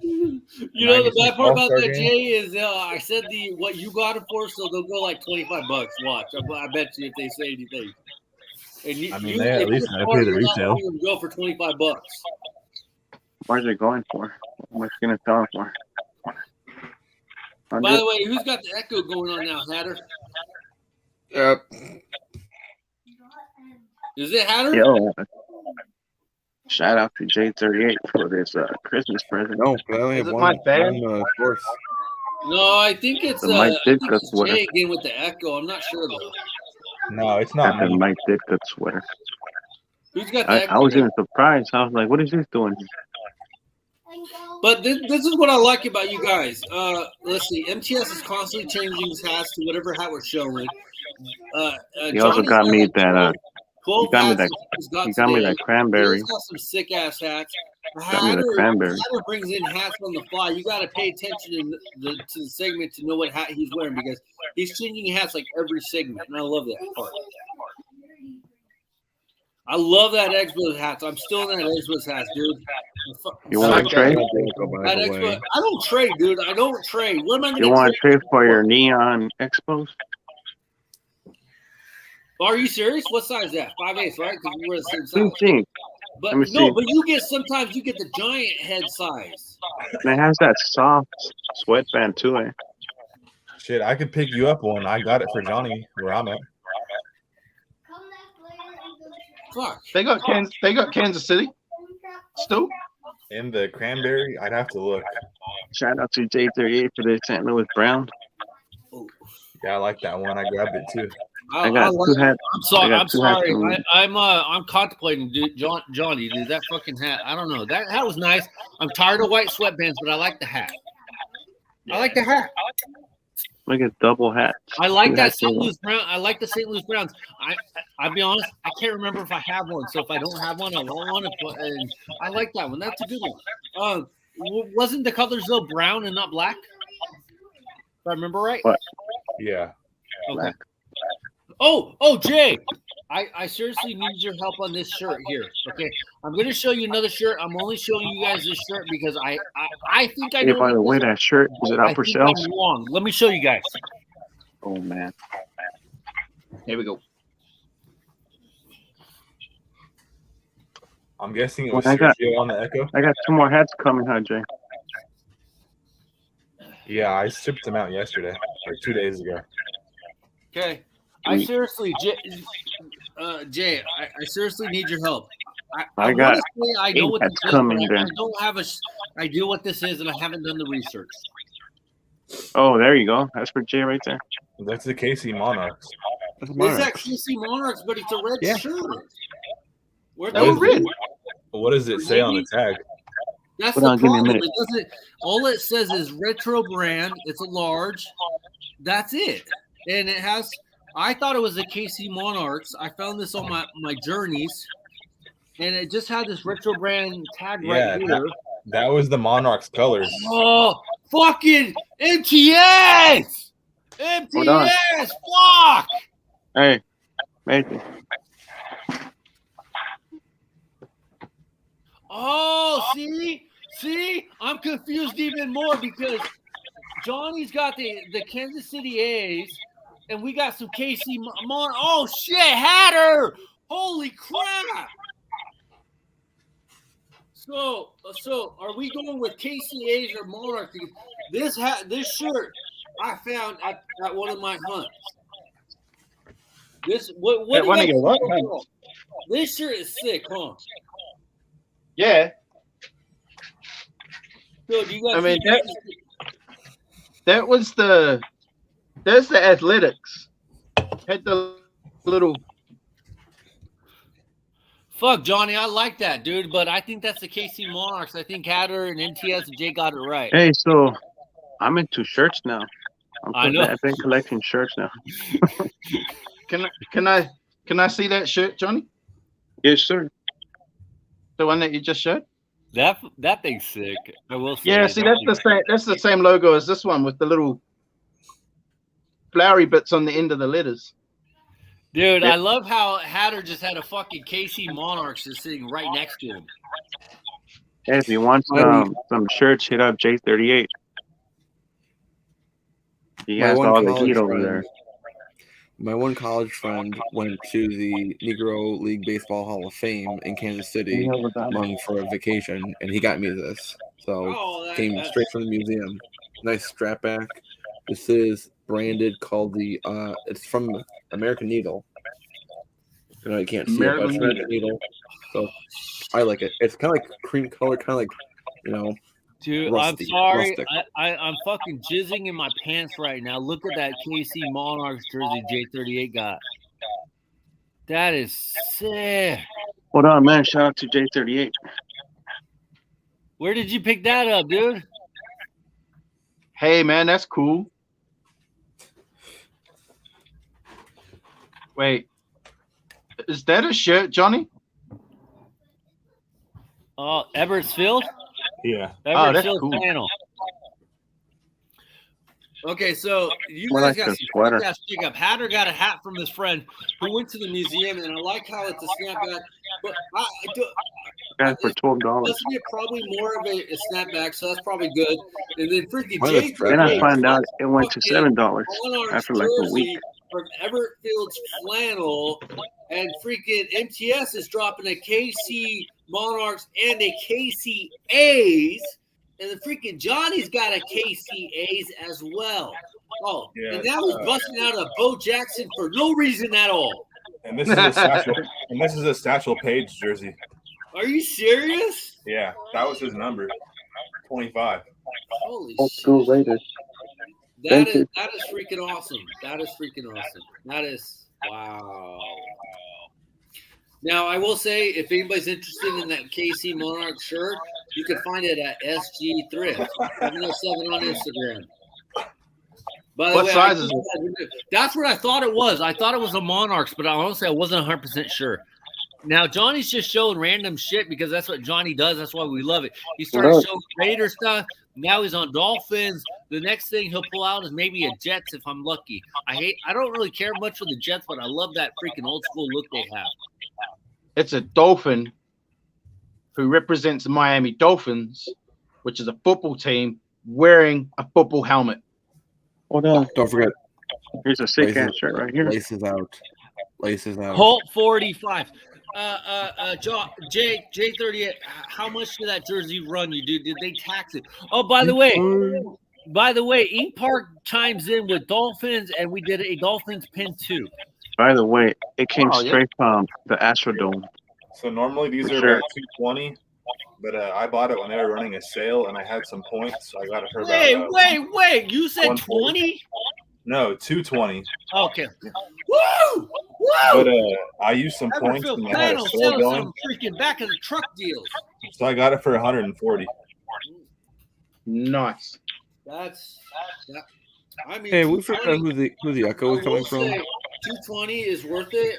You know the 96 bad part about All-Star that, game. Jay, is I said what you got it for, so they'll go like $25. Watch, I bet you if they say anything. And you, I mean, you, they at if least you're gotta pay the smart, you're not retail. letting them go for $25. Where's it going for? How much you gonna sell it for? By 100? the way, who's got the echo going on now, Hatter? Yep. Is it Hatter? Yo, shout out to J38 for this Christmas present. No, I only Is have it my fan? one source. No, I think it's The Mike I think Ditka it's sweater. Jay again with the echo. I'm not sure though. No, it's not Got the me. Mike Ditka sweater. Who's got the I echo? was even surprised. I was like, what is this doing? But this is what I like about you guys. Let's see. MTS is constantly changing his hats to whatever hat we're showing. He also Johnny's got me like that, 12 he got me hats that- he's got he got me today. that cranberry. He's got some sick ass hats. Got me the cranberry. Hatter brings in hats on the fly. You got to pay attention to the segment to know what hat he's wearing because he's changing hats like every segment, and I love that part. I love that Expos hats. I'm still in that Expos hats, dude. You want to trade? That Expo, I don't trade, dude. I don't trade. What am I going You to want to trade? trade for your neon Expos? Are you serious? What size is that? 5/8, right? Because we're the same size. 15. But Let me no, see. but sometimes you get the giant head size. And it has that soft sweatband too. Shit, I could pick you up one. I got it for Johnny where I'm at. Fuck. They got Kansas City still. In the cranberry, I'd have to look. Shout out to J38 for the St. Louis Browns. Yeah, I like that one. I grabbed it too. I got two hats. I'm sorry. I got I'm two hats sorry. from- I'm contemplating, dude. Johnny, dude, that fucking hat. I don't know. That hat was nice. I'm tired of white sweatbands, but I like the hat. I like the hat. Look at double hats. I like Two that hats St. in one. Louis Brown. I like the St. Louis Browns. I'll be honest. I can't remember if I have one. So if I don't have one, I want one. And I like that one. That's a good one. Wasn't the colors though brown and not black? If I remember right. What? Yeah. Okay. Black. Oh, Jay. I seriously need your help on this shirt here. Okay, I'm going to show you another shirt. I'm only showing you guys this shirt because I think I Hey, know. by the way, that shirt, is it I out for think sale? I'm wrong. Let me show you guys. Oh, man. Here we go. I'm guessing it was Well, I got- Sergio on the Echo. I got two more hats coming, huh, Jay? Yeah, I shipped them out yesterday, or 2 days ago. Okay, I seriously, Jay, I seriously need your help. I wanna got say I know what hats this is, coming but I then. don't have a idea what this is, and I haven't done the research. Oh, there you go. That's for Jay right there. That's the KC Monarchs. That's It's mine. actually see Monarchs, but it's a red Yeah. shirt. Where That was red. What does it say on the tag? That's Hold the on, give me a problem. minute. It doesn't. All it says is retro brand. It's a large. That's it. And it has. I thought it was the KC Monarchs. I found this on my journeys, and it just had this retro brand tag Yeah, right here. That was the Monarchs colors. Oh, fucking MTS! Hold on. MTS! Fuck! Hey, Nathan. Oh, see, I'm confused even more because Johnny's got the Kansas City A's, and we got some KC Mon. Oh shit, Hatter! Holy crap! So are we going with KC A's or Monarch? This shirt I found at one of my hunts. This what At do one you of your guys what think? hunts? This shirt is sick, huh? Yeah. So do you guys I mean, think that's the athletics. Had the little. fuck Johnny, I like that, dude, but I think that's the KC Monarchs. I think Hatter and MTS and Jay got it right. Hey, so I'm into shirts now. I know. I've been collecting shirts now. Can I see that shirt, Johnny? Yes, sir. The one that you just showed? That thing's sick. I will say. Yeah, see that's the same logo as this one with the little flowery bits on the end of the letters. Dude, Yep. I love how Hatter just had a fucking KC Monarchs just sitting right next to him. Hey, if you want some shirts, hit up J38. He My has one all the college heat over friend- there. My one college friend went to the Negro League Baseball Hall of Fame in Kansas City for a vacation, and he got me this. So came straight from the museum. Nice strap back. This is branded called it's from American Needle. You know, you can't see it, but it's American Needle. So I like it. It's kind of like cream color, kind of like, you know, Dude, rusty, I'm sorry. rustic. I'm fucking jizzing in my pants right now. Look at that KC Monarchs jersey J38 got. That is sick. Hold on, man. Shout out to J38. Where did you pick that up, dude? Hey man, that's cool. Wait. Is that a shirt, Johnny? Oh, Everett's Field? Yeah. Oh, Everett's that's Field cool. panel. Okay, so you More guys like got a some sweater. kick-ass pickup. Hatter got a hat from his friend who went to the museum, and I like how it's a snapback. But I Got it for $12. This would be probably more of a snapback, so that's probably good. And then freaking Why Jay, the Then I Hey, find out it went to $7 Monarchs after like a jersey week. from Everett Field's flannel, and freaking MTS is dropping a KC Monarchs and a KC A's, and the freaking Johnny's got a KC A's as well. Oh, Yeah, and now he's busting out a Bo Jackson for no reason at all. And this is a satchel. And this is a Satchel Paige jersey. Are you serious? Yeah, that was his number, 25. Holy Old shit! school Raiders. That is freaking awesome. That is freaking awesome. That is wow. Now I will say, if anybody's interested in that KC Monarch shirt, you can find it at SG Thrift 707 on Instagram. By the What way, size is it? that's what I thought it was. I thought it was a Monarchs, but honestly, I wasn't 100% sure. Now, Johnny's just showing random shit because that's what Johnny does. That's why we love it. He started showing Raider stuff. Now he's on Dolphins. The next thing he'll pull out is maybe a Jets if I'm lucky. I don't really care much for the Jets, but I love that freaking old school look they have. It's a Dolphin who represents the Miami Dolphins, which is a football team, wearing a football helmet. Hold on. Don't forget, Here's a sick ass shirt right here. laces out. Laces out. Colt 45. J38, how much did that jersey run you, dude? Did they tax it? Oh, by the way, Ink Park chimes in with Dolphins, and we did a Dolphins pin too. By the way, it came straight from the Astrodome. So normally these are about $220, but I bought it when they were running a sale, and I had some points, so I got it for about. Wait! You said 20? No, $220. Okay. Woo! But I used some points and I had a sale going. Freaking back of the truck deals. So I got it for $140. Nice. I mean, Hey, we forgot who the echo is coming from. 220 is worth it,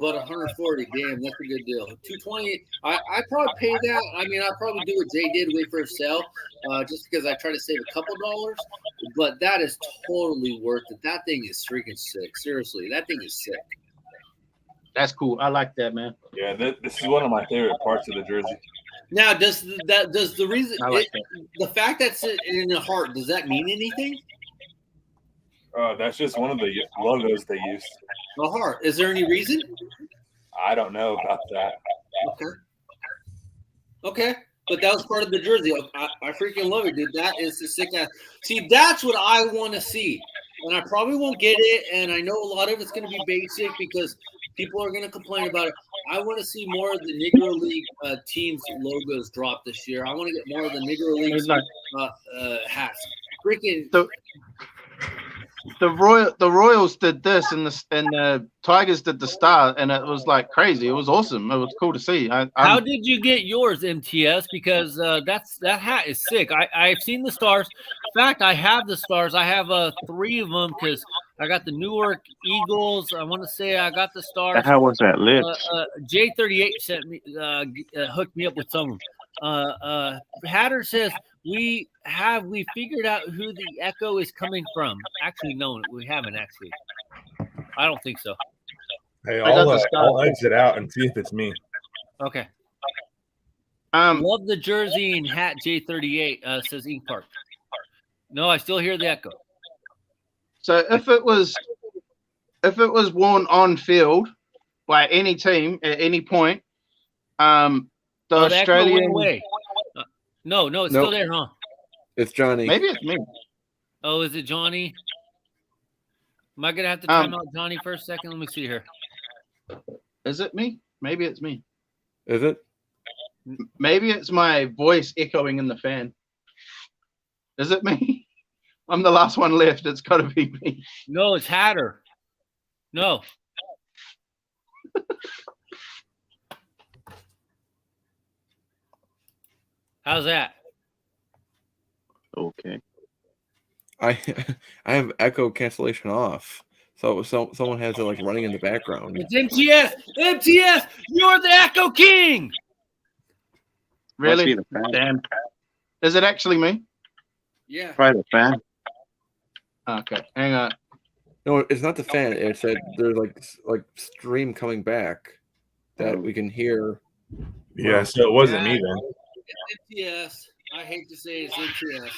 but 140, damn, that's a good deal. 220, I probably pay that. I mean, I'll probably do what Jay did, wait for a sale, just because I try to save a couple dollars. But that is totally worth it. That thing is freaking sick. Seriously, that thing is sick. That's cool. I like that, man. Yeah, this is one of my favorite parts of the jersey. Now, does the reason the fact that's in the heart, does that mean anything? That's just one of the logos they used. The heart. Is there any reason? I don't know about that. Okay. But that was part of the jersey. I freaking love it, dude. That is the sick ass. See, that's what I want to see. And I probably won't get it. And I know a lot of it's going to be basic because people are going to complain about it. I want to see more of the Negro League teams' logos drop this year. I want to get more of the Negro League hats. Freaking. The Royals did this, and the Tigers did the Star, and it was like crazy. It was awesome. It was cool to see. How did you get yours, MTS? Because that hat is sick. I've seen the Stars. In fact, I have the Stars. I have 3 of them because I got the Newark Eagles. I want to say I got the Stars. How was that lit? J38 sent me, hooked me up with some. Hatter says we figured out who the echo is coming from. Actually, no, we haven't actually. I don't think so. Hey, I'll exit out and see if it's me. Okay. Love the jersey and hat. J38 says Ink Park. No, I still hear the echo. So if it was worn on field by any team at any point, the Australian way. No, it's still there, huh? It's Johnny. Maybe it's me. Oh, is it Johnny? Am I gonna have to time out Johnny for a second? Let me see here. Is it me? Maybe it's me. Is it? Maybe it's my voice echoing in the fan. Is it me? I'm the last one left. It's got to be me. No, it's Hatter. No. How's that? Okay. I have echo cancellation off, so someone has it like running in the background. It's MTS. MTS, you're the Echo King. Really? Damn. Is it actually me? Yeah. Probably the fan. Okay, hang on. No, it's not the fan. It's that there's like stream coming back that we can hear. Yeah, so it wasn't me then. It's MTS. I hate to say it's MTS.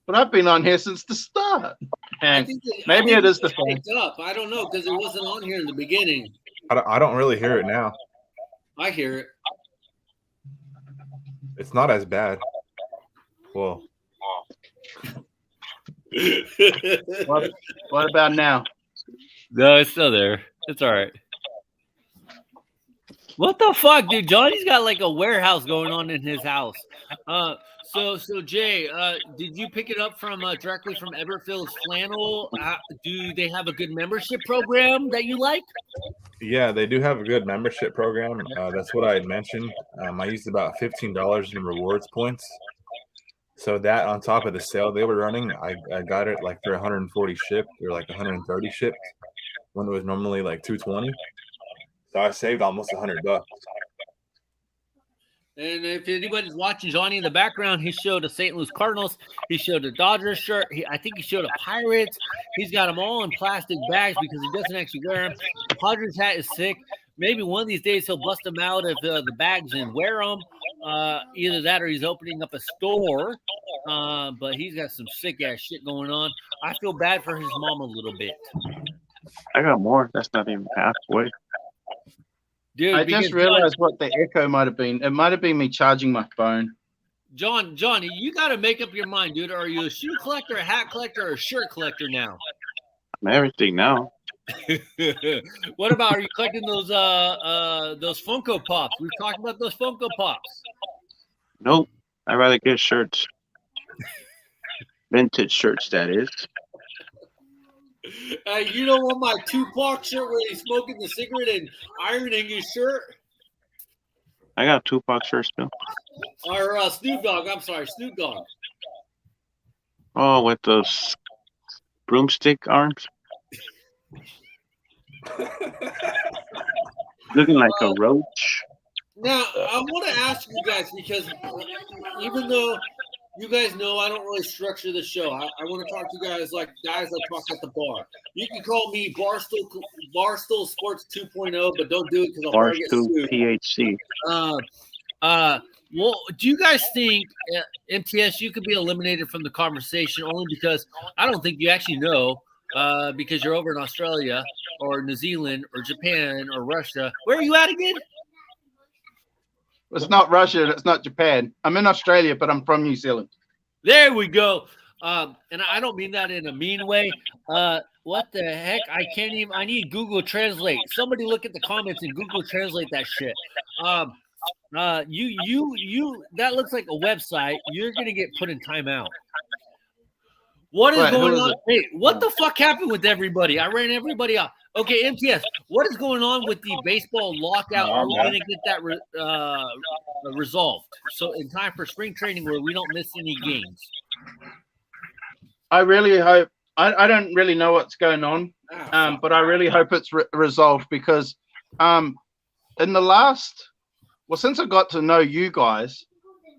But I've been on here since the start. And maybe it is the fan. Up. I don't know because it wasn't on here in the beginning. I don't really hear it now. I hear it. It's not as bad. Well. What about now? No, it's still there. It's all right. What the fuck, dude? Johnny's got like a warehouse going on in his house. So Jay, did you pick it up from directly from Everfield's Flannel? Do they have a good membership program that you like? Yeah, they do have a good membership program. That's what I had mentioned. I used about $15 in rewards points. So that on top of the sale they were running, I got it like for 140 shipped or like 130 shipped when it was normally like 220. So I saved almost $100. And if anybody's watching Johnny in the background, he showed a St. Louis Cardinals. He showed a Dodgers shirt. I think he showed a Pirates. He's got them all in plastic bags because he doesn't actually wear them. The Padres hat is sick. Maybe one of these days he'll bust them out of the bags and wear them. Either that or he's opening up a store. But he's got some sick-ass shit going on. I feel bad for his mom a little bit. I got more. That's not even halfway. Dude, I just realized what the echo might have been. It might have been me charging my phone. Johnny, you got to make up your mind, dude. Are you a shoe collector, a hat collector, or a shirt collector now? I'm everything now. What about, are you collecting those Funko Pops? We've talked about those Funko Pops. Nope. I'd rather get shirts. Vintage shirts, that is. You don't want my Tupac shirt where he's smoking the cigarette and ironing his shirt? I got a Tupac shirt still. Or Snoop Dogg. I'm sorry, Snoop Dogg. Oh, with those broomstick arms? Looking like a roach. Now, I want to ask you guys, because even though you guys know I don't really structure the show, I want to talk to you guys like guys that talk at the bar. You can call me Barstool Sports 2.0, but don't do it because I'll probably get sued. PHC. Well, do you guys think, MTS, you could be eliminated from the conversation only because I don't think you actually know, because you're over in Australia or New Zealand or Japan or Russia. Where are you at again? It's not Russia. It's not Japan. I'm in Australia, but I'm from New Zealand. There we go. And I don't mean that in a mean way. What the heck? I can't even. I need Google Translate. Somebody look at the comments and Google Translate that shit. You. That looks like a website. You're gonna get put in timeout. What is going on? Hey, what the fuck happened with everybody? I ran everybody off. Okay, MTS, what is going on with the baseball lockout? Are we going to get that resolved? So in time for spring training where we don't miss any games. I really hope. I don't really know what's going on, but I really hope it's resolved because in the last, since I got to know you guys,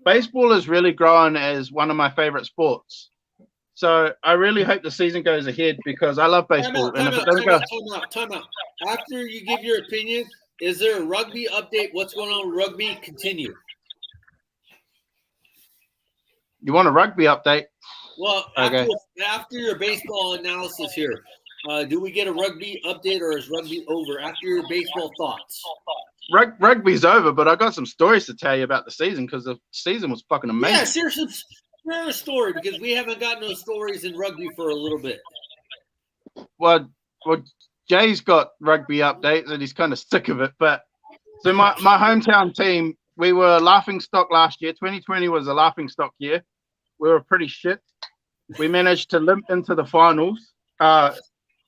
baseball has really grown as one of my favorite sports. So I really hope the season goes ahead because I love baseball. Time out. After you give your opinion, is there a rugby update? What's going on with rugby? Continue. You want a rugby update? Well, okay. After your baseball analysis here, do we get a rugby update or is rugby over? After your baseball thoughts. Rugby's over, but I got some stories to tell you about the season because the season was fucking amazing. Yeah, seriously. Share a story because we haven't gotten those stories in rugby for a little bit. Well, Jay's got rugby updates and he's kind of sick of it. But so my hometown team, we were laughing stock last year. 2020 was a laughing stock year. We were pretty shit. We managed to limp into the finals,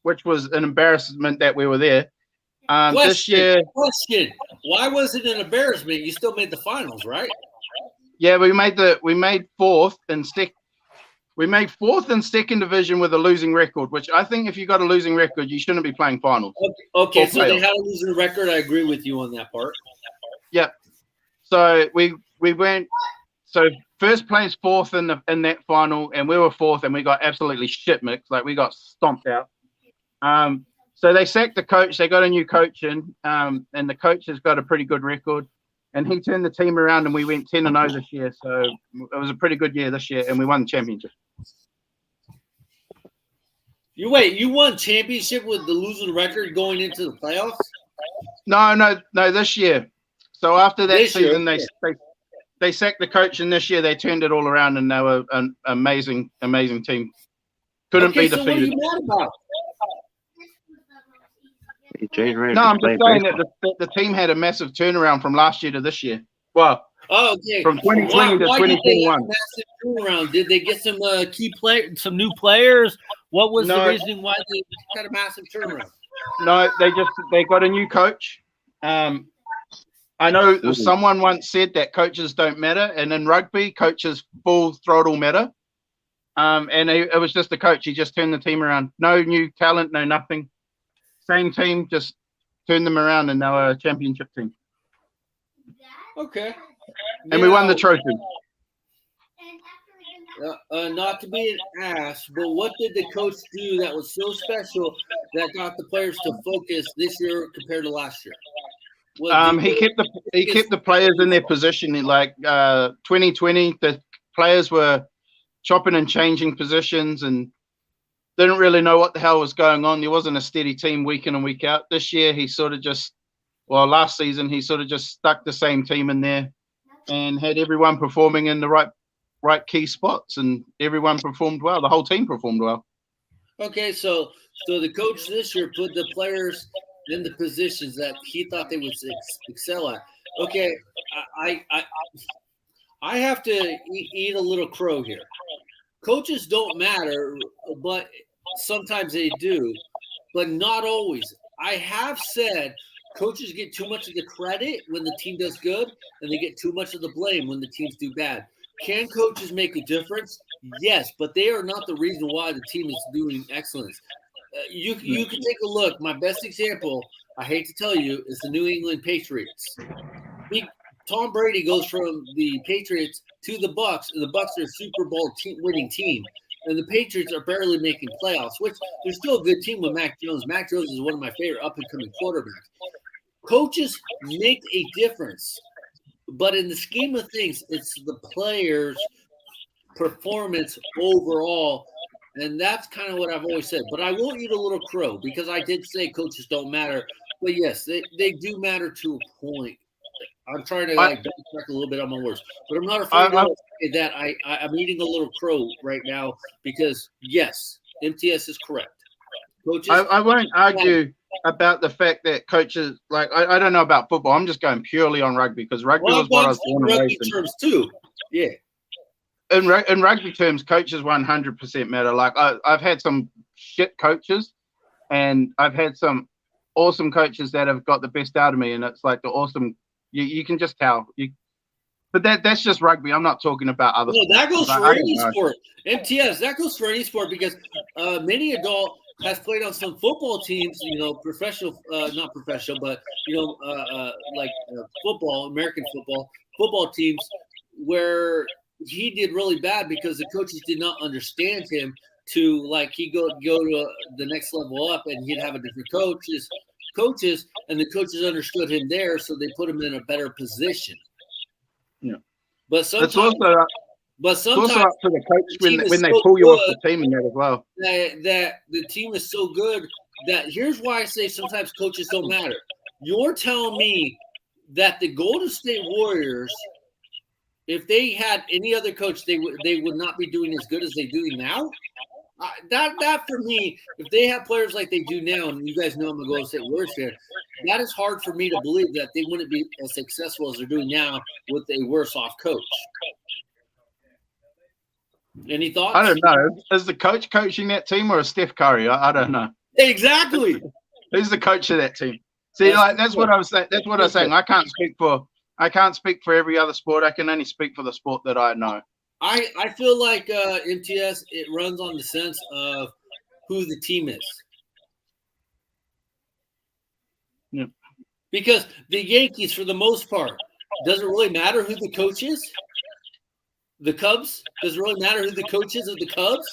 which was an embarrassment that we were there. This year, why was it an embarrassment? You still made the finals, right? Yeah, we made fourth and second division with a losing record, which I think if you got a losing record, you shouldn't be playing finals. Okay, so they had a losing record. I agree with you on that part. Yeah. So we went. So first place fourth in that final, and we were fourth, and we got absolutely shit mixed. Like we got stomped out. So they sacked the coach. They got a new coach in, and the coach has got a pretty good record. And he turned the team around, and we went 10-0 this year. So it was a pretty good year this year, and we won the championship. You won championship with the losing record going into the playoffs? No, this year. So after that season, they sacked the coach, and this year they turned it all around, and they were an amazing team. Couldn't be defeated. What are you mad about? Jay's ready No, to I'm play just saying baseball. that the team had a massive turnaround from last year to this year. Well, Oh, okay. from 2020 to Why did they have 2021. a massive turnaround? Did they get some some new players? What was the No. reasoning why they had a massive turnaround? No, they got a new coach. I know Ooh. someone once said that coaches don't matter, and in rugby, coaches full throttle matter. And it was just the coach. He just turned the team around. No new talent, no nothing. Same team, just turned them around, and they were a championship team. Okay. And we won the trophy. Not to be an ass, but what did the coach do that was so special that got the players to focus this year compared to last year? He kept the players in their position. In 2020, the players were chopping and changing positions and didn't really know what the hell was going on. There wasn't a steady team week in and week out. This year, last season, he sort of just stuck the same team in there and had everyone performing in the right key spots, and everyone performed well. The whole team performed well. Okay, so the coach this year put the players in the positions that he thought they would excel at. Okay, I have to eat a little crow here. Coaches don't matter, but sometimes they do, but not always. I have said coaches get too much of the credit when the team does good, and they get too much of the blame when the teams do bad. Can coaches make a difference? Yes, but they are not the reason why the team is doing excellence. You can take a look. My best example, I hate to tell you, is the New England Patriots. Tom Brady goes from the Patriots to the Bucs, and the Bucs are a Super Bowl winning team. And the Patriots are barely making playoffs, which they're still a good team with Mac Jones. Mac Jones is one of my favorite up-and-coming quarterbacks. Coaches make a difference, but in the scheme of things, it's the players' performance overall, and that's kind of what I've always said. But I will eat a little crow because I did say coaches don't matter. But, yes, they do matter to a point. I'm trying to backtrack a little bit on my words, but I'm not afraid to say that I'm eating a little crow right now because yes, MTS is correct. Coaches, I won't argue about the fact that coaches I don't know about football. I'm just going purely on rugby because rugby was what I was born and raised in. Terms too, yeah. In rugby terms, coaches 100% matter. Like I've had some shit coaches, and I've had some awesome coaches that have got the best out of me, and it's like the awesome. You can just tell. But that's just rugby. I'm not talking about other sports. That goes for any sport. MTS, that goes for any sport because many adult has played on some football teams, professional, not professional, but, football, American football teams where he did really bad because the coaches did not understand him to, he'd go to the next level up and he'd have a different coaches, and the coaches understood him there, so they put him in a better position. Yeah, but sometimes, it's also up to the coach when they pull you off the team and that as well. That the team is so good that here's why I say sometimes coaches don't matter. You're telling me that the Golden State Warriors, if they had any other coach, they would not be doing as good as they do now? That for me, if they have players like they do now, and you guys know I'm a Golden State Warriors fan, that is hard for me to believe that they wouldn't be as successful as they're doing now with a worse off coach. Any thoughts? I don't know. Is the coach coaching that team or is Steph Curry? I don't know. Exactly. Who's the coach of that team? See, that's what I was saying. That's what I was saying. I can't speak for every other sport. I can only speak for the sport that I know. I feel like MTS, it runs on the sense of who the team is. Yeah. Because the Yankees, for the most part, does it really matter who the coach is? The Cubs, does it really matter who the coach is of the Cubs?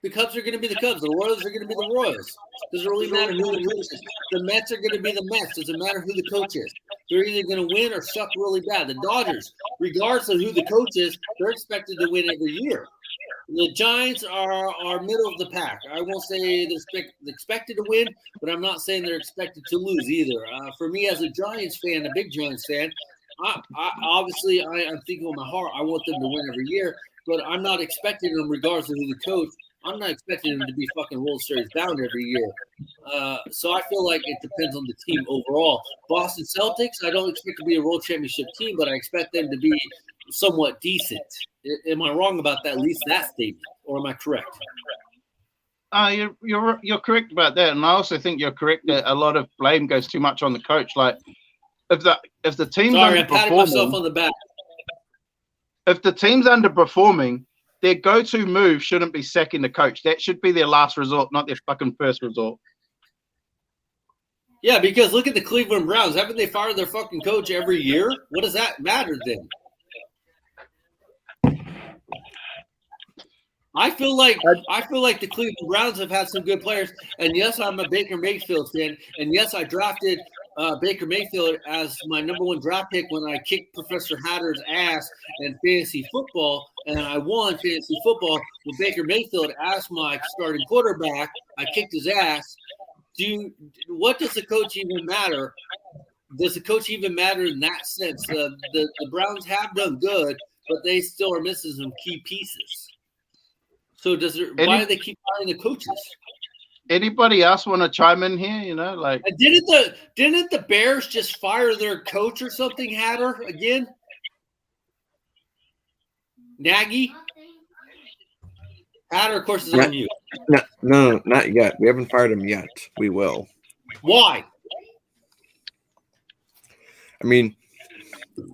The Cubs are going to be the Cubs. The Royals are going to be the Royals. Does it really matter who the coach is? The Mets are going to be the Mets. Does it matter who the coach is? They're either going to win or suck really bad. The Dodgers, regardless of who the coach is, they're expected to win every year. The Giants are middle of the pack. I won't say they're expected to win, but I'm not saying they're expected to lose either. For me, as a Giants fan, a big Giants fan, I'm thinking with my heart, I want them to win every year, but I'm not expecting them, regardless of who the coach, I'm not expecting them to be fucking World Series bound every year. So I feel like it depends on the team overall. Boston Celtics, I don't expect to be a World Championship team, but I expect them to be somewhat decent. Am I wrong about that? At least that statement, or am I correct? You're correct about that, and I also think you're correct that a lot of blame goes too much on the coach. Like if the team's Sorry, I'm patting myself on the back. If the team's underperforming, their go-to move shouldn't be sacking the coach. That should be their last resort, not their fucking first resort. Yeah, because look at the Cleveland Browns. Haven't they fired their fucking coach every year? What does that matter then? I feel like the Cleveland Browns have had some good players, and yes, I'm a Baker Mayfield fan, and yes, I drafted Baker Mayfield as my number one draft pick when I kicked Professor Hatter's ass in fantasy football, and I won fantasy football with Baker Mayfield as my starting quarterback. I kicked his ass. What does the coach even matter? Does the coach even matter in that sense? The Browns have done good, but they still are missing some key pieces. So why do they keep firing the coaches? Anybody else want to chime in here? You know, like didn't the Bears just fire their coach or something, Hatter, again? Nagy? Hatter, of course, is on mute. No, not yet. We haven't fired him yet. We will. Why? I mean,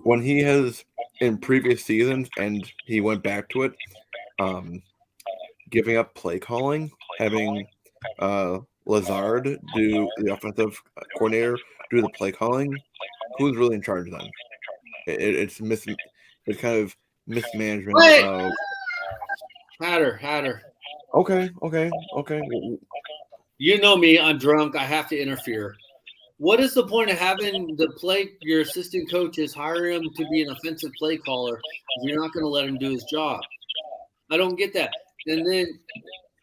when he has in previous seasons and he went back to it, giving up play calling, having Lazard do the offensive coordinator do the play calling, who's really in charge then? It's kind of mismanagement of Hatter. Okay. You know me, I'm drunk. I have to interfere. What is the point of having your assistant coaches hire him to be an offensive play caller if you're not going to let him do his job? I don't get that. And then,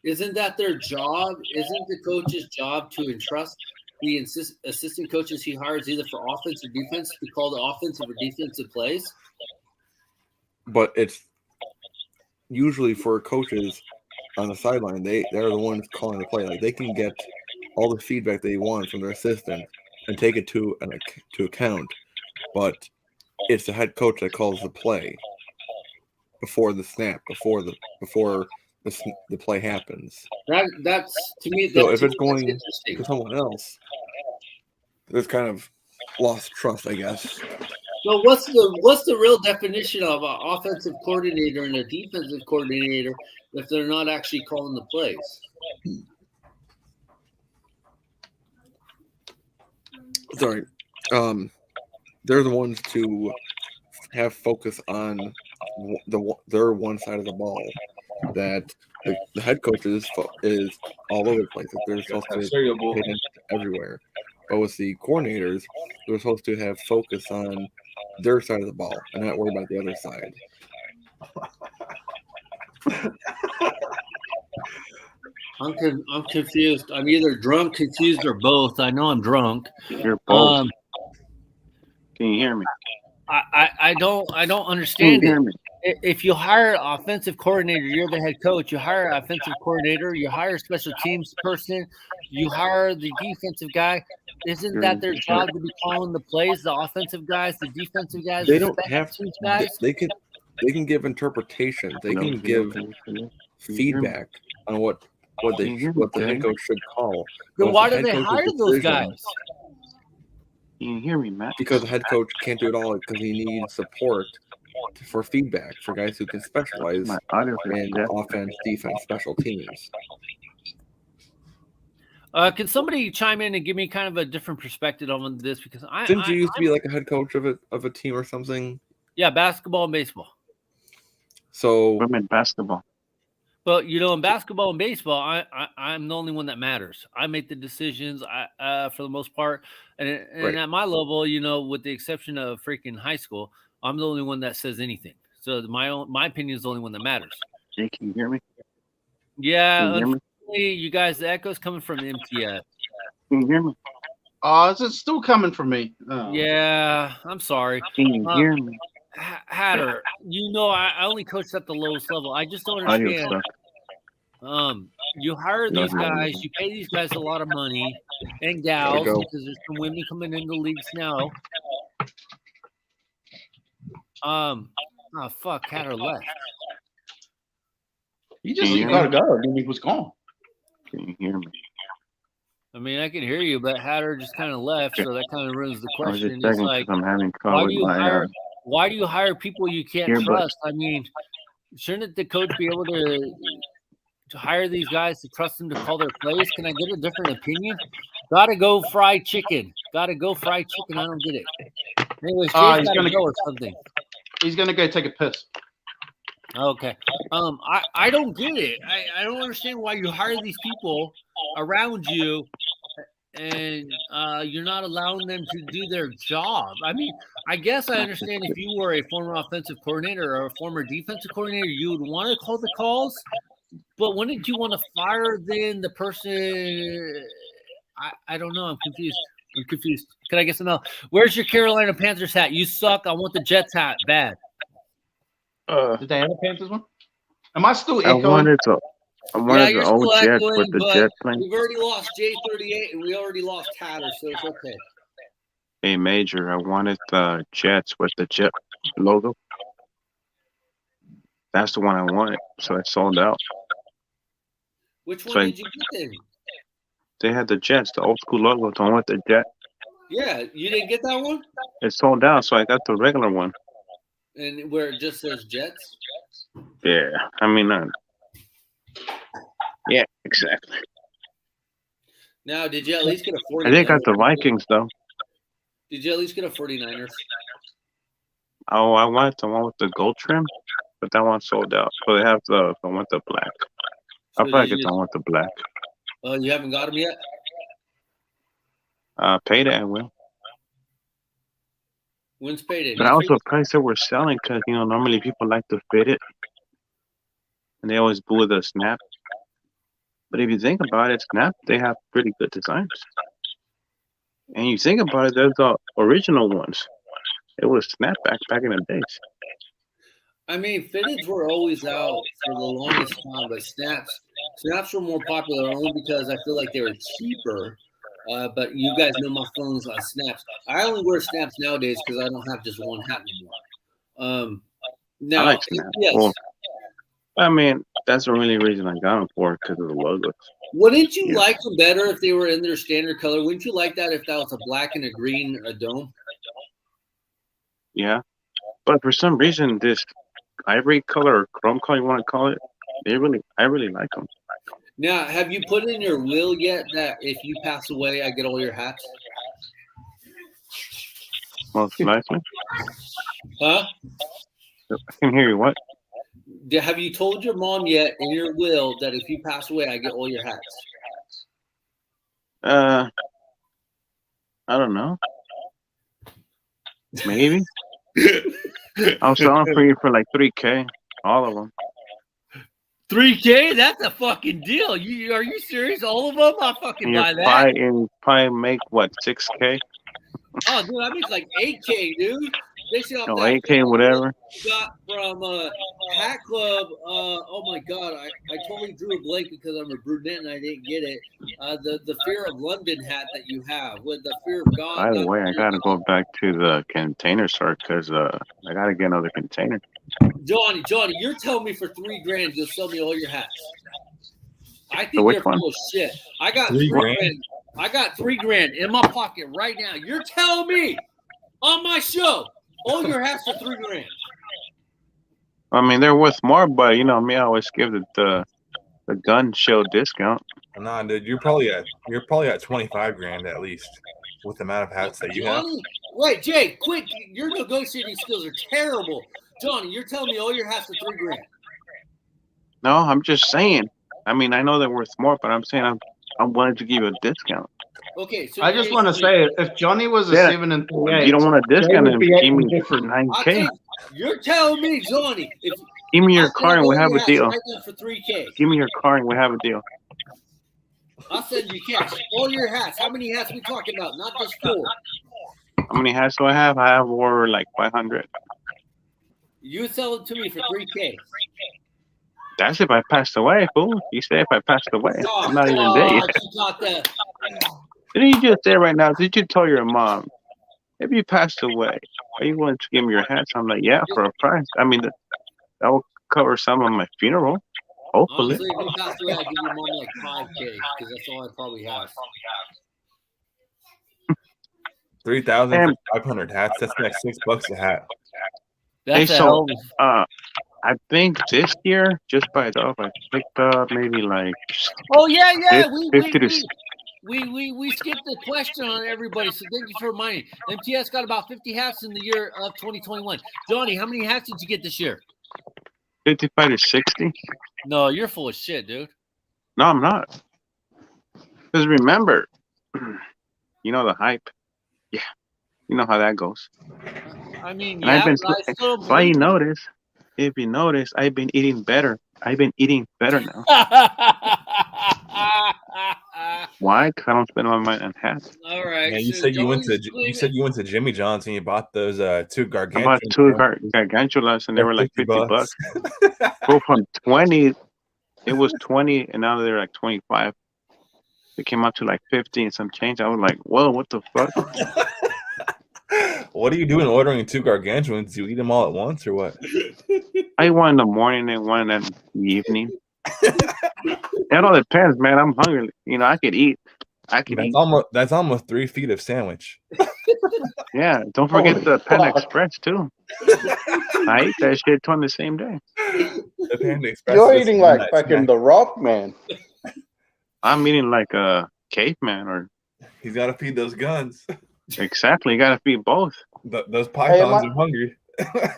isn't that their job? Isn't the coach's job to entrust the assistant coaches he hires either for offense or defense to call the offensive or defensive plays? But it's usually for coaches on the sideline. They're the ones calling the play. Like they can get all the feedback they want from their assistant and take it to account. But it's the head coach that calls the play before the snap, before the play happens. That's to me. So if it's going to someone else, there's kind of lost trust, I guess. So what's the real definition of an offensive coordinator and a defensive coordinator if they're not actually calling the plays? Sorry, they're the ones to have focus on their one side of the ball. That the head coach is all over the place. They're supposed to pay attention everywhere. But with the coordinators, they're supposed to have focus on their side of the ball and not worry about the other side. I'm confused. I'm either drunk, confused, or both. I know I'm drunk. You're both. Can you hear me? I don't understand Can you hear it. me? If you hire an offensive coordinator, you're the head coach. You hire an offensive coordinator, you hire a special teams person, you hire the defensive guy. Isn't that their job to be calling the plays? The offensive guys, the defensive guys. They don't have to. Guys? They can give interpretation. They can give feedback on what the head coach should call. Then why do they hire those guys? Can you hear me, Matt? Because the head coach can't do it all because he needs support for feedback for guys who can specialize in offense, defense, special teams. Can somebody chime in and give me kind of a different perspective on this? Because didn't you used to be like a head coach of a team or something? Yeah, basketball and baseball. So women basketball. But in basketball and baseball, I'm the only one that matters. I make the decisions. For the most part, and at my level, with the exception of freaking high school, I'm the only one that says anything. So my opinion is the only one that matters. Jay, can you hear me? Yeah, unfortunately, you guys, the echo's coming from the MTS. Can you hear me? Is it still coming from me? Oh. Yeah, I'm sorry. Can you hear me? Hatter, I only coached at the lowest level. I just don't understand. You hire these guys, you pay these guys a lot of money and gals because there's some women coming into leagues now. Oh fuck, Hatter left. He just gotta go. I mean, he was gone. Can you hear me? I mean, I can hear you, but Hatter just kind of left, so that kind of ruins the I was question. just It's checking like, because I'm having why trouble do with my you hire people you can't earbuds. trust? I mean, shouldn't the coach be able to hire these guys to trust them to call their plays? Can I get a different opinion? Gotta go fried chicken. Gotta go fried chicken. I don't get it. Anyways, Jay's gotta go or something. He's gonna go take a piss. Okay. I don't get it. I don't understand why you hire these people around you and you're not allowing them to do their job. I mean, I guess I understand if you were a former offensive coordinator or a former defensive coordinator, you would want to call the calls. But wouldn't you want to fire then the person? I don't know. I'm confused. Can I get some else? Where's your Carolina Panthers hat? You suck. I want the Jets hat bad. Did they have a Panthers one? Am I still I echoing? wanted the old Jets with the jet plane. We've already lost J38 and we already lost Hatter, so it's okay. Hey, Major, I wanted the Jets with the jet logo. That's the one I wanted, so it sold out. Which one did you get in? They had the Jets, the old school logo, the one with the jet. Yeah, you didn't get that one? It sold out, so I got the regular one. And where it just says Jets? Yeah, I mean, yeah, exactly. Now, did you at least get a 49ers? I think I got the Vikings, though. Did you at least get a 49ers? Oh, I wanted the one with the gold trim, but that one sold out. So they have the one with the black. I'll probably get the one with the black. Oh, you haven't got them yet? Payday, I will. When's payday? But I was surprised they were selling because, normally people like to fit it. And they always boo the snap. But if you think about it, Snap, they have pretty good designs. And you think about it, there's the original ones. It was Snap back in the days. I mean, fitteds were always out for the longest time, but snaps were more popular only because I feel like they were cheaper. But you guys know my feelings on snaps. I only wear snaps nowadays because I don't have just one hat anymore. Now, I like Snap. Yes. Well, I mean, that's the only reason I got them for, because of the logos. Wouldn't you like them better if they were in their standard color? Wouldn't you like that if that was a black and a green dome? Yeah. But for some reason, this ivory color or chrome color, you want to call it, I really like them. Now, have you put in your will yet that if you pass away, I get all your hats? Most likely. Huh? I can hear you. What? Have you told your mom yet in your will that if you pass away, I get all your hats? I don't know. Maybe. I'll sell them for you for like $3K, all of them. $3K? That's a fucking deal. Are you serious? All of them? I'll fucking buy that. And probably make what, $6K? Oh, dude, that makes like $8K, dude. They sell No, $8K, whatever. Got from Hat Club. Oh my God, I totally drew a blank because I'm a brunette and I didn't get it. The Fear of London hat that you have with the Fear of God. By the way, I gotta go back to the container store because I gotta get another container. Johnny, you're telling me for $3,000 you'll sell me all your hats? I think So you're full of shit. I got $3,000. I got $3,000 in my pocket right now. You're telling me on my show all your hats for $3,000? I mean, they're worth more, but me, I always give it the gun show discount. Nah, dude, you're probably at $25,000 at least with the amount of hats that you have. Wait, Jay, quick! Your negotiating skills are terrible. Johnny, you're telling me all your hats are $3,000? No, I'm just saying. I mean, I know they're worth more, but I'm saying I'm willing to give you a discount. Okay, so I just want to say, if Johnny was a 7 and 3/8, you don't want a discount, then give me for $9K. You're telling me, Johnny, if give me your car and we have a deal. Right now for $3K. Give me your car and we have a deal. I'll send you cash. All your hats. How many hats are we talking about? Not just 4. How many hats do I have? I have over like 500. You sell it to me for $3K. That's if I passed away, fool. You say if I passed away. Oh, I'm not even dead yet. you got that. Didn't you just say right now, did you tell your mom, if you passed away, are you willing to give me your hat? So I'm like, yeah, for a price. I mean, that will cover some of my funeral, hopefully. Honestly, if you passed away, I'd give your mom like 5K because that's all I probably have. 3,000 for 500 hats. That's like $6 a hat. Hey, That's a so hell of I think this year, just by itself, I picked up maybe like Oh yeah, yeah. 50 to We skipped the question on everybody, so thank you for reminding. MTS got about 50 hats in the year of 2021. Johnny, how many hats did you get this year? 55 to 60. No, you're full of shit, dude. No, I'm not. Because remember, you know the hype. Yeah, you know how that goes. I mean, And I've been. but I still If you notice, I've been eating better. I've been eating better now. Why? Because I don't spend my money on hats. All right. Yeah, you so said you went Johnny's to Jimmy John's and you bought those two I gargantuan. bought two gargantulas and they were like $50. Go from 20, it was 20, and now they're like 25. It came out to like 50 and some change. I was like, whoa, what the fuck? What are you doing ordering two gargantuans? Do you eat them all at once or what? I eat one in the morning and one in the evening. It all depends, man. I'm hungry. You know, I could eat. That's almost 3 feet of sandwich. Yeah, don't forget the Panda Express too. I ate that shit on the same day. The Panda Express. You're eating like fucking The Rock, man. I'm eating like a caveman, or he's got to feed those guns. Exactly, you got to feed both. Those pythons are hungry.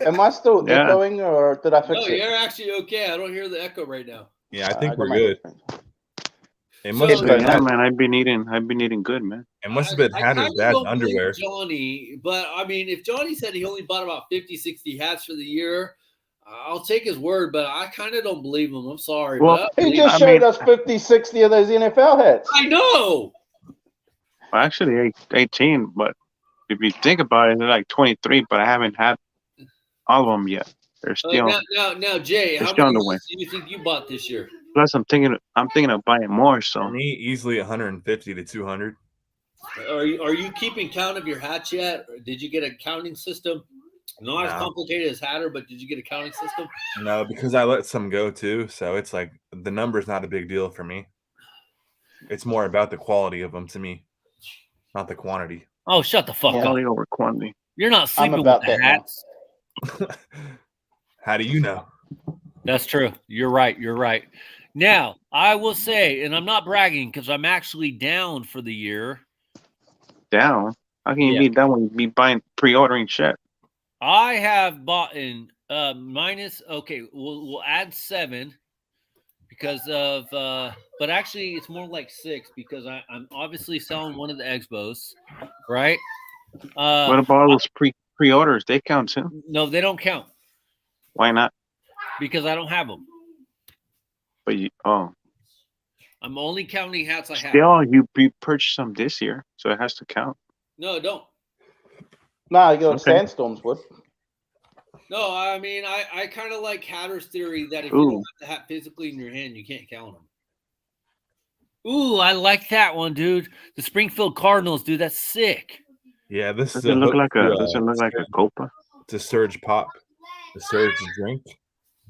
Am I still echoing, or did I fix No, it? you're actually okay. I don't hear the echo right now. Yeah, I think we're good. It So- must have been Yeah, man. I've been eating good, man. It must have been Hatter's kinda dad's don't believe underwear. Johnny, but I mean, if Johnny said he only bought about 50, 60 hats for the year, I'll take his word, but I kind of don't believe him. I'm sorry. Well, but I He believe just him. showed us 50, 60 of those NFL hats. I know. Well, actually, 18. But if you think about it, they're like 23. But I haven't had all of them yet. They're still. Now, Jay, they're how still on many the way. hats do you think you bought this year? Plus, I'm thinking of buying more. So For me, easily 150 to 200. Are you keeping count of your hats yet? Or did you get a counting system? Not as No. complicated as Hatter, but did you get a counting system? No, because I let some go too. So it's like the number's not a big deal for me. It's more about the quality of them to me, not the quantity. Oh, shut the fuck up. quality over quantity. You're not sleeping with about the that now. hats. How do you know? That's true. You're right. You're right. Now, I will say, and I'm not bragging because I'm actually down for the year. Down? How can you Yeah. be down when you be pre-ordering shit? I have bought in minus. Okay, we'll add 7 because of. But actually, it's more like 6 because I'm obviously selling one of the Expos, right? What about all those pre-orders? They count too. No, they don't count Why not? because I don't have them. But I'm only counting hats I have. still you purchased some this year, so it has to count. No, don't. No, you got Okay. Sandstorms would. No, I mean, I kind of like Hatter's theory that if you Ooh. don't have the hat physically in your hand, you can't count them. Ooh, I like that one, dude. The Springfield Cardinals, dude, that's sick. Yeah, this Does is it a look hook like a to, does it look like a Copa? to Surge Pop, the Surge drink.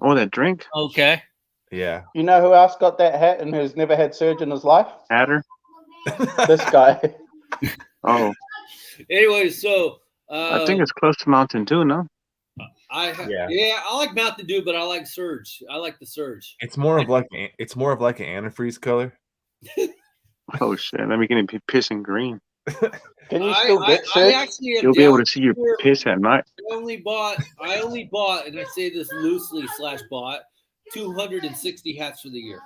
Oh, that drink? Okay. Yeah. You know who else got that hat and who's never had surge in his life? Hatter? This guy. Oh, Anyway, so I think it's close to Mountain Dew, no? Yeah. I like Mountain Dew, but I like Surge. I like the Surge. It's more of like an antifreeze color. Oh shit! Let me get it be pissing green. Can you still get I surge? actually am You'll be able down to see your here. piss at night. I only bought, and I say this loosely / bought 260 hats for the year.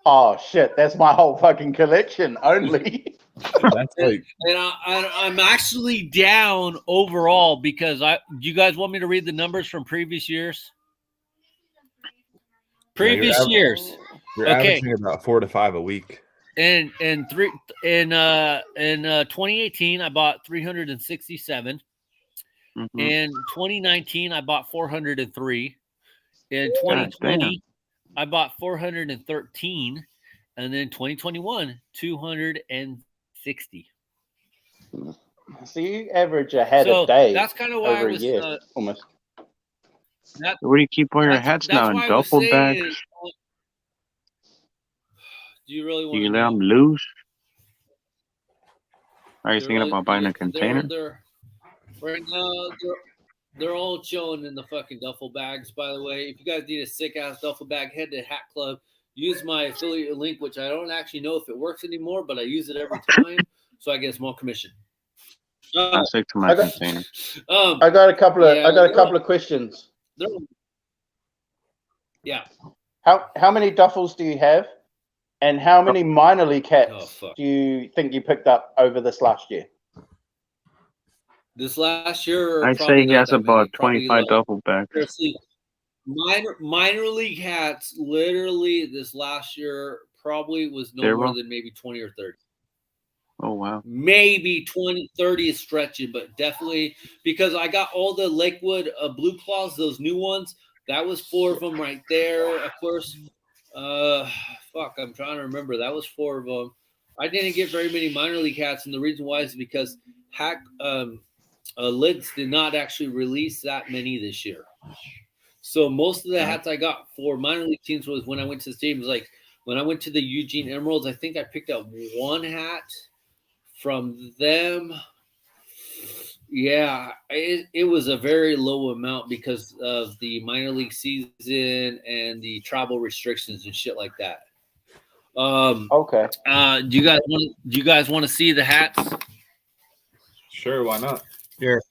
Oh shit, that's my whole fucking collection only. That's like And I'm actually down overall because do you guys want me to read the numbers from previous years? Previous years. you're Okay. averaging about 4 to 5 a week. In 2018, I bought 367. Mhm. In 2019, I bought 403. In God 2020, I bought 413, and then 2021 260. So you average a hat So a day that's kind of why I over a was. year, almost. Where do you keep all your hats now? That's In why I was duffel saying. bags? Do you really Do want you to let know? them loose? Are you They're thinking really, about buying a container? they're right now. They're all chilling in the fucking duffel bags. By the way, if you guys need a sick ass duffel bag, head to Hat Club. Use my affiliate link, which I don't actually know if it works anymore, but I use it every time, so I get a small commission. I'll stick to my container. I got a couple of couple of questions. Yeah. How many duffels do you have, and how many minor league hats do you think you picked up over this last year? This last year, I'd say he has about 25 duffel bags. Minor league hats, literally this last year probably was no more than maybe 20 or 30. Oh, wow. Maybe 20, 30 is stretching, but definitely because I got all the Lakewood Blue Claws, those new ones. That was 4 of them right there. Of course, I'm trying to remember. That was 4 of them. I didn't get very many minor league hats, and the reason why is because Lids did not actually release that many this year. So most of the hats I got for minor league teams was when I went to the stadiums. Like when I went to the Eugene Emeralds, I think I picked up 1 hat from them. Yeah, it was a very low amount because of the minor league season and the travel restrictions and shit like that. Okay. Do you guys want to see the hats? Sure, why not? Sure.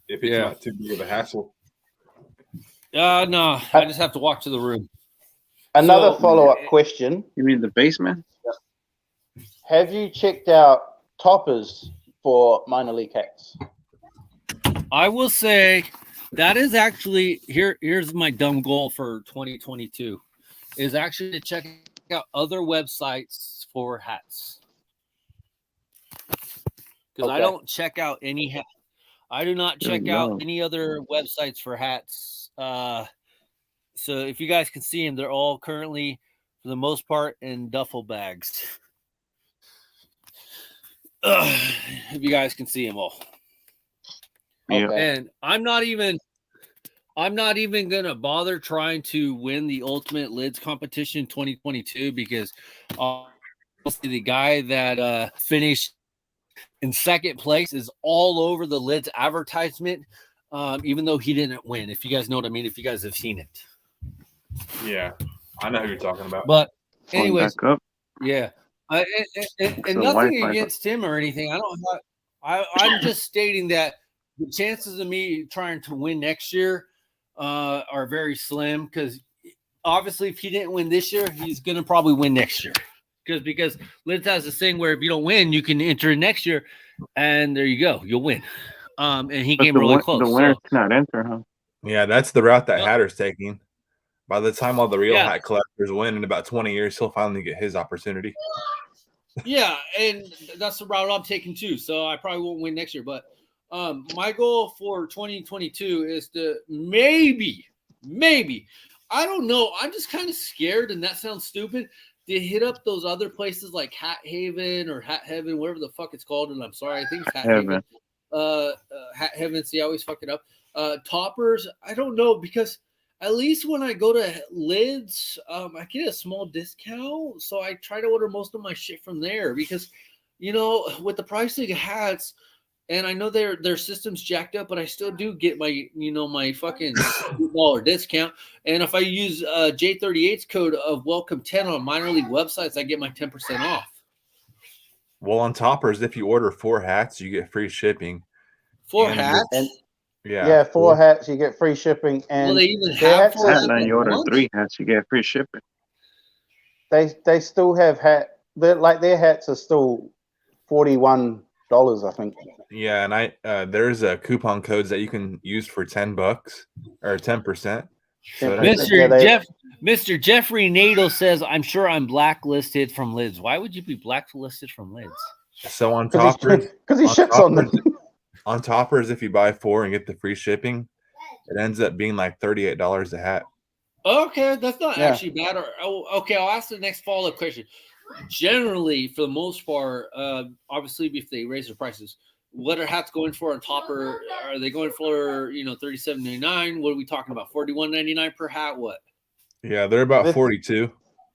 If it's not too big of a hassle. No, I just have to walk to the room. Another follow-up question. You mean the basement? Have you checked out toppers for minor league hats? I will say that is actually here's my dumb goal for 2022 is actually to check out other websites for hats. Because I don't check out any hat. I do not check out any other websites for hats. So if you guys can see them, they're all currently, for the most part, in duffel bags. If you guys can see them all. Okay. And I'm not even gonna bother trying to win the Ultimate Lids competition 2022 because the guy that finished in second place is all over the Lids advertisement, even though he didn't win. If you guys know what I mean, if you guys have seen it. Yeah, I know who you're talking about. But anyways, yeah. And nothing against him or anything. I'm just stating that the chances of me trying to win next year are very slim because obviously if he didn't win this year, he's going to probably win next year. Because Liz has this thing where if you don't win, you can enter next year, and there you go, you'll win. And he came really close. The winner cannot enter, huh? Yeah, that's the route that Hatter's taking. By the time all the real hat collectors win in about 20 years, he'll finally get his opportunity. Yeah, and that's the route I'm taking too. So I probably won't win next year, but my goal for 2022 is to maybe, I don't know. I'm just kind of scared, and that sounds stupid, to hit up those other places like Hat Haven or Hat Heaven, whatever the fuck it's called. And I'm sorry, I think it's Hat Haven. Hat Heaven. See, I always fuck it up. Toppers. I don't know because at least when I go to Lids, I get a small discount. So I try to order most of my shit from there because, with the pricing of hats, and I know their system's jacked up, but I still do get my, my fucking $2 discount. And if I use J38's code of welcome 10 on minor league websites, I get my 10% off. Well, on Toppers, if you order 4 hats, you get free shipping. 4 hats? Yeah, 4 hats, you get free shipping. And will they even have 4 hats? You order 3 hats, you get free shipping. They still have their hats are still $41, I think. Yeah, and there's coupon codes that you can use for $10 or 10%. So Mr. Jeffrey Nadel says, "I'm sure I'm blacklisted from Lids." Why would you be blacklisted from Lids? So on Toppers, because he ships on them. On Toppers, if you buy 4 and get the free shipping, it ends up being like $38 a hat. Okay, that's not Yeah. actually bad. Okay, I'll ask the next follow-up question. Generally, for the most part, obviously, if they raise their prices, what are hats going for on top? Or are they going for $37.99? What are we talking about? $41.99 per hat? What? Yeah, they're about This- 42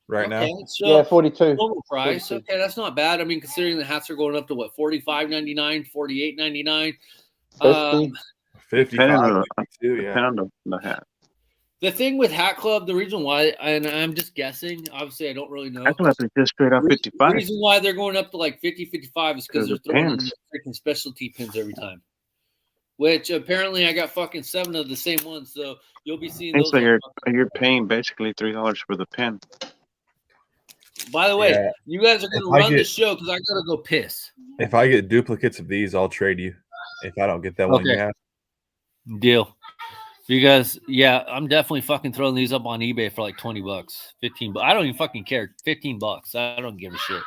right now. Okay, so Yeah, 42. normal price. 42. Okay, that's not bad. I mean, considering the hats are going up to what, $45.99, $48.99. 50. 55, Depending on 52, yeah. depending on the hat. The thing with Hat Club, the reason why, and I'm just guessing, obviously I don't really know. I thought it's just straight up 55. The reason why they're going up to like 50, 55 is because they're Because the throwing in pins. freaking specialty pins every time. Which apparently I got fucking 7 of the same ones, so you'll be seeing And those. so you're paying basically $3 for the pin. By the way, Yeah. you guys are going to run the show because I got to go piss. If I get duplicates of these, I'll trade you. If I don't get that one you Okay. have. Deal. You guys, yeah, I'm definitely fucking throwing these up on eBay for like $20, $15. I don't even fucking care. $15. I don't give a shit.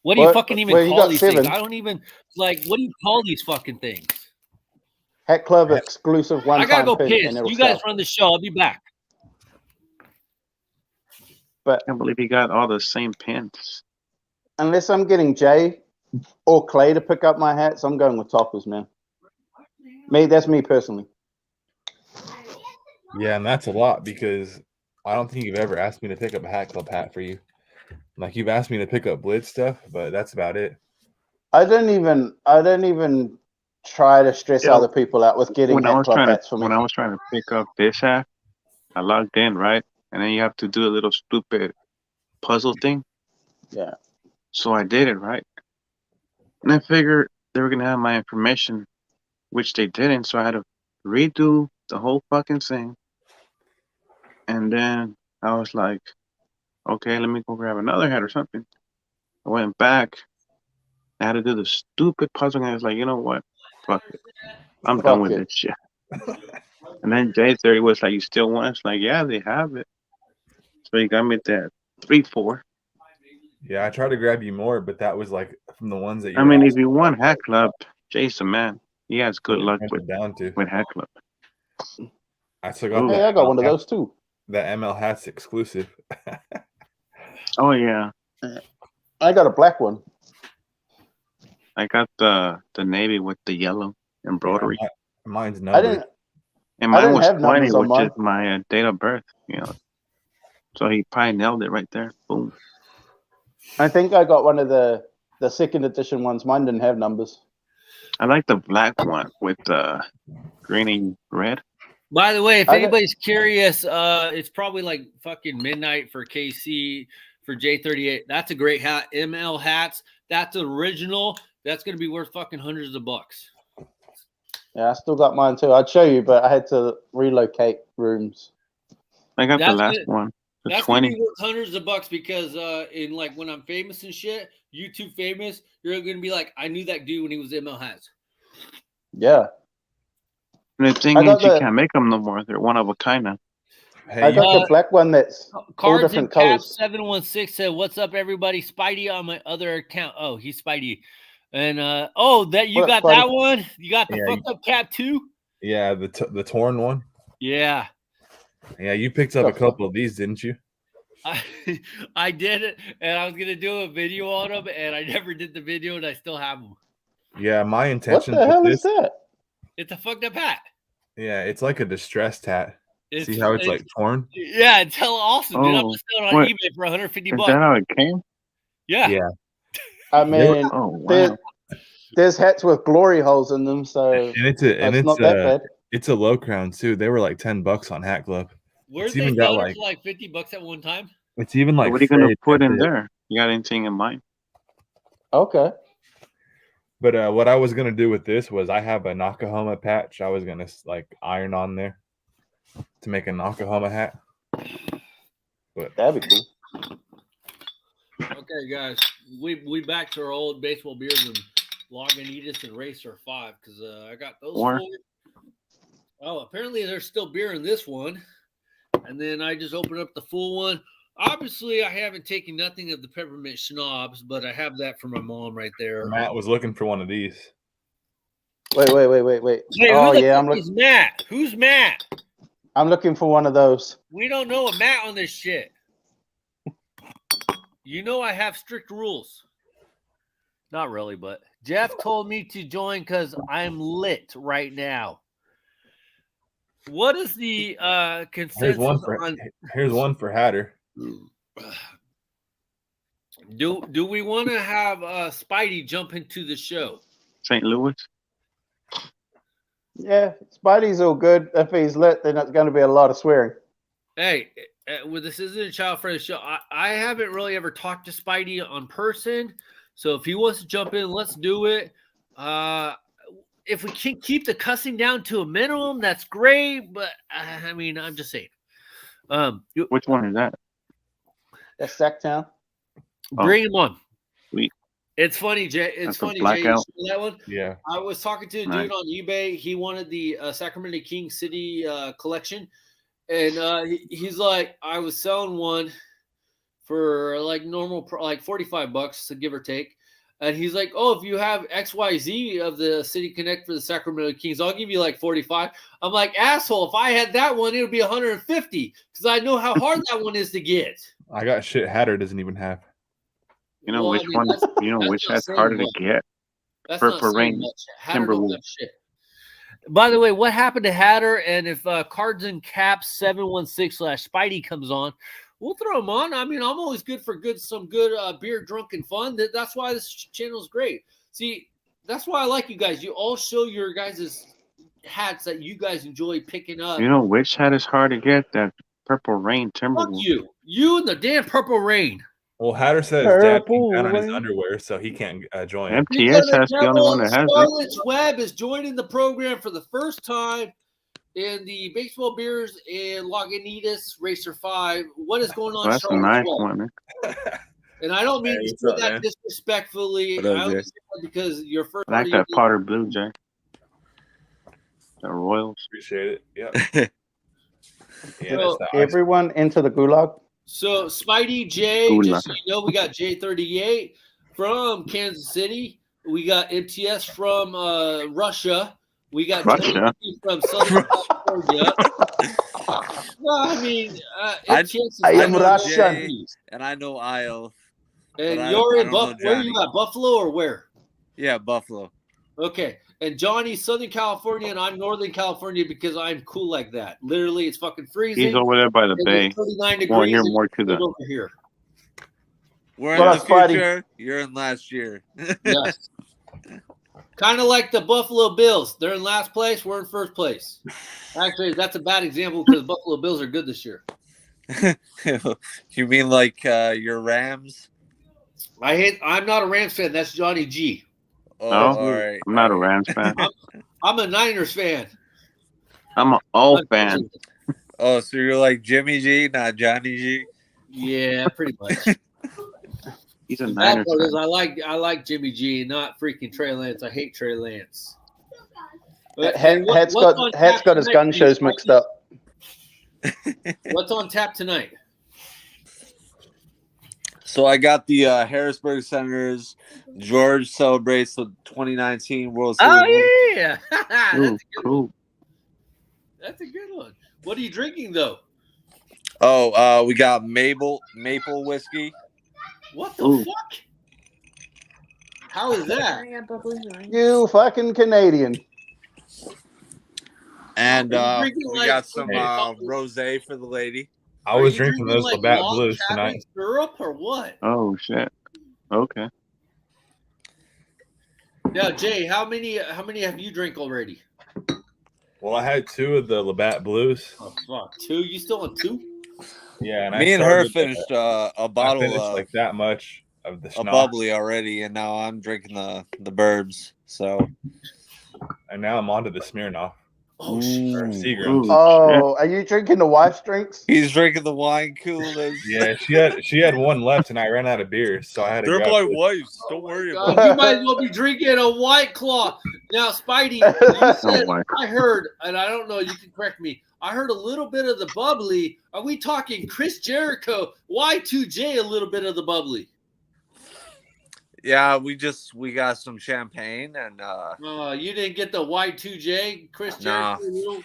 What do you fucking even well, you call got these 7. things? I don't even what do you call these fucking things? Hat Club exclusive one I gotta go pin, piss. and it'll You guys sell. run the show. I'll be back. But I can't believe you got all the same pins. unless I'm getting Jay or Clay to pick up my hats, I'm going with toppers, man. That's me personally. Yeah, and that's a lot because I don't think you've ever asked me to pick up a Hat Club hat for you. Like you've asked me to pick up Blitz stuff, but that's about it. I don't even try to stress other people out with getting Hat Club hats for me. When I was trying to pick up this hat, I logged in, right? And then you have to do a little stupid puzzle thing. Yeah. So I did it, right? And I figured they were gonna have my information, which they didn't, so I had to redo the whole fucking thing. And then I was like, okay, let me go grab another hat or something. I went back. I had to do the stupid puzzle, and I was like, you know what? Fuck it. I'm done with this shit. And then J30 was like, you still want it? It's like, yeah, they have it. So he got me that 3-4. Yeah, I tried to grab you more, but that was like from the ones that you I mean, if you want Hat Club, Jason, man, he has good luck with Hat Club. I still got Hey, I got one of those too. That ML Hats exclusive. Oh yeah, I got a black one. I got the navy with the yellow embroidery. Yeah, mine's numbered. And mine was have 20, numbers on which mine. is my date of birth. You know, so he probably nailed it right there. Boom. I think I got one of the second edition ones. Mine didn't have numbers. I like the black one with green and red. By the way, if anybody's curious, it's probably like fucking midnight for KC for J38. That's a great hat. ML hats. That's original. That's gonna be worth fucking hundreds of bucks. Yeah, I still got mine too. I'd show you, but I had to relocate rooms. I got the last one. That's 20. gonna be worth hundreds of bucks because in like when I'm famous and shit, YouTube famous, you're gonna be like, I knew that dude when he was ML hats. Yeah. And the thing is, you can't make them no more. They're one of a kind now. I got the black one that's all Cards different and Cap colors. 716 said, "What's up, everybody? Spidey on my other account. Oh, he's Spidey, and that you What got up, that Spidey? one. You got the Yeah, fucked up cap too. Yeah, the torn one. Yeah, Yeah, you picked up a couple of these, didn't you? I did it, and I was gonna do a video on them, and I never did the video, and I still have them. Yeah, my What intention. the hell with is this, that? It's a fucked up hat. Yeah, it's like a distressed hat. It's, See how it's like torn? Yeah, it's hella awesome, dude. I'm Oh, just selling on what? eBay for 150 Is bucks. that how it came? Yeah. Yeah. I mean, Oh wow. there's hats with glory holes in them, so And it's not that bad. it's a low crown too. They were like $10 on Hat Club. Weren't It's they even got selling like for like 50 bucks at one time? it's even like What are you gonna frayed put at in the- there? You got anything in mind? Okay. But what I was gonna do with this was I have a Nakahoma patch. I was gonna like iron on there to make a Nakahoma hat. But That'd be cool. Okay, guys, we back to our old baseball beers and Lagunitas and Racer 5 because I got those Four. 4. Oh, apparently there's still beer in this one, and then I just opened up the full one. Obviously, I haven't taken nothing of the peppermint schnapps, but I have that for my mom right there. Matt was looking for one of these. Wait. Hey, Oh who the yeah, fuck I'm looking. is Matt? Who's Matt? I'm looking for one of those. We don't know a Matt on this shit. You know I have strict rules. Not really, but Jeff told me to join because I'm lit right now. What is the consensus on? Here's one for Hatter. Do we want to have Spidey jump into the show? St. Louis. Yeah, Spidey's all good. If he's lit, then it's going to be a lot of swearing. Hey, well, this isn't a child-friendly show. I haven't really ever talked to Spidey on person, so if he wants to jump in, let's do it. If we can keep the cussing down to a minimum, that's great. But I mean, I'm just saying. Which one is that? That's Sacktown. Bring him on. Sweet. It's funny, Jay. It's That's a funny, Jay. blackout. You see that one? Yeah. I was talking to a dude on eBay. He wanted the Sacramento King City collection. And he's like, I was selling one for like normal, like $45 to give or take. And he's like, oh, if you have XYZ of the City Connect for the Sacramento Kings, I'll give you like 45. I'm like, asshole, if I had that one, it would be 150 because I know how hard that one is to get. I got shit Hatter doesn't even have. You know which one? You know which that's harder to get? That's Purple not Rain, Timberwolves. By the way, what happened to Hatter? And if Cards and Caps 716/Spidey comes on, we'll throw him on. I mean, I'm always good for some good beer, drunk, and fun. That's why this channel is great. See, that's why I like you guys. You all show your guys' hats that you guys enjoy picking up. You know which hat is hard to get? That Purple Rain Timberwolves. Fuck you and the damn Purple Rain. Well, Hatter says Dad peed down on his underwear, so he can't join. MTS has the only one that has Charlotte's Web is joining the program for the first time in the Baseball Beers and Lagunitas Racer 5. What is going on? That's a nice one, man. And I don't mean to say that disrespectfully. I only say that because your first. I like that Potter Blue, Jay. The Royals. Appreciate it. Yep. So everyone into the gulag. So Spidey J, just so you know, we got J38 from Kansas City. We got MTS from Russia. We got Tony from Southern California. No, I mean, MTS I am Russian, and I know Isle. And you're in Buffalo. Where you at? Buffalo or where? Yeah, Buffalo. Okay. And Johnny's Southern California, and I'm Northern California because I'm cool like that. Literally, it's fucking freezing. He's over there by the bay. 39 degrees. More here, more to the. Over here. We're in the future. You're in last year. Yes. Kind of like the Buffalo Bills. They're in last place. We're in first place. Actually, that's a bad example because Buffalo Bills are good this year. You mean like your Rams? I'm not a Rams fan. That's Johnny G. Oh, all right. I'm not a Rams fan. I'm a Niners fan. I'm an all fan. Oh, so you're like Jimmy G, not Johnny G? Yeah, pretty much. He's a Niners fan. I like Jimmy G, not freaking Trey Lance. I hate Trey Lance. Hat's got his gun shows mixed up. What's on tap tonight? So I got the Harrisburg Senators. George celebrates the 2019 World Series. Oh, yeah. That's cool. That's a good one. What are you drinking, though? Oh, we got maple whiskey. What the fuck? How is that? You fucking Canadian. And we got some rosé for the lady. I was drinking those Labatt Blues tonight. Syrup or what? Oh shit. Okay. Now, Jay, how many have you drank already? Well, I had 2 of the Labatt Blues. Oh fuck, 2? You still on 2? Yeah, and me and her finished a bottle of like that much of the schnapps. bubbly already, and now I'm drinking the burbs. So, and now I'm on to the Smirnoff. Oh shit! Oh, are you drinking the wife's drinks? He's drinking the wine coolers. Yeah, she had one left, and I ran out of beer, so I had to. They're grab my it. wives. Don't worry about You might as well be drinking a White Claw. Now, Spidey, you said, I heard, and I don't know, you can correct me. I heard a little bit of the bubbly. Are we talking Chris Jericho, Y2J, a little bit of the bubbly? Yeah, we got some champagne and you didn't get the Y2J, Chris Jericho?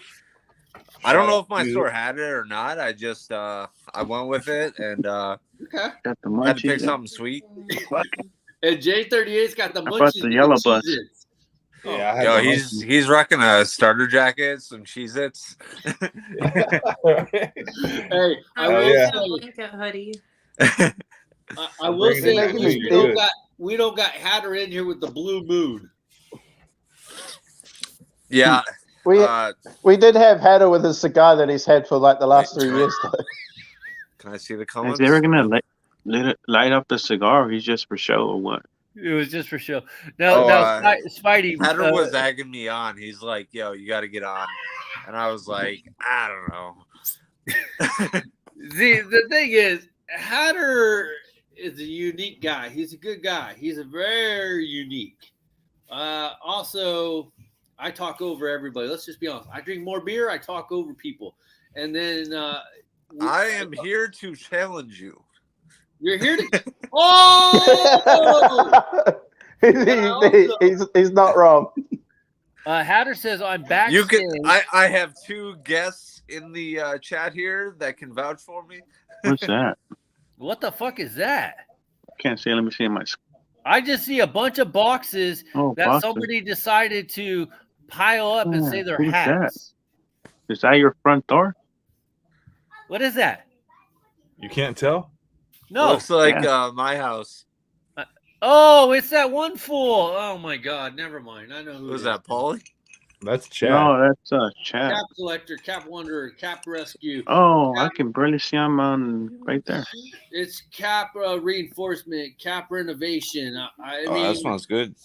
I don't know if my store had it or not. I just I went with it and Okay. Got the had to pick munchies. something sweet. And J38's got the I brought munchies. the yellow bus. Cheez-Its. Yeah, I had Yo, the he's rocking a starter jacket, some Cheez-Its. Hey, I Oh, will yeah. say, blanket hoodie. I will bringing say it back we don't got Hatter in here with the blue moon. Yeah. We did have Hatter with his cigar that he's had for like the last Wait, 3 years though. Can I see the Is comments? he ever gonna light up the cigar? Or he's just for show or what? It was just for show. Now, Spidey. Hatter was egging me on. He's like, "Yo, you got to get on," and I was like, "I don't know." See, the thing is, Hatter is a unique guy. He's a good guy. He's a very unique. Also, I talk over everybody. Let's just be honest. I drink more beer. I talk over people, and then I am here to challenge you. You're here to. Oh! he's not wrong. Hatter says I'm back. You can. I have two guests in the chat here that can vouch for me. What's that? What the fuck is that? Can't see. Let me see my. I just see a bunch of boxes that boxes. somebody decided to pile up and say they're Who's hats. that? Is that your front door? What is that? You can't tell? No. Looks like my house. Oh, it's that one fool. Oh my God. Never mind. I know who. Was that Paulie? That's Chad. No, that's Chad. Cap Collector, Cap Wanderer, Cap Rescue. Oh, I can barely see him on right there. It's Cap Reinforcement, Cap Renovation. I mean, that sounds good.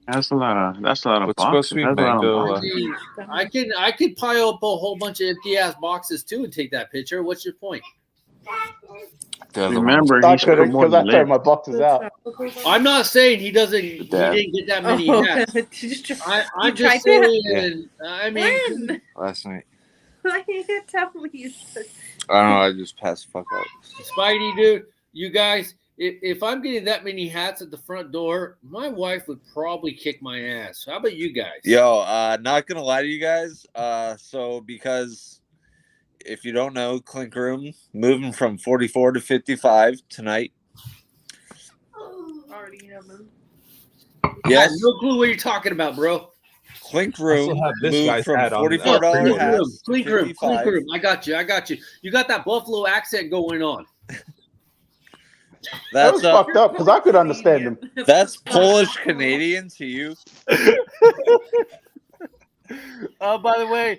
That's a lot of What's boxes. supposed to be That's a lot of mango? boxes. I could pile up a whole bunch of empty ass boxes too and take that picture. What's your point? Remember, I he's put couldn't more because I than throw lit. my boxes out. I'm not saying he doesn't. He didn't get that many hats. I'm just saying. I mean, When? Last night. I need to tell you. I don't know. I just passed the fuck out. Spidey, dude, you guys. If I'm getting that many hats at the front door, my wife would probably kick my ass. How about you guys? Yo, not gonna lie to you guys. So because if you don't know, Clink Room moving from 44 to 55 tonight. Already know. I have no clue what you're talking about, bro. Clink I Room still have this moved guy's from hat on. $44 Clink room, hats. clink to room, clink 55. room. I got you. You got that Buffalo accent going on. That That's was fucked up because I could understand him. That's Polish Canadian to you. By the way,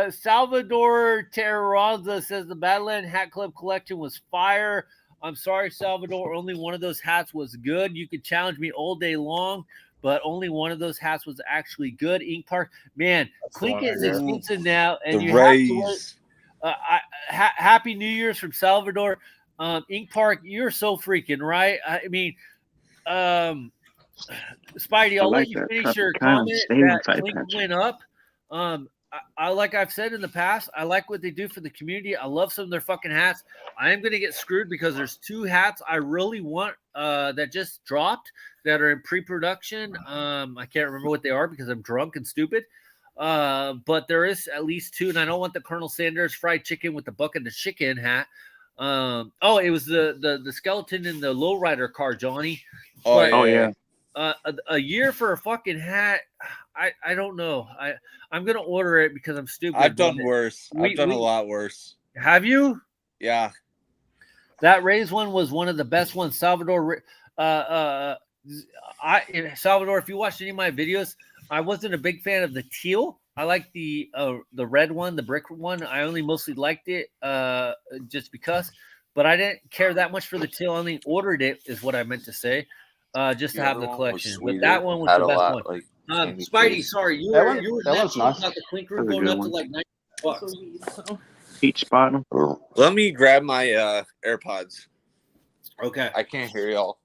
Salvador Terranza says the Badland Hat Club collection was fire. I'm sorry, Salvador. Only one of those hats was good. You could challenge me all day long, but only one of those hats was actually good. Ink Park, man, Clink is expensive now, and The you have to Rays. Happy New Year's from Salvador. Ink Park, you're so freaking right. I mean, Spidey, I'll let you finish your comment that Clink went up. I like I've said in the past, I like what they do for the community. I love some of their fucking hats. I am going to get screwed because there's two hats I really want that just dropped that are in pre-production. I can't remember what they are because I'm drunk and stupid. But there is at least two, and I don't want the Colonel Sanders fried chicken with the bucket of chicken hat. It was the skeleton in the lowrider car, Johnny. Yeah. A year for a fucking hat. I don't know. I'm gonna order it because I'm stupid. I've done worse. I've done a lot worse. Have you? Yeah. That Rays one was one of the best ones. Salvador. Salvador, if you watched any of my videos, I wasn't a big fan of the teal. I like the red one, the brick one. I only mostly liked it just because, but I didn't care that much for the teal. I only ordered it, is what I meant to say, just to have the collection. But that one was the best one. Like, Spidey, sorry, you were mentioning about the Clink Room going up to like $90. Each bottom. Let me grab my AirPods. Okay. I can't hear y'all.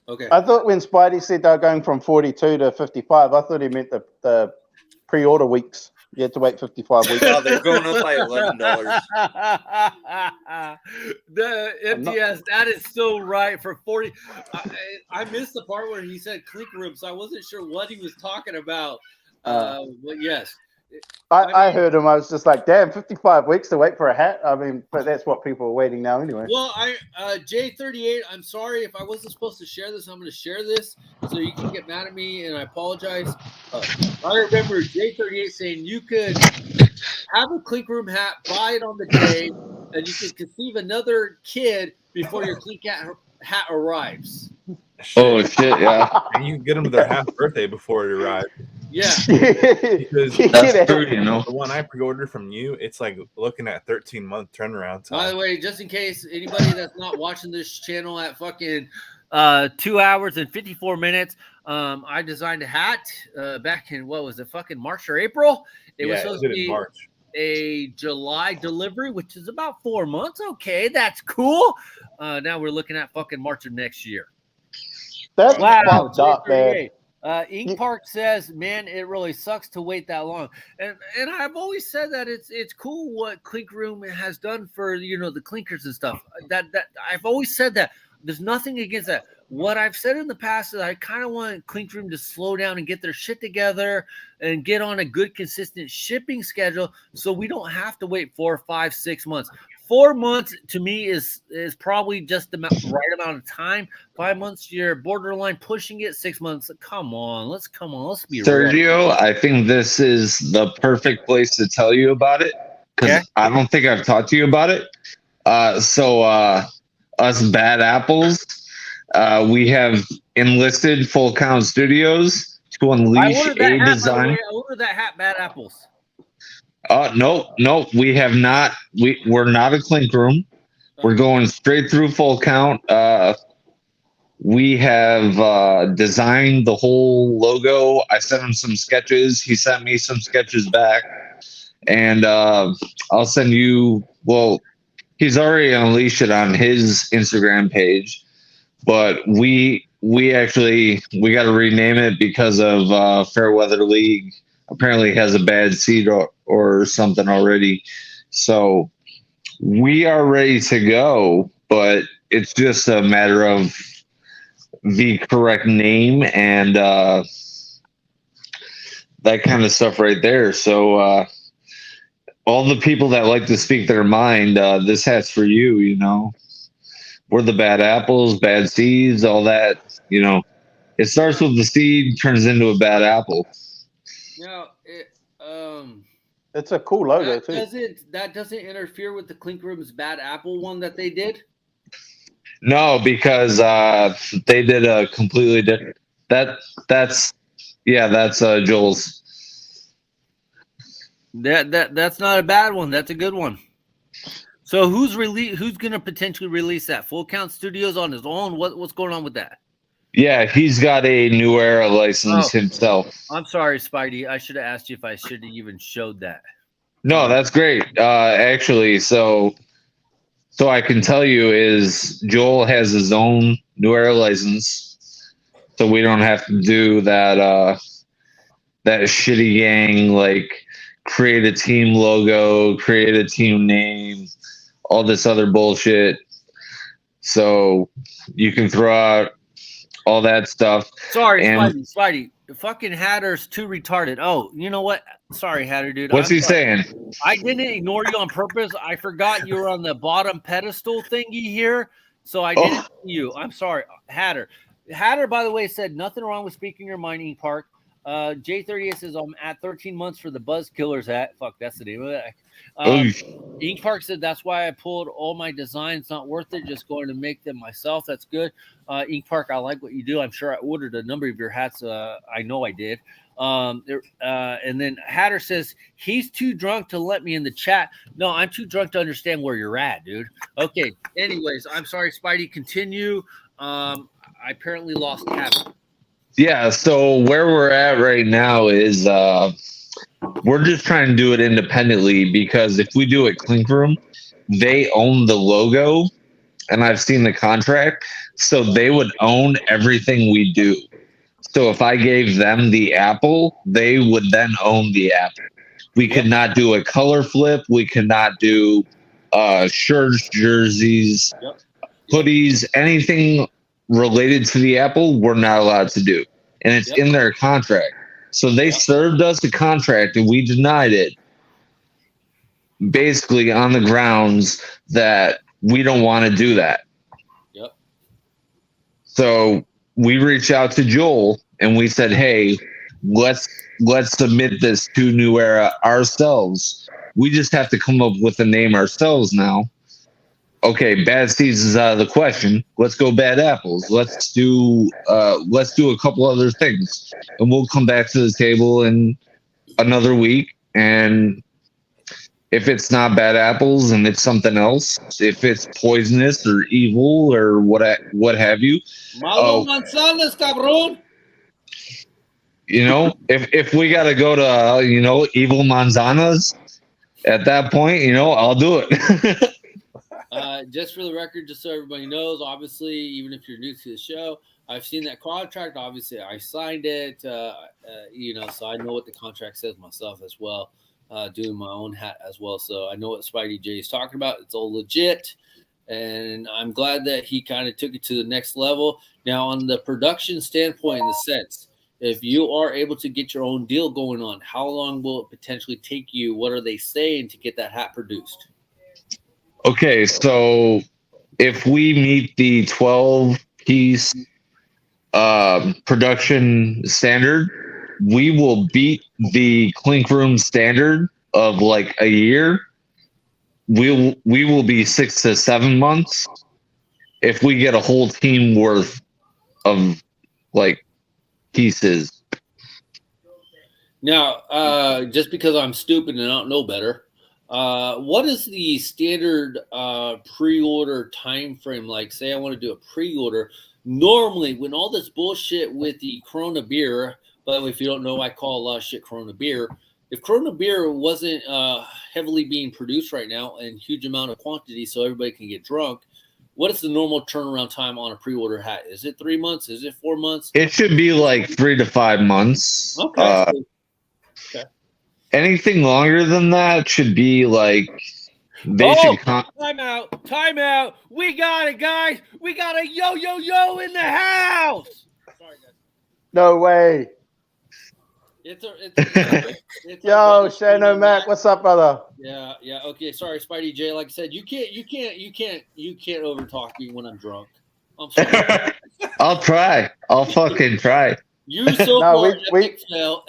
Okay. I thought when Spidey said they're going from 42 to 55, I thought he meant the pre-order weeks. You had to wait 55 weeks. No, they're going up by $11. The MTS, that is so right for 40. I missed the part where he said Clink Room, so I wasn't sure what he was talking about. But yes, I heard him. I was just like, damn, 55 weeks to wait for a hat. I mean, but that's what people are waiting now anyway. Well, J38, I'm sorry if I wasn't supposed to share this. I'm going to share this so you can get mad at me, and I apologize. I remember J38 saying you could have a Clink Room hat, buy it on the day, and you could conceive another kid before your Clink hat arrives. Oh shit! Yeah, and you can get them their half birthday before it arrives. Yeah, because that's true. You know, the one I pre-ordered from you, it's like looking at 13-month turnaround time. By the way, just in case anybody that's not watching this channel at fucking 2 hours and 54 minutes, I designed a hat back in what was it, fucking March or April? It was supposed to be March. A July delivery, which is about 4 months. Okay, that's cool. Now we're looking at fucking March of next year. That's wow, fucked up, man. Ink Park says, "Man, it really sucks to wait that long." And I've always said that it's cool what Clink Room has done for the clinkers and stuff. That I've always said that. There's nothing against that. What I've said in the past is I kind of want Clink Room to slow down and get their shit together and get on a good, consistent shipping schedule so we don't have to wait 4, 5, 6 months. 4 months to me is probably just the right amount of time. 5 months, you're borderline pushing it. 6 months, come on, let's be Sergio, real. I think this is the perfect place to tell you about it because I don't think I've talked to you about it. Us bad apples, we have enlisted Full Count Studios to unleash a design. I ordered that hat, Bad Apples. No, we have not. We're not a Clink Room. We're going straight through Full Count. We have designed the whole logo. I sent him some sketches. He sent me some sketches back, and I'll send you. Well, he's already unleashed it on his Instagram page, but we got to rename it because of Fairweather League. Apparently has a bad seed or something already. So we are ready to go, but it's just a matter of the correct name and that kind of stuff right there. So all the people that like to speak their mind, this hat's for you, We're the bad apples, bad seeds, all that, It starts with the seed, turns into a bad apple. Now, it's a cool logo too. That doesn't interfere with the Clink Room's Bad Apple one that they did? No, because they did a completely different. That's Joel's. That's not a bad one. That's a good one. So who's going to potentially release that? Full Count Studios on his own? What's going on with that? Yeah, he's got a New Era license himself. I'm sorry, Spidey. I should have asked you if I should have even showed that. No, that's great. Actually, so I can tell you is Joel has his own New Era license, so we don't have to do that shitty gang like create a team logo, create a team name, all this other bullshit. So you can throw out all that stuff. Sorry, Spidey. The fucking Hatter's too retarded. Oh, you know what? Sorry, Hatter, dude. What's he saying? I didn't ignore you on purpose. I forgot you were on the bottom pedestal thingy here, so I didn't see you. I'm sorry, Hatter. Hatter, by the way, said nothing wrong with speaking your mind, Ink Park. J38 says I'm at 13 months for the Buzz Killers hat. Fuck, that's the name of that. Ink Park said that's why I pulled all my designs. Not worth it. Just going to make them myself. That's good. Ink Park, I like what you do. I'm sure I ordered a number of your hats. I know I did. And then Hatter says he's too drunk to let me in the chat. No, I'm too drunk to understand where you're at, dude. Okay. Anyways, I'm sorry, Spidey. Continue. I apparently lost habit. Yeah, so where we're at right now is we're just trying to do it independently because if we do it Clink Room, they own the logo, and I've seen the contract, so they would own everything we do. So if I gave them the apple, they would then own the apple. We could not do a color flip. We could not do shirts, jerseys, hoodies, anything related to the apple, we're not allowed to do. And it's in their contract. So they served us a contract and we denied it, basically on the grounds that we don't want to do that. Yep. So we reached out to Joel and we said, "Hey, let's submit this to New Era ourselves. We just have to come up with a name ourselves now." Okay, Bad Seeds is out of the question. Let's go Bad Apples. Let's do a couple other things, and we'll come back to the table in another week. And if it's not Bad Apples and it's something else, if it's poisonous or evil or what have you, Malo manzanas, cabrón. you know, if we got to go to evil manzanas at that point, I'll do it. Just for the record, just so everybody knows, obviously, even if you're new to the show, I've seen that contract. Obviously, I signed it, so I know what the contract says myself as well, doing my own hat as well. So I know what Spidey J is talking about. It's all legit, and I'm glad that he kind of took it to the next level. Now, on the production standpoint, in the sense, if you are able to get your own deal going on, how long will it potentially take you? What are they saying to get that hat produced? Okay, so if we meet the 12-piece production standard, we will beat the Clink Room standard of like a year. We will be 6 to 7 months if we get a whole team worth of like pieces. Now, just because I'm stupid and I don't know better, what is the standard pre-order time frame? Like, say I want to do a pre-order. Normally, when all this bullshit with the Corona beer, by the way, if you don't know, I call a lot of shit Corona beer. If Corona beer wasn't heavily being produced right now in huge amount of quantity so everybody can get drunk, what is the normal turnaround time on a pre-order hat? Is it 3 months? Is it 4 months? It should be like 3 to 5 months. Okay. Okay. Anything longer than that should be like time out. We got it, guys. We got a yo in the house. Sorry, guys. No way. It's Yo, Shano Mac, what's up, brother? Yeah. Okay, sorry, Spidey J. Like I said, you can't overtalk me when I'm drunk. I'm sorry. I'll try. I'll fucking try. You so far, epic fail.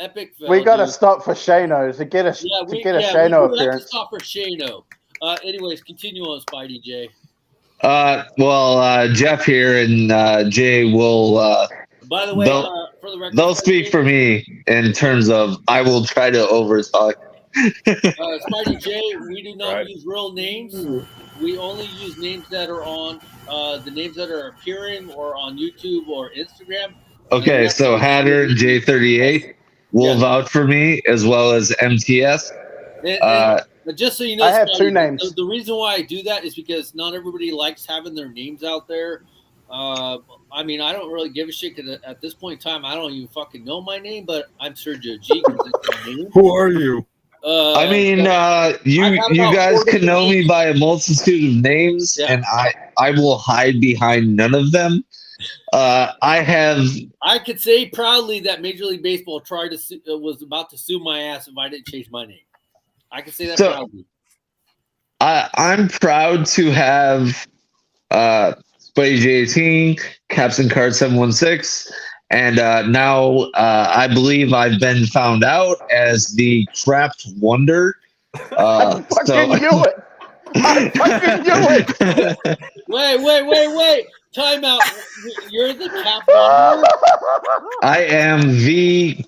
We got to stop for Shano to get a Shano appearance. We have to stop for Shano. Anyways, continue on, Spidey J. Jeff here and Jay will. By the way, for the record, they'll speak for me in terms of I will try to overtalk. Spidey J, we do not use real names. We only use names that are on the names that are appearing or on YouTube or Instagram. Okay, so Hatter and J38 will vouch for me as well as MTS. But just so you know, I have two names. The reason why I do that is because not everybody likes having their names out there. I mean, I don't really give a shit because at this point in time, I don't even fucking know my name, but I'm Sergio G. Who are you? I mean, you guys can know me by a multitude of names, and I will hide behind none of them. I could say proudly that Major League Baseball was about to sue my ass if I didn't change my name. I can say that proudly. I'm proud to have Spidey J18, Captain Card 716, and now I believe I've been found out as the Trapped Wonder. I fucking knew it. I fucking knew it. Wait. Time out. You're the Cap Wonder? I am the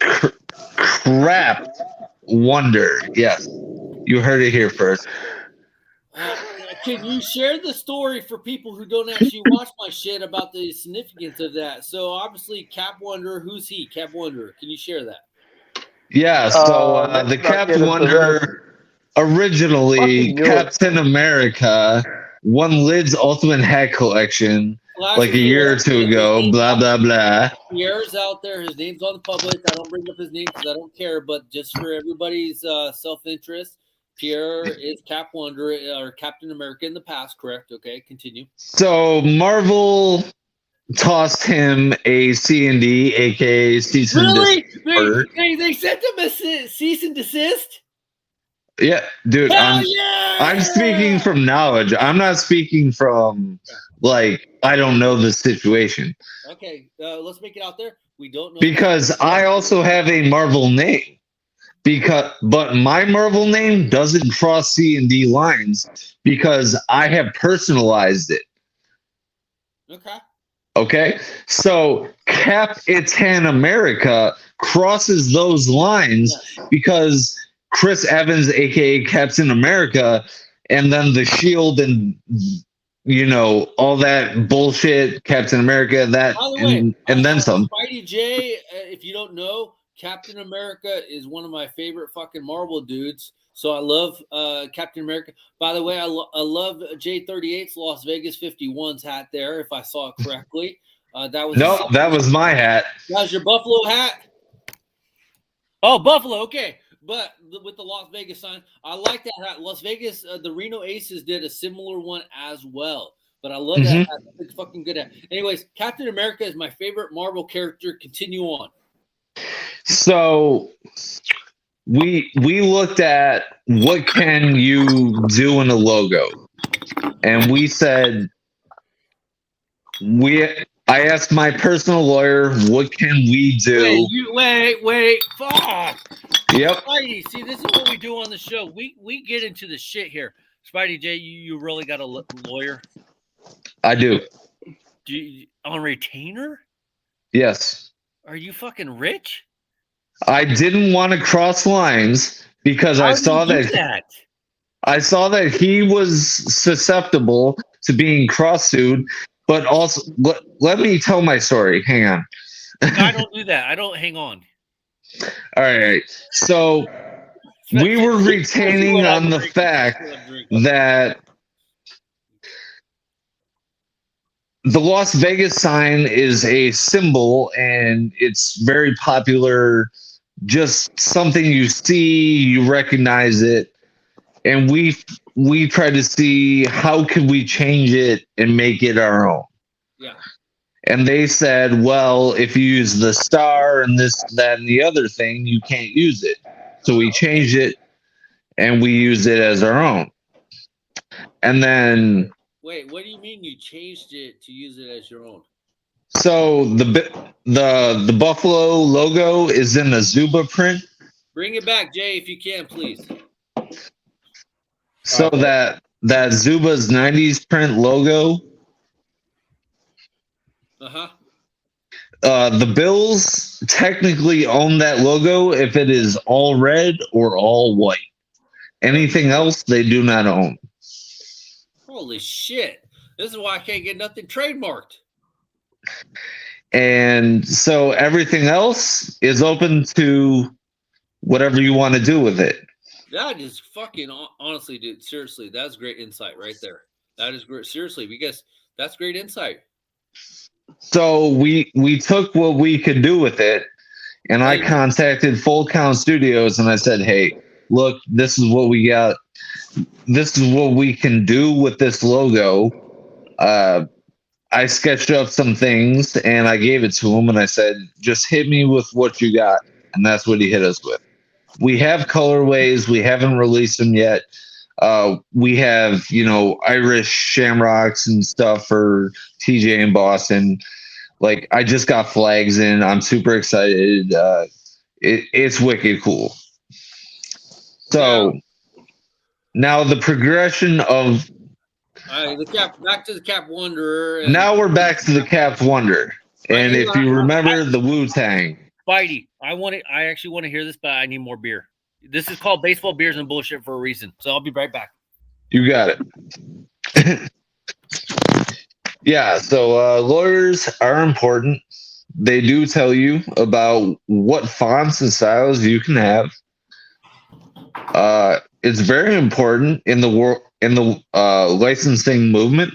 Trapped Wonder. Yes. You heard it here first. Can you share the story for people who don't actually watch my shit about the significance of that? So obviously, Cap Wonder, who's he? Cap Wonder. Can you share that? Yeah, so the Cap Wonder, originally Captain America, won Lid's Ultimate Hat Collection like a year or two ago, blah, blah, blah. Pierre's out there. His name's on the public. I don't bring up his name because I don't care, but just for everybody's self-interest, Pierre is Cap Wonder or Captain America in the past, correct? Okay, continue. So Marvel tossed him a C&D, aka cease and Really? desist order. They sent him a cease and desist? Yeah, dude, Hell I'm speaking from knowledge. I'm not speaking from like I don't know the situation. Okay, let's make it out there. We don't know Because I also have a Marvel name. But my Marvel name doesn't cross C&D lines because I have personalized it. Okay. Okay, so Captain America crosses those lines because Chris Evans, aka Captain America, and then the Shield and all that bullshit, Captain America, that By the way, and then some. Spidey J, if you don't know, Captain America is one of my favorite fucking Marvel dudes. So I love Captain America. By the way, I love J38's Las Vegas 51's hat there, if I saw it correctly. That was my hat. That was your Buffalo hat? Oh, Buffalo, okay. But with the Las Vegas sign, I like that hat. Las Vegas, the Reno Aces did a similar one as well. But I love that hat. It's fucking good hat. Anyways, Captain America is my favorite Marvel character. Continue on. So we looked at what can you do in a logo, and we said I asked my personal lawyer, what can we do? Wait, fuck. Yep. Spidey, see, this is what we do on the show. We get into the shit here. Spidey J, you really got a lawyer? I do. On retainer? Yes. Are you fucking rich? I didn't want to cross lines because I saw that he was susceptible to being cross-sued, but also let me tell my story. Hang on. I don't do that. I don't hang on. All right. So we were retaining on the fact that the Las Vegas sign is a symbol and it's very popular, just something you see, you recognize it. And we try to see how could we change it and make it our own. Yeah. And they said, well, if you use the star and this, that, and the other thing, you can't use it. So we changed it and we used it as our own. And then... Wait, what do you mean you changed it to use it as your own? So the Buffalo logo is in a Zuba print. Bring it back, Jay, if you can, please. So that Zuba's 90s print logo. Uh-huh. The Bills technically own that logo if it is all red or all white. Anything else they do not own. Holy shit. This is why I can't get nothing trademarked. And so everything else is open to whatever you want to do with it. That is fucking, honestly, dude, seriously, that's great insight right there. That is great, seriously, because that's great insight. So we took what we could do with it, and I contacted Full Count Studios, and I said, hey, look, this is what we got. This is what we can do with this logo. I sketched up some things, and I gave it to him, and I said, just hit me with what you got. And that's what he hit us with. We have colorways. We haven't released them yet. We have, Irish shamrocks and stuff for TJ in Boston. Like, I just got flags in. I'm super excited. It's wicked cool. So now the progression of... back to the Cap Wanderer. Now we're back to the Cap Wonder. And if you remember the Wu-Tang. Spidey, I actually want to hear this, but I need more beer. This is called Baseball Beers and Bullshit for a reason. So I'll be right back. You got it. Yeah, so lawyers are important. They do tell you about what fonts and styles you can have. It's very important in the licensing movement.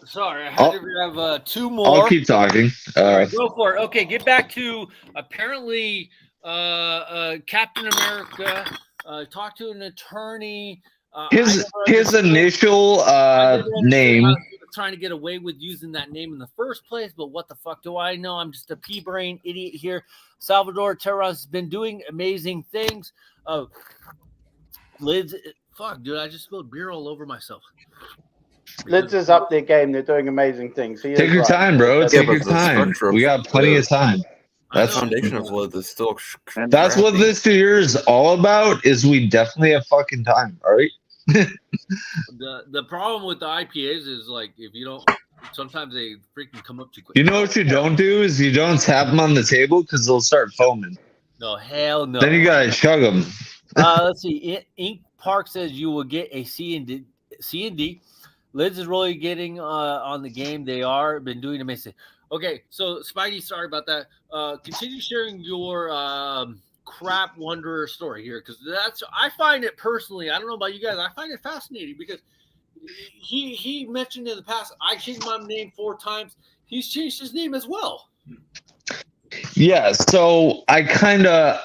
Sorry, I had to have two more. I'll keep talking. Go for it. Okay, get back to apparently Captain America talked to an attorney His initial name. Trying to get away with using that name in the first place, but what the fuck do I know? I'm just a pea-brain idiot here. Salvador Terras has been doing amazing things. Lids, fuck, dude, I just spilled beer all over myself. Lids is up their game. They're doing amazing things. Take your time, bro. Take your time. We got plenty of time. That's the foundation of Lids is still. That's what this year is all about. Is we definitely have fucking time. All right. The problem with the IPAs is like if you don't, sometimes they freaking come up too quick. You know what you don't do is you don't tap them on the table because they'll start foaming. No, hell no. Then you gotta chug them. Let's see. Ink Park says you will get a C and D. Lids is really getting on the game. They are been doing amazing. Okay, so Spidey, sorry about that. Continue sharing your crap wanderer story here because I find it personally. I don't know about you guys. I find it fascinating because he mentioned in the past I changed my name 4 times. He's changed his name as well. Yeah, so I kind of,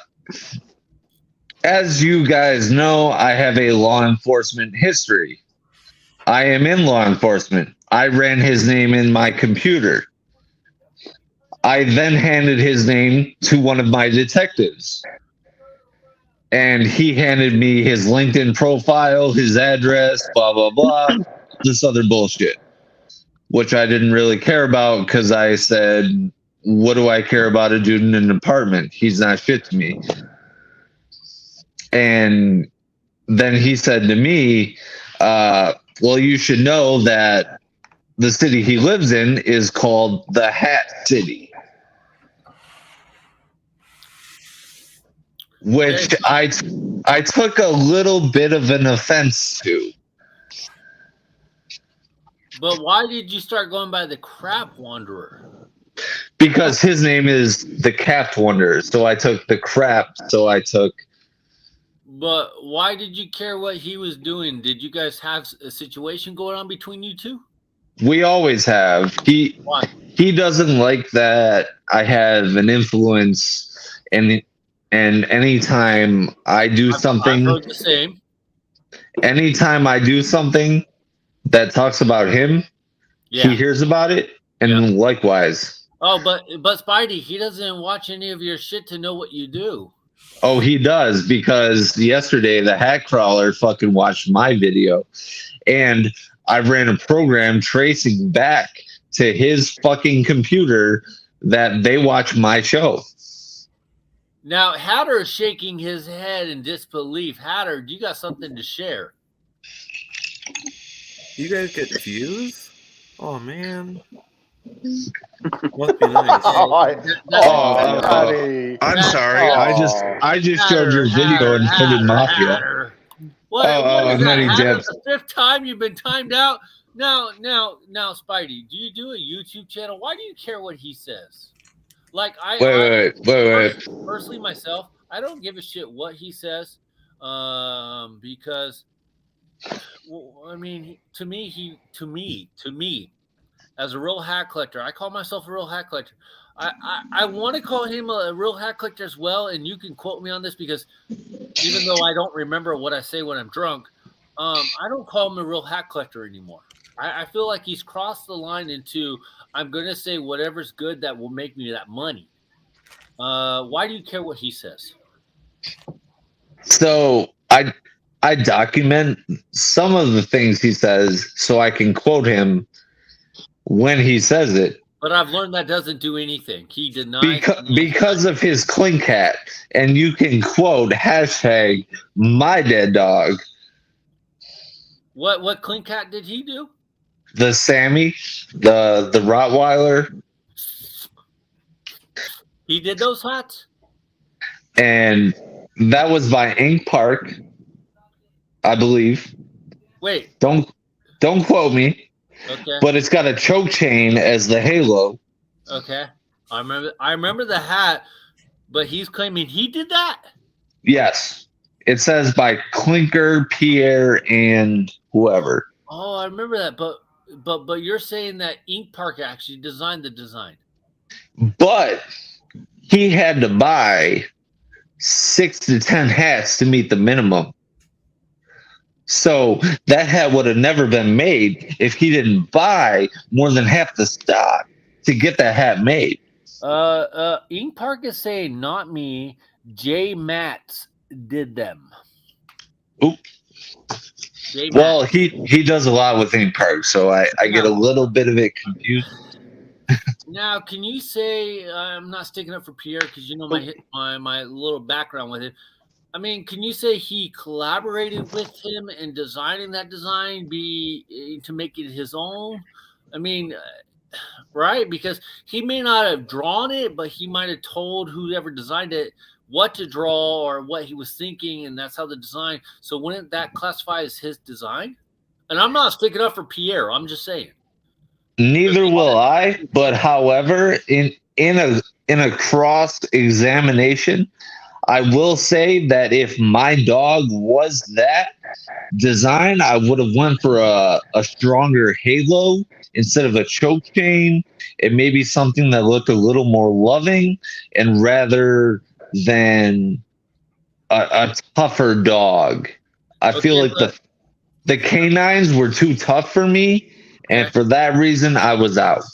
as you guys know, I have a law enforcement history. I am in law enforcement. I ran his name in my computer. I then handed his name to one of my detectives. And he handed me his LinkedIn profile, his address, blah, blah, blah, this other bullshit, which I didn't really care about because I said, what do I care about a dude in an apartment? He's not shit to me. And then he said to me, well, you should know that the city he lives in is called the Hat City. Which I took a little bit of an offense to. But why did you start going by the Crap Wanderer? Because his name is the Capped Wanderer. So I took the crap. So I took. But why did you care what he was doing? Did you guys have a situation going on between you two? We always have. He doesn't like that I have an influence and anytime I do something, I've heard the same. Anytime I do something that talks about him, he hears about it, and likewise. Oh, but Spidey, he doesn't watch any of your shit to know what you do. Oh, he does, because yesterday the hack crawler fucking watched my video, and I ran a program tracing back to his fucking computer that they watch my show. Now, Hatter is shaking his head in disbelief. Hatter, you got something to share? You guys get views? Oh, man. Must be nice. I'm sorry. I just showed your video and put in Mafia. What is and then he that? dips. The 5th time you've been timed out? Now, Spidey, do you do a YouTube channel? Why do you care what he says? Like wait. Personally, myself, I don't give a shit what he says, because, well, I mean, to me, as a real hat collector, I call myself a real hat collector. I want to call him a real hat collector as well, and you can quote me on this because even though I don't remember what I say when I'm drunk, I don't call him a real hat collector anymore. I feel like he's crossed the line into I'm going to say whatever's good that will make me that money. Why do you care what he says? So I document some of the things he says so I can quote him when he says it. But I've learned that doesn't do anything. He denies because of his clink hat, and you can quote hashtag my dead dog. What clink hat did he do? The Sammy, the Rottweiler. He did those hats? And that was by Ink Park, I believe. Wait. Don't quote me. Okay. But it's got a choke chain as the halo. Okay. I remember the hat, but he's claiming he did that? Yes. It says by Clinker, Pierre, and whoever. Oh, I remember that, but you're saying that Ink Park actually designed the design. But he had to buy 6 to 10 hats to meet the minimum. So that hat would have never been made if he didn't buy more than half the stock to get that hat made. Ink Park is saying not me. J Matz did them. Oop. J Well, Matz. he does a lot with Ink Park, so I get a little bit of it confused. Now, can you say I'm not sticking up for Pierre because you know my little background with it. I mean, can you say he collaborated with him in designing that design to make it his own? I mean, right? Because he may not have drawn it, but he might have told whoever designed it what to draw or what he was thinking, and that's how the design. So wouldn't that classify as his design? And I'm not sticking up for Pierre. I'm just saying. Neither will I, but however, in a cross examination, I will say that if my dog was that design, I would have went for a stronger halo instead of a choke chain. It may be something that looked a little more loving, and rather than a tougher dog. I feel like the canines were too tough for me. And for that reason, I was out.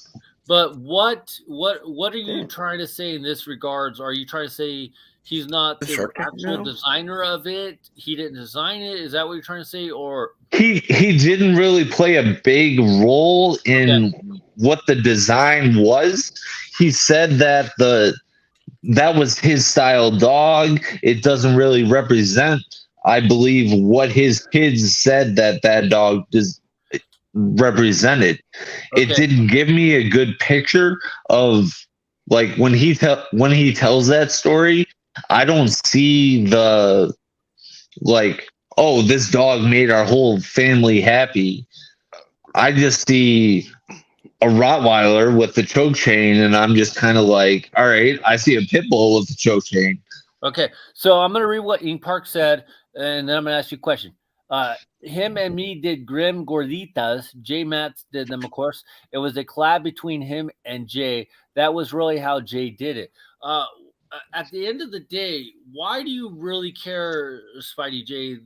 But what are you trying to say in this regards? Are you trying to say he's not the actual designer of it? He didn't design it? Is that what you're trying to say? Or he didn't really play a big role in what the design was. He said that that was his style dog. It doesn't really represent, I believe, what his kids said that dog represented. It didn't give me a good picture of, like, when he tells that story, I don't see the, like, oh, this dog made our whole family happy. I just see a Rottweiler with the choke chain, and I'm just kind of like, all right, I see a pit bull with the choke chain. Okay, so I'm going to read what Ink Park said, and then I'm going to ask you a question. Him and me did Grim Gorditas. Jay Matz did them, of course. It was a collab between him and Jay. That was really how Jay did it. At the end of the day, why do you really care, Spidey J,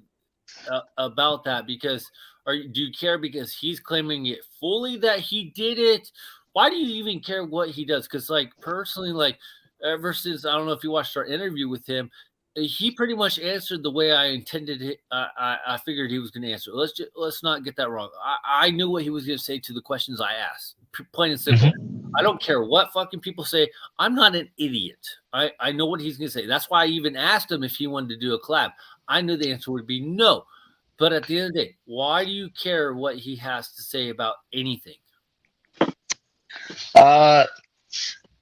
about that? Because do you care because he's claiming it fully that he did it? Why do you even care what he does? Because, like, personally, like, ever since, I don't know if you watched our interview with him, he pretty much answered the way I intended it. I figured he was going to answer. Let's not get that wrong. I knew what he was going to say to the questions I asked. Plain and simple. I don't care what fucking people say. I'm not an idiot. I know what he's going to say. That's why I even asked him if he wanted to do a collab. I knew the answer would be no. But at the end of the day, why do you care what he has to say about anything?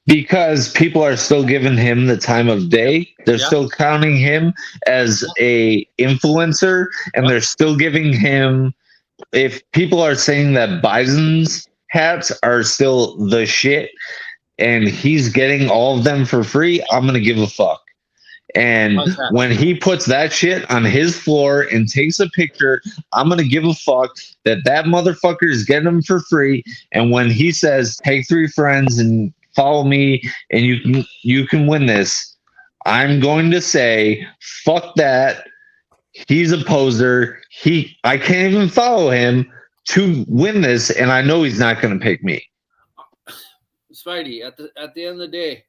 Because people are still giving him the time of day. They're still counting him as a influencer, and they're still giving him, if people are saying that Bison's hats are still the shit and he's getting all of them for free, I'm going to give a fuck. And when he puts that shit on his floor and takes a picture, I'm going to give a fuck that motherfucker is getting them for free. And when he says, take 3 friends and follow me and you can win this, I'm going to say, fuck that. He's a poser. I can't even follow him to win this, and I know he's not going to pick me. Spidey, at the end of the day,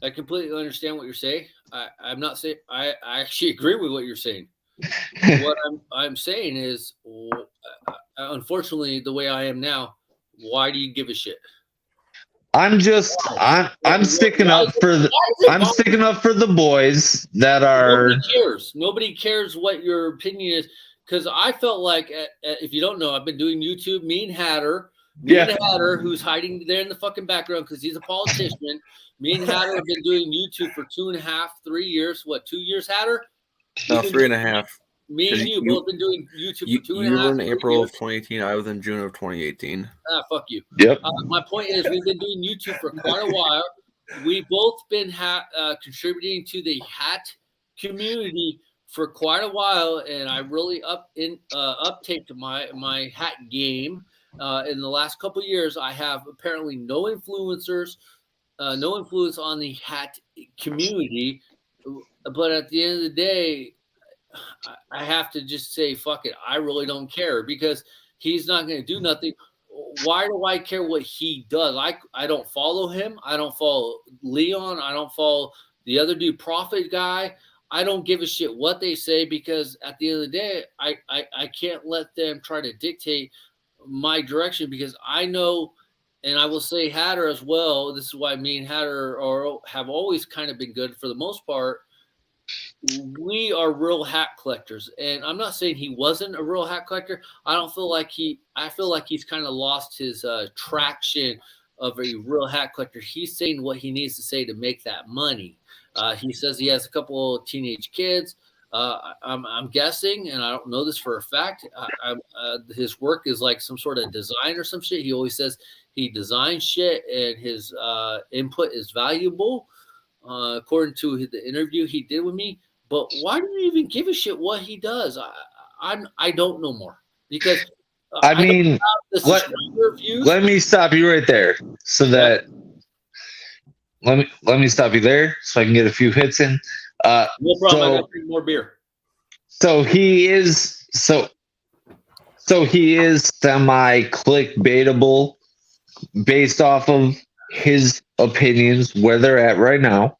I completely understand what you're saying. I'm not saying I actually agree with what you're saying. What I'm saying is, unfortunately, the way I am now, why do you give a shit? I'm sticking up for the boys that are. Nobody cares. Nobody cares what your opinion is, because I felt like, if you don't know, I've been doing YouTube. Me and Hatter, who's hiding there in the fucking background because he's a politician. Me and Hatter have been doing YouTube for 2.5, 3 years. What, 2 years, Hatter? No, 3.5. Me and you both been doing YouTube for 2.5. You were in April of 2018. I was in June of 2018. Fuck you. Yep. My point is, we've been doing YouTube for quite a while. We've both been contributing to the hat community for quite a while, and I really uptaped my hat game. In the last couple of years, I have apparently no influence on the hat community. But at the end of the day, I have to just say, fuck it. I really don't care because he's not going to do nothing. Why do I care what he does? I don't follow him. I don't follow Leon. I don't follow the other dude, Prophet guy. I don't give a shit what they say because at the end of the day, I can't let them try to dictate my direction because I know, and I will say Hatter as well. This is why me and Hatter have always kind of been good for the most part. We are real hat collectors, and I'm not saying he wasn't a real hat collector. I feel like he's kind of lost his traction of a real hat collector. He's saying what he needs to say to make that money. He says he has a couple of teenage kids. I'm guessing, and I don't know this for a fact. His work is like some sort of design or some shit. He always says he designs shit, and his input is valuable, according to the interview he did with me. But why do you even give a shit what he does? I don't know more because I mean, let me stop you right there so that let me stop you there so I can get a few hits in. No problem. I gotta drink more beer. So he is semi clickbaitable based off of his opinions where they're at right now.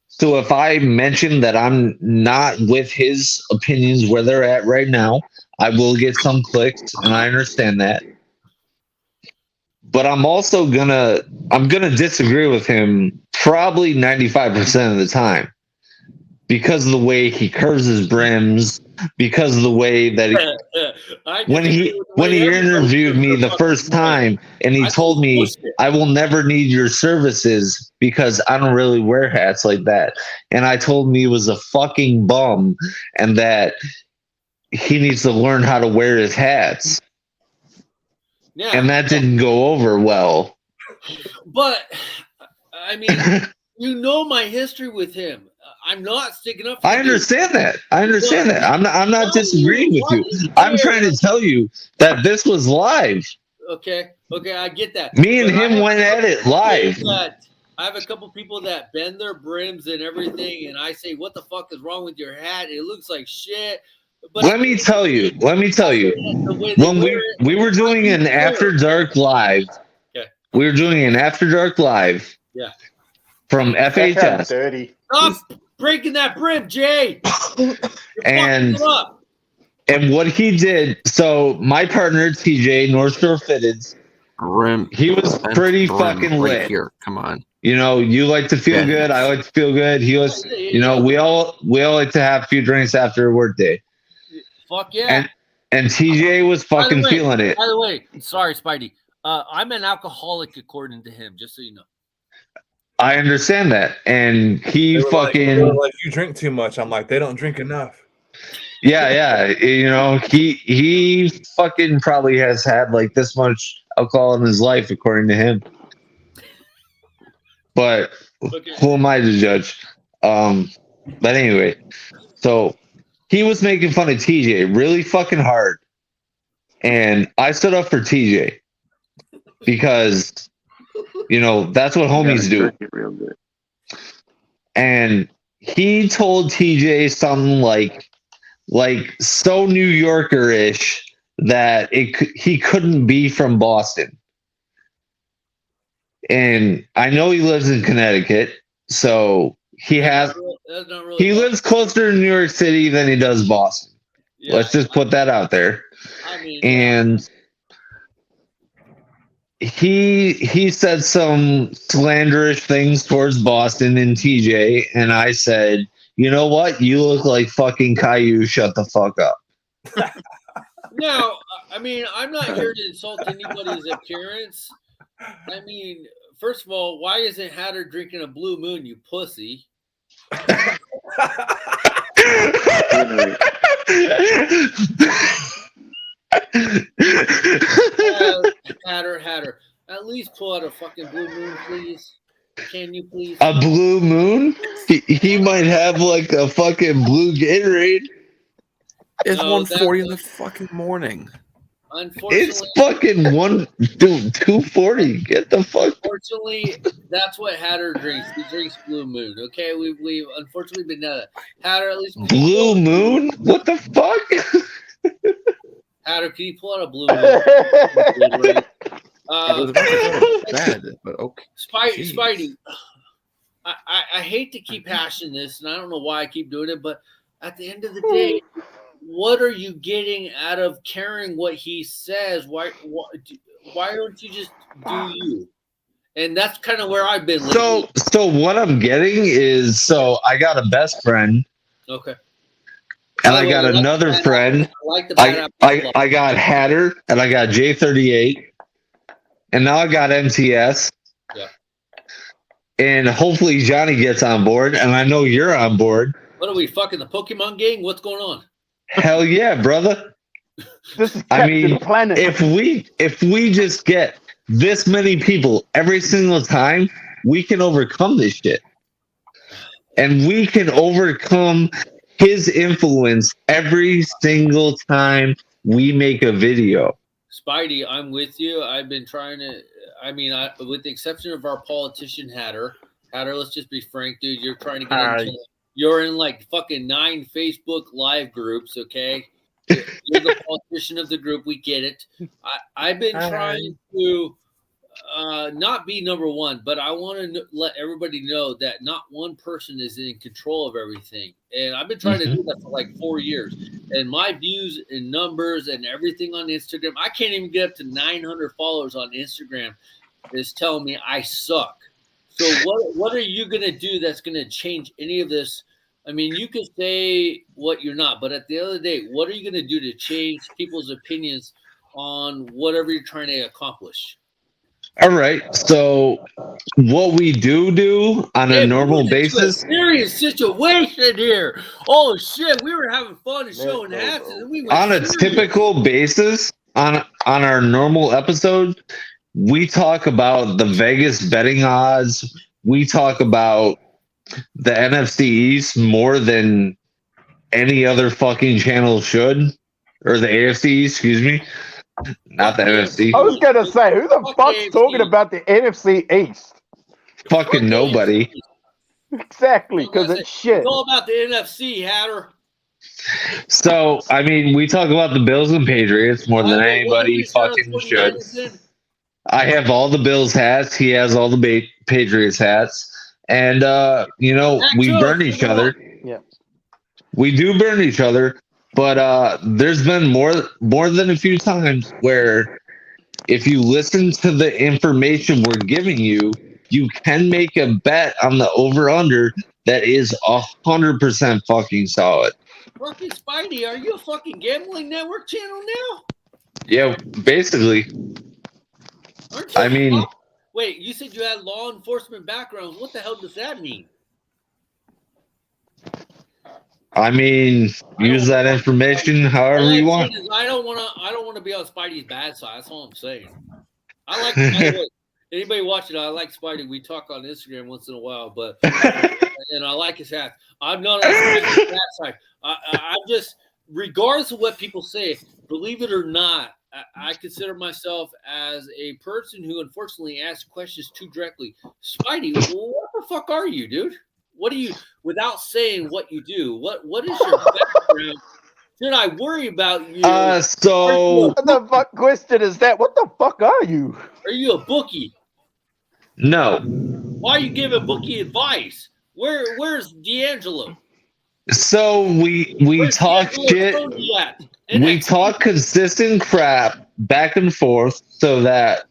So if I mention that I'm not with his opinions where they're at right now, I will get some clicks, and I understand that. But I'm also gonna disagree with him probably 95% of the time because of the way he curves his brims, because of the way that when he interviewed me the first time and he told me I will never need your services because I don't really wear hats like that, and I told him he was a fucking bum and that he needs to learn how to wear his hats. Yeah. And that didn't go over well. But I mean, you know my history with him. I'm not sticking up for I understand that. I'm not disagreeing with you. I'm trying to tell you that this was live. Okay, I get that. Me and him went at it live. I have a couple people that bend their brims and everything, and I say, "What the fuck is wrong with your hat? It looks like shit." But let me tell you. When we were doing an After Dark live. Okay. We were doing an After Dark live. Yeah. From FHS. Dirty. Stop breaking that brim, Jay. And what he did, so my partner TJ, North Shore Fitteds, he was pretty fucking lit. Right here. Come on. You know, you like to feel good. I like to feel good. He was, you know, we all like to have a few drinks after a work day. Fuck yeah. And TJ was fucking feeling it. By the way, sorry, Spidey. I'm an alcoholic according to him, just so you know. I understand that. And he fucking like, you drink too much. I'm like, they don't drink enough. Yeah. You know, he fucking probably has had like this much alcohol in his life, according to him. But who am I to judge? But anyway, so he was making fun of TJ really fucking hard. And I stood up for TJ because, you know, that's what homies do. Real good. And he told TJ something like so New Yorker-ish that he couldn't be from Boston. And I know he lives in Connecticut, so he lives closer to New York City than he does Boston. Yeah, let's just put that out there. I mean, and he said some slanderous things towards Boston and TJ, and I said, you know what? You look like fucking Caillou. Shut the fuck up. Now, I mean, I'm not here to insult anybody's appearance. I mean, first of all, why isn't Hatter drinking a Blue Moon, you pussy? Hatter. At least pull out a fucking Blue Moon, please. Can you please? A Blue Moon? He might have like a fucking blue Gatorade. It's 1:40 in the fucking morning. Unfortunately, It's fucking one, dude. 240. Get the fuck. Unfortunately, that's what Hatter drinks. He drinks Blue Moon. Okay, we've unfortunately been Hatter. At least Blue Moon. What the fuck? Hatter, can you pull out a Blue Moon? I was about to say it's bad, but okay. Spidey, I hate to keep hashing this, and I don't know why I keep doing it, but at the end of the day, what are you getting out of caring what he says? Why don't you just do you? And that's kind of where I've been lately. So what I'm getting is, so I got a best friend. Okay. And I got another friend. I got Hatter, and I got J38, and now I got MTS. Yeah. And hopefully Johnny gets on board, and I know you're on board. What are we, fucking the Pokemon gang? What's going on? Hell yeah, brother. This is I mean, Planet. if we just get this many people every single time, we can overcome this shit. And we can overcome his influence every single time we make a video. Spidey, I'm with you. I've been trying to. I mean, with the exception of our politician Hatter, let's just be frank, dude. You're trying to get into. You're in like fucking 9 Facebook live groups, okay? You're the politician of the group. We get it. I've been trying to not be number one, but I want to let everybody know that not one person is in control of everything. And I've been trying to do that for like 4 years. And my views and numbers and everything on Instagram, I can't even get up to 900 followers on Instagram, is telling me I suck. So what are you going to do that's going to change any of this? I mean, you can say what you're not, but at the end of the day, what are you going to do to change people's opinions on whatever you're trying to accomplish? All right. So what we do on a normal basis. Serious situation here. Oh shit, we were having fun and showing hats, and then we went On a typical basis, on our normal episode, we talk about the Vegas betting odds. We talk about the NFC East more than any other fucking channel should, or the AFC East, excuse me, not the NFC. I was gonna say, who the fuck's talking about the NFC East? Fucking nobody. Exactly, because it's shit. It's all about the NFC, Hatter. So, I mean, we talk about the Bills and Patriots more than anybody fucking should. I have all the Bills hats. He has all the Patriots hats. And, we burn each other. Yeah. We do burn each other. But there's been more than a few times where if you listen to the information we're giving you, you can make a bet on the over-under that is 100% fucking solid. Fucking Spidey, are you a fucking gambling network channel now? Yeah, basically. I mean, wait, you said you had law enforcement background. What the hell does that mean? Use that information however you want. I don't want to be on Spidey's bad side. That's all I'm saying. I like anybody watching. I like Spidey. We talk on Instagram once in a while, but and I like his hat. I'm not on Spidey's bad side. I'm just, regardless of what people say, believe it or not, I consider myself as a person who unfortunately asks questions too directly. Spidey, what the fuck are you, dude? What do you, without saying what you do? What is your background? Should I worry about you? So what the fuck question is that? What the fuck are you? Are you a bookie? No. Why are you giving bookie advice? Where's D'Angelo? So we talk shit. We talk consistent crap back and forth so that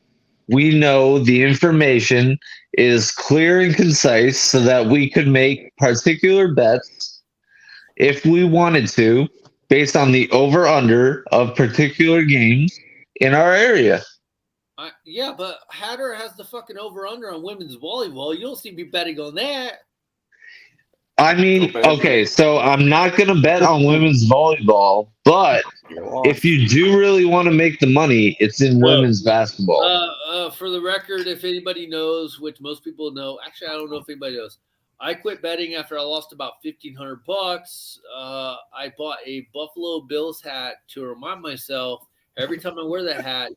we know the information is clear and concise so that we could make particular bets if we wanted to based on the over-under of particular games in our area. Yeah, but Hatter has the fucking over-under on women's volleyball. You don't see me betting on that. Okay, so I'm not going to bet on women's volleyball, but if you do really want to make the money, it's in women's basketball. For the record, if anybody knows, which most people know, actually, I don't know if anybody knows, I quit betting after I lost about $1,500. I bought a Buffalo Bills hat to remind myself, every time I wear that hat,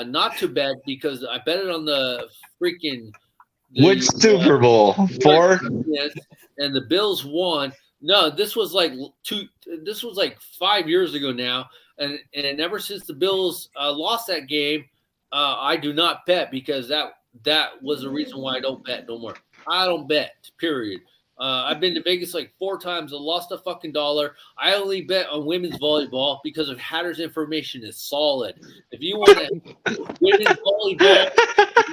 not to bet because I bet it on the freaking Which Super Bowl? 4? Yes, and the Bills won. No, this was like 5 years ago now, and ever since the Bills lost that game, I do not bet because that was the reason why I don't bet no more. I don't bet. Period. I've been to Vegas like 4 times. I lost a fucking dollar. I only bet on women's volleyball because of Hatter's information is solid. If you want a women's volleyball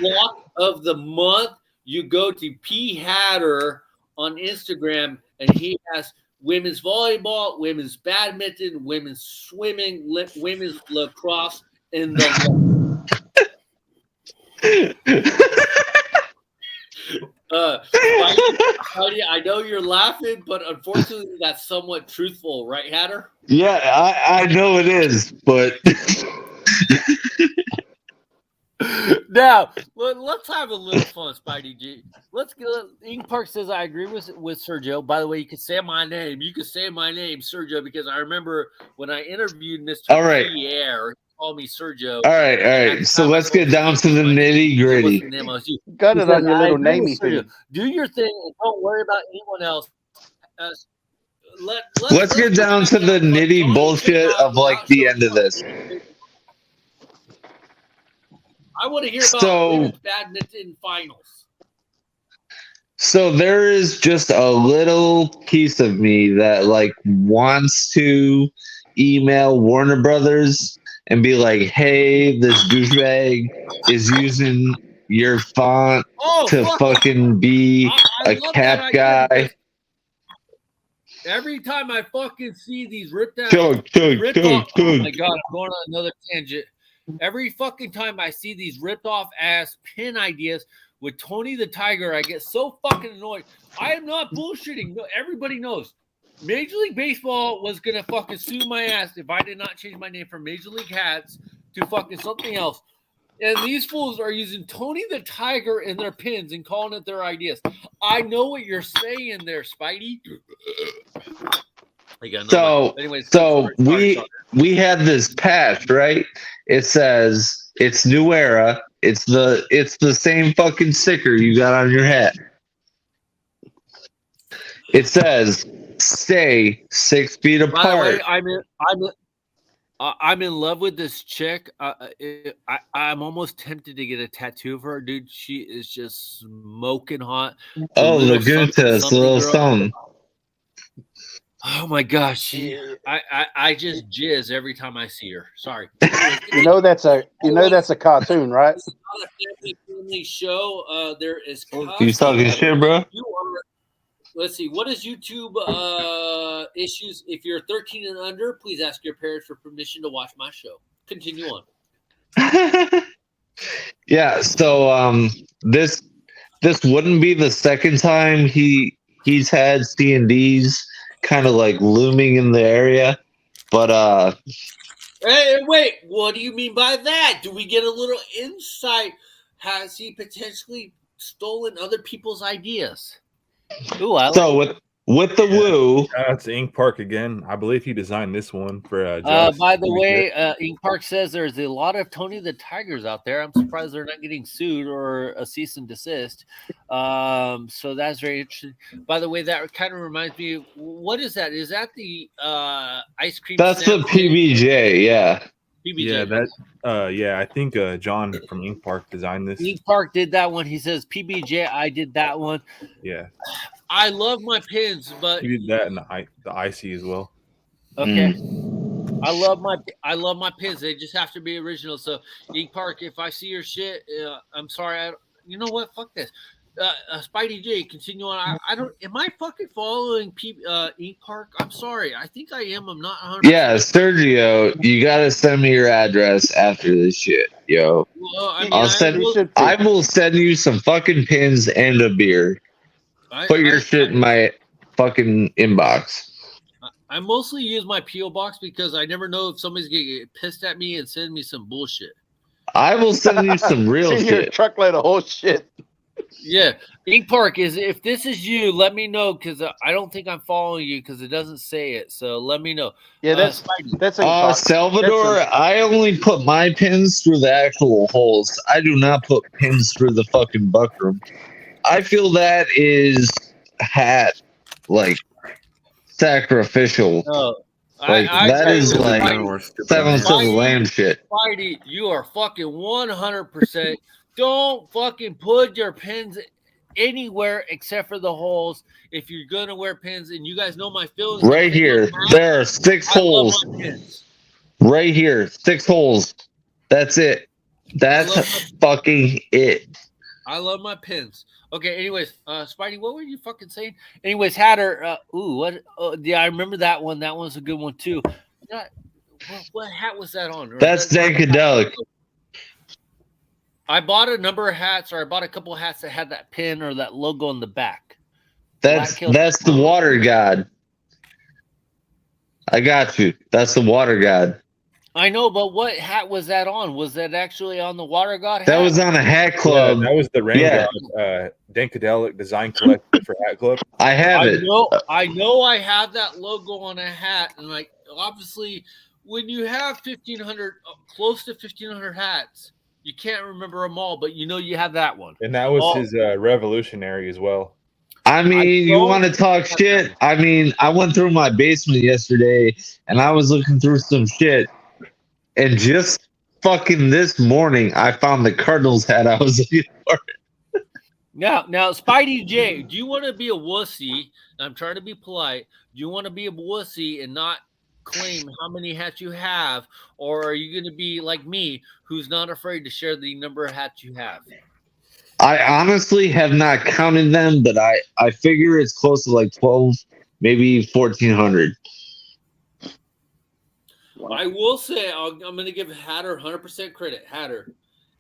block of the month, you go to P Hatter on Instagram, and he has women's volleyball, women's badminton, women's swimming, women's lacrosse in the. Heidi, I know you're laughing, but unfortunately, that's somewhat truthful, right, Hatter? Yeah, I know it is, but now let's have a little fun, Spidey G. Let's go. Ink Park says I agree with Sergio. By the way, you can say my name. You can say my name, Sergio, because I remember when I interviewed Mr. All right. Pierre, he called me Sergio. All right. So let's get down to the nitty gritty. Got it on your little namey thing. Do your thing and don't worry about anyone else. Let's get down to the nitty bullshit of like the end of this. I want to hear about women's badminton finals. So there is just a little piece of me that like wants to email Warner Brothers and be like, "Hey, this douchebag is using your font to fucking be a cap guy." Every time I fucking see these ripped out, Oh my god, I'm going on another tangent. Every fucking time I see these ripped off ass pin ideas with Tony the Tiger, I get so fucking annoyed. I am not bullshitting. No, everybody knows. Major League Baseball was gonna fucking sue my ass if I did not change my name from Major League Hats to fucking something else. And these fools are using Tony the Tiger in their pins and calling it their ideas. I know what you're saying there, Spidey. So we had this patch, right? It says it's New Era. It's the same fucking sticker you got on your hat. It says stay 6 feet apart. By the way, I'm in love with this chick. I'm almost tempted to get a tattoo of her, dude. She is just smoking hot. Oh, Laguntas, little song. Oh my gosh, I just jizz every time I see her. Sorry. You know that's a cartoon, right? It's not a family show. There is. You talking shit, bro? Let's see. What is YouTube issues? If you're 13 and under, please ask your parents for permission to watch my show. Continue on. Yeah. So this wouldn't be the second time he's had C&Ds kind of like looming in the area, but Hey, wait. What do you mean by that? Do we get a little insight? Has he potentially stolen other people's ideas? Ooh, so with the woo, that's Ink Park again. I believe he designed this one for. By the way, Ink Park says there's a lot of Tony the Tigers out there. I'm surprised they're not getting sued or a cease and desist. So that's very interesting. By the way, that kind of reminds me. What is that? Is that the ice cream? That's the PBJ, yeah. PBJ. Yeah, I think John from Ink Park designed this. Ink Park did that one. He says PBJ. I did that one. Yeah, I love my pins, but he did that in the icy as well. Okay. I love my pins. They just have to be original. So Ink Park, if I see your shit, I'm sorry. You know what? Fuck this. Spidey J, continue on. I don't. Am I fucking following Ink Park? I'm sorry. I think I am. I'm not 100%. Yeah, Sergio, you gotta send me your address after this shit, yo. Well, I will send you some fucking pins and a beer. Put your shit in my fucking inbox. I mostly use my P.O. box because I never know if somebody's gonna get pissed at me and send me some bullshit. I will send you some real shit. Your truckload of horse shit. Yeah, Ink Park is. If this is you, let me know because I don't think I'm following you because it doesn't say it. So let me know. Yeah, that's Ink Park. Salvador, I only put my pins through the actual holes. I do not put pins through the fucking buckram. I feel that is hat like sacrificial. Like that is like seven sons of lamb shit. Spidey, you are fucking 100%. Don't fucking put your pins anywhere except for the holes. If you're gonna wear pins, and you guys know my feelings. Right here, there are 6 holes. Right here, 6 holes. That's it. That's fucking it. I love my pins. Okay, anyways, Spidey, what were you fucking saying? Anyways, Hatter, what? Yeah, I remember that one. That one's a good one too. What hat was that on? That's Dankadelic. I bought a number of hats, or I bought a couple of hats that had that pin or that logo on the back. That's the water god. I got you. That's the water god. I know, but what hat was that on? Was that actually on the water god hat? That was on a hat club. Yeah, that was the Rain God Dankadelic Design Collector for Hat Club. I have it. I know I have that logo on a hat, and like obviously when you have 1,500, close to 1,500 hats, you can't remember them all, but you know you have that one. And that was his revolutionary as well. I mean, you want to talk shit? I mean, I went through my basement yesterday, and I was looking through some shit, and just fucking this morning, I found the Cardinals hat I was looking for. Now, Spidey J, do you want to be a wussy? I'm trying to be polite. Do you want to be a wussy and not claim how many hats you have, or are you going to be like me, who's not afraid to share the number of hats you have? I honestly have not counted them, but I figure it's close to like 12, maybe 1,400. I will say I'm going to give Hatter 100% credit. Hatter,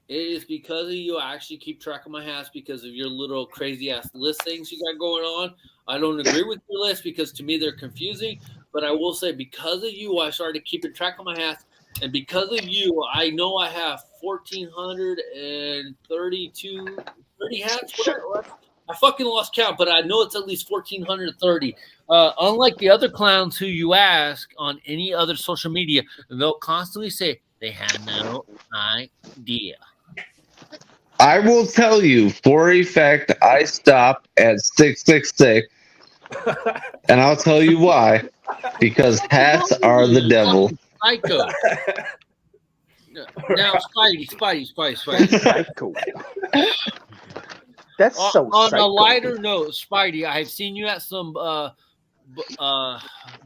it is because of you I actually keep track of my hats because of your little crazy ass list things you got going on. I don't agree with your list because to me they're confusing, but I will say because of you I started keeping track of my hats, and because of you I know I have 1,432 hats. Whatever. I fucking lost count, but I know it's at least 1,430. Unlike the other clowns who you ask on any other social media, they'll constantly say they have no idea. I will tell you for a fact, I stopped at 666, and I'll tell you why. Because hats are the devil. Psycho. Now, Spidey. Psycho. That's so on psycho. a lighter note, Spidey, I have seen you at some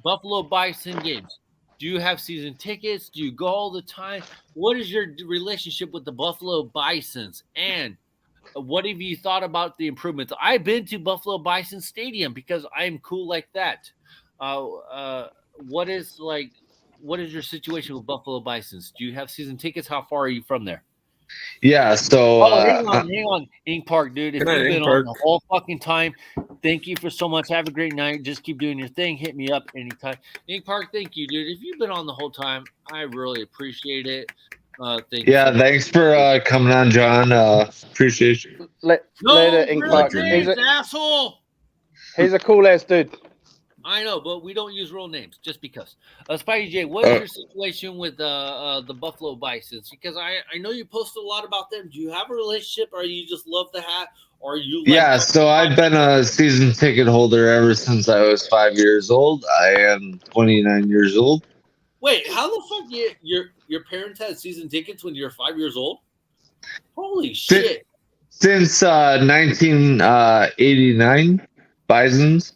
Buffalo Bison games. Do you have season tickets? Do you go all the time? What is your relationship with the Buffalo Bisons? And what have you thought about the improvements? I've been to Buffalo Bison Stadium because I'm cool like that. What is your situation with Buffalo Bisons? Do you have season tickets? How far are you from there? Yeah, so hang on, Ink Park, dude. If you've been on the whole fucking time, thank you for so much. Have a great night. Just keep doing your thing. Hit me up anytime. Ink Park, thank you, dude. If you've been on the whole time, I really appreciate it. Thank you. Thanks for coming on, John. Appreciate you. Later, Ink Park. Asshole. He's a cool ass dude. I know, but we don't use real names just because. Spidey J, what is your situation with the Buffalo Bisons? Because I know you post a lot about them. Do you have a relationship, or you just love the hat, or you? So I've been a season ticket holder ever since I was 5 years old. I am 29 years old. Wait, how the fuck your parents had season tickets when you were 5 years old? Holy shit! Since 1989, Bisons.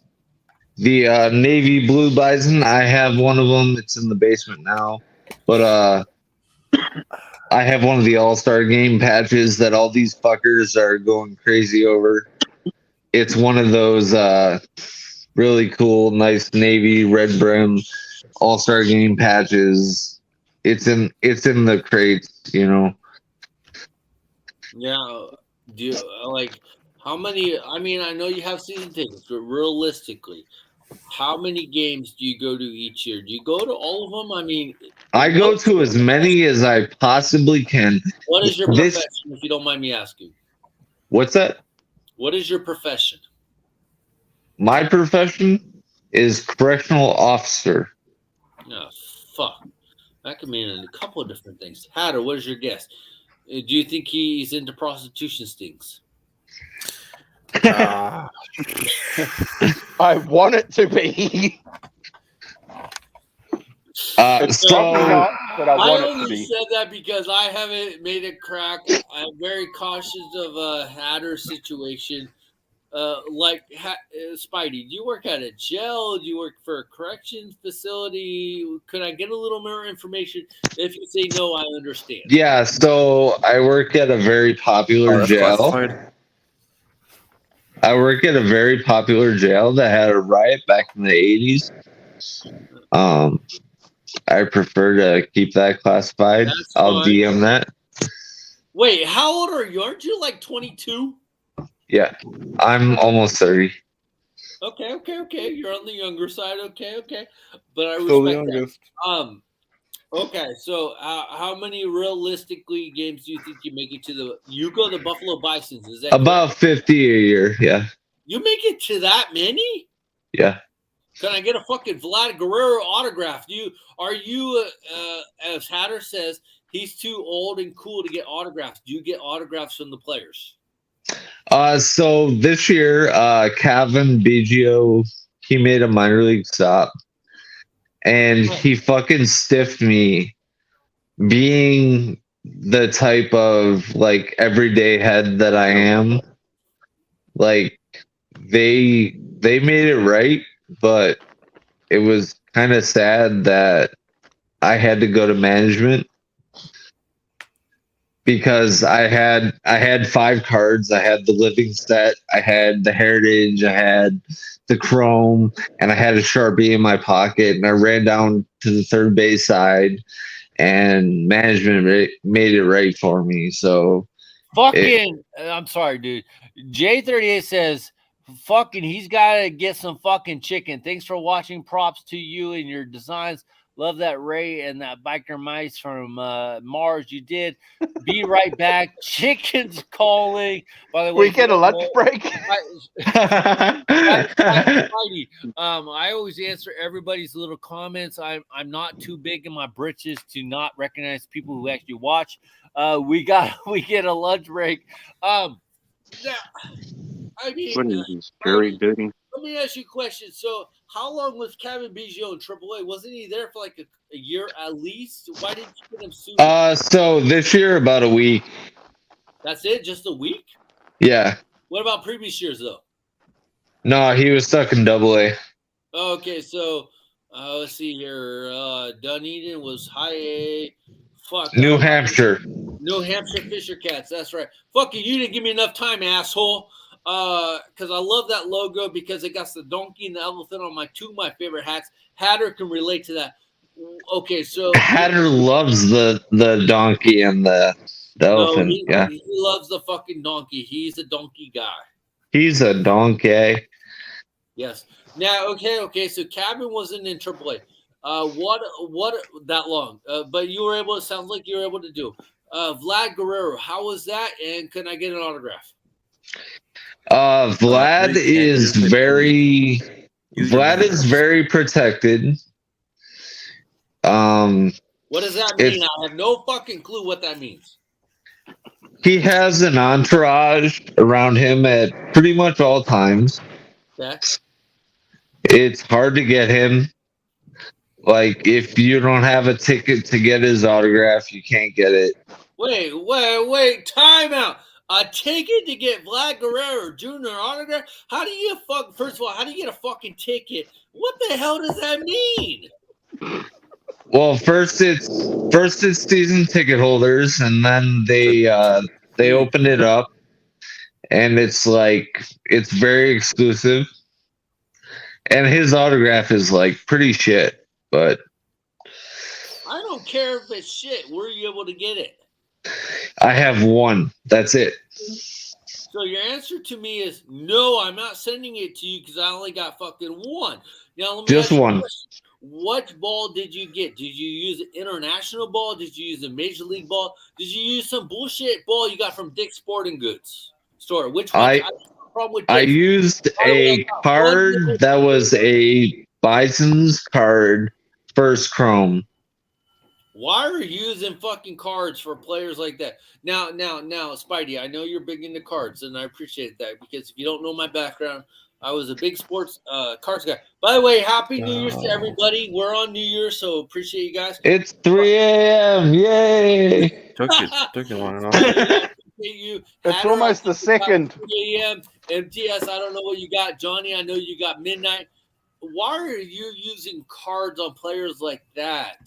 The navy blue bison, I have one of them. It's in the basement now. But I have one of the All-Star Game patches that all these fuckers are going crazy over. It's one of those really cool, nice navy red brim All-Star Game patches. It's in the crates, you know. Yeah. Do you how many? I mean, I know you have season tickets, but realistically, how many games do you go to each year? Do you go to all of them? I mean, I go to as many as I possibly can. What is your profession, if you don't mind me asking? What's that? What is your profession? My profession is correctional officer. Oh, fuck. That could mean a couple of different things. Hatter, what is your guess? Do you think he's into prostitution stings? I want it to be. It's probably not, but I want it to only be. said that because I haven't made it crack. I'm very cautious of a Hatter situation. Spidey, do you work at a jail? Do you work for a corrections facility? Could I get a little more information? If you say no, I understand. Yeah, so I work at a very popular jail. Classified. I work at a very popular jail that had a riot back in the 80s. I prefer to keep that classified. That's I'll fine. DM that. Wait, how old are you? Aren't you like 22? Yeah, I'm almost 30. Okay. You're on the younger side. Okay. But I Still the respect youngest. that. Okay, so how many realistically games do you think you make it to the? You go to the Buffalo Bisons, is that About correct? 50 a year. Yeah. You make it to that many? Yeah. Can I get a fucking Vlad Guerrero autograph? Are you as Hatter says, he's too old and cool to get autographs? Do you get autographs from the players? So this year, Calvin Biggio, he made a minor league stop, and he fucking stiffed me, being the type of like everyday head that I am. Like they made it right, but it was kind of sad that I had to go to management because I had 5 cards. I had the living set, I had the heritage, I had the chrome, and I had a Sharpie in my pocket, and I ran down to the third base side, and management made it right for me. So I'm sorry, dude. J38 says, fucking, he's got to get some fucking chicken. Thanks for watching. Props to you and your designs. Love that Ray and that biker mice from Mars. You did. Be right back. Chicken's calling. By the way, We get a lunch break. I always answer everybody's little comments. I'm not too big in my britches to not recognize people who actually watch. We get a lunch break. Now, I mean, What is this, jury duty? let me ask you a question. So, how long was Kevin Biggio in AAA? Wasn't he there for like a year at least? Why didn't you get him soon? So this year, about a week. That's it? Just a week? Yeah. What about previous years, though? No, he was stuck in AA. Okay, so let's see here. Dunedin was high A. Fuck. New Hampshire. New Hampshire Fisher Cats. That's right. Fuck you. You didn't give me enough time, asshole. Because I love that logo because it got the donkey and the elephant on two of my favorite hats. Hatter can relate to that. Okay, so Hatter loves the donkey and the elephant. He loves the fucking donkey. He's a donkey guy. He's a donkey. Yes. Now, okay. So Cabin wasn't in AAA. What that long? But you were able. It sounds like you were able to do. Vlad Guerrero. How was that? And can I get an autograph? Vlad is very protected. What does that mean? I have no fucking clue what that means. He has an entourage around him at pretty much all times. Okay. It's hard to get him. Like, if you don't have a ticket to get his autograph, you can't get it. Wait. Time out. A ticket to get Vlad Guerrero Jr. autograph? First of all, how do you get a fucking ticket? What the hell does that mean? Well, first it's season ticket holders, and then they opened it up, and it's very exclusive. And his autograph is like pretty shit, but I don't care if it's shit. Were you able to get it? I have one. That's it. So your answer to me is no, I'm not sending it to you because I only got fucking one. Now let me Just ask you one. What ball did you get? Did you use an international ball? Did you use a major league ball? Did you use some bullshit ball you got from Dick's Sporting Goods store? Which one? problem with I this. used By the way, I a got one card little that was a Bison's card, first chrome. Why are you using fucking cards for players like that? Now, Spidey, I know you're big into cards, and I appreciate that because if you don't know my background, I was a big sports cards guy. By the way, Happy New Year's to everybody. We're on New Year's, so appreciate you guys. It's 3 a.m. Yay! Took it long enough. You. It's almost the second. 3 a.m. MTS, I don't know what you got. Johnny, I know you got midnight. Why are you using cards on players like that?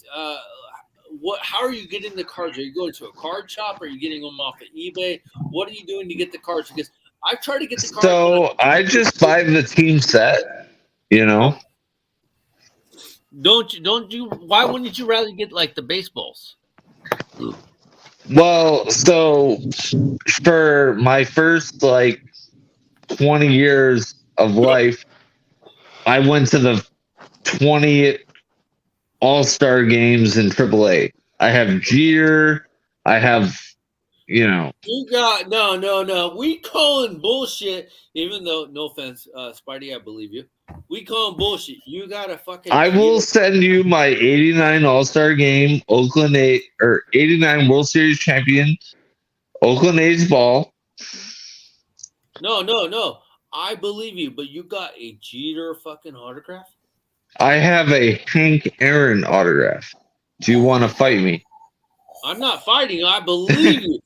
How are you getting the cards? Are you going to a card shop? Are you getting them off of eBay? What are you doing to get the cards? Because I've tried to get the cards. So I just buy the team set, you know. Don't you? Why wouldn't you rather get like the baseballs? Well, so for my first like 20 years of life, I went to the 20 All-Star games in AAA. I have Jeter. I have, you know. You got no. We calling bullshit. Even though, no offense, Spidey, I believe you. We calling bullshit. You got to fucking. I will send you my 89 All-Star game, Oakland 8 or 89 World Series champion, Oakland A's ball. No. I believe you, but you got a Jeter fucking autograph? I have a Hank Aaron autograph. Do you want to fight me? I'm not fighting. I believe you.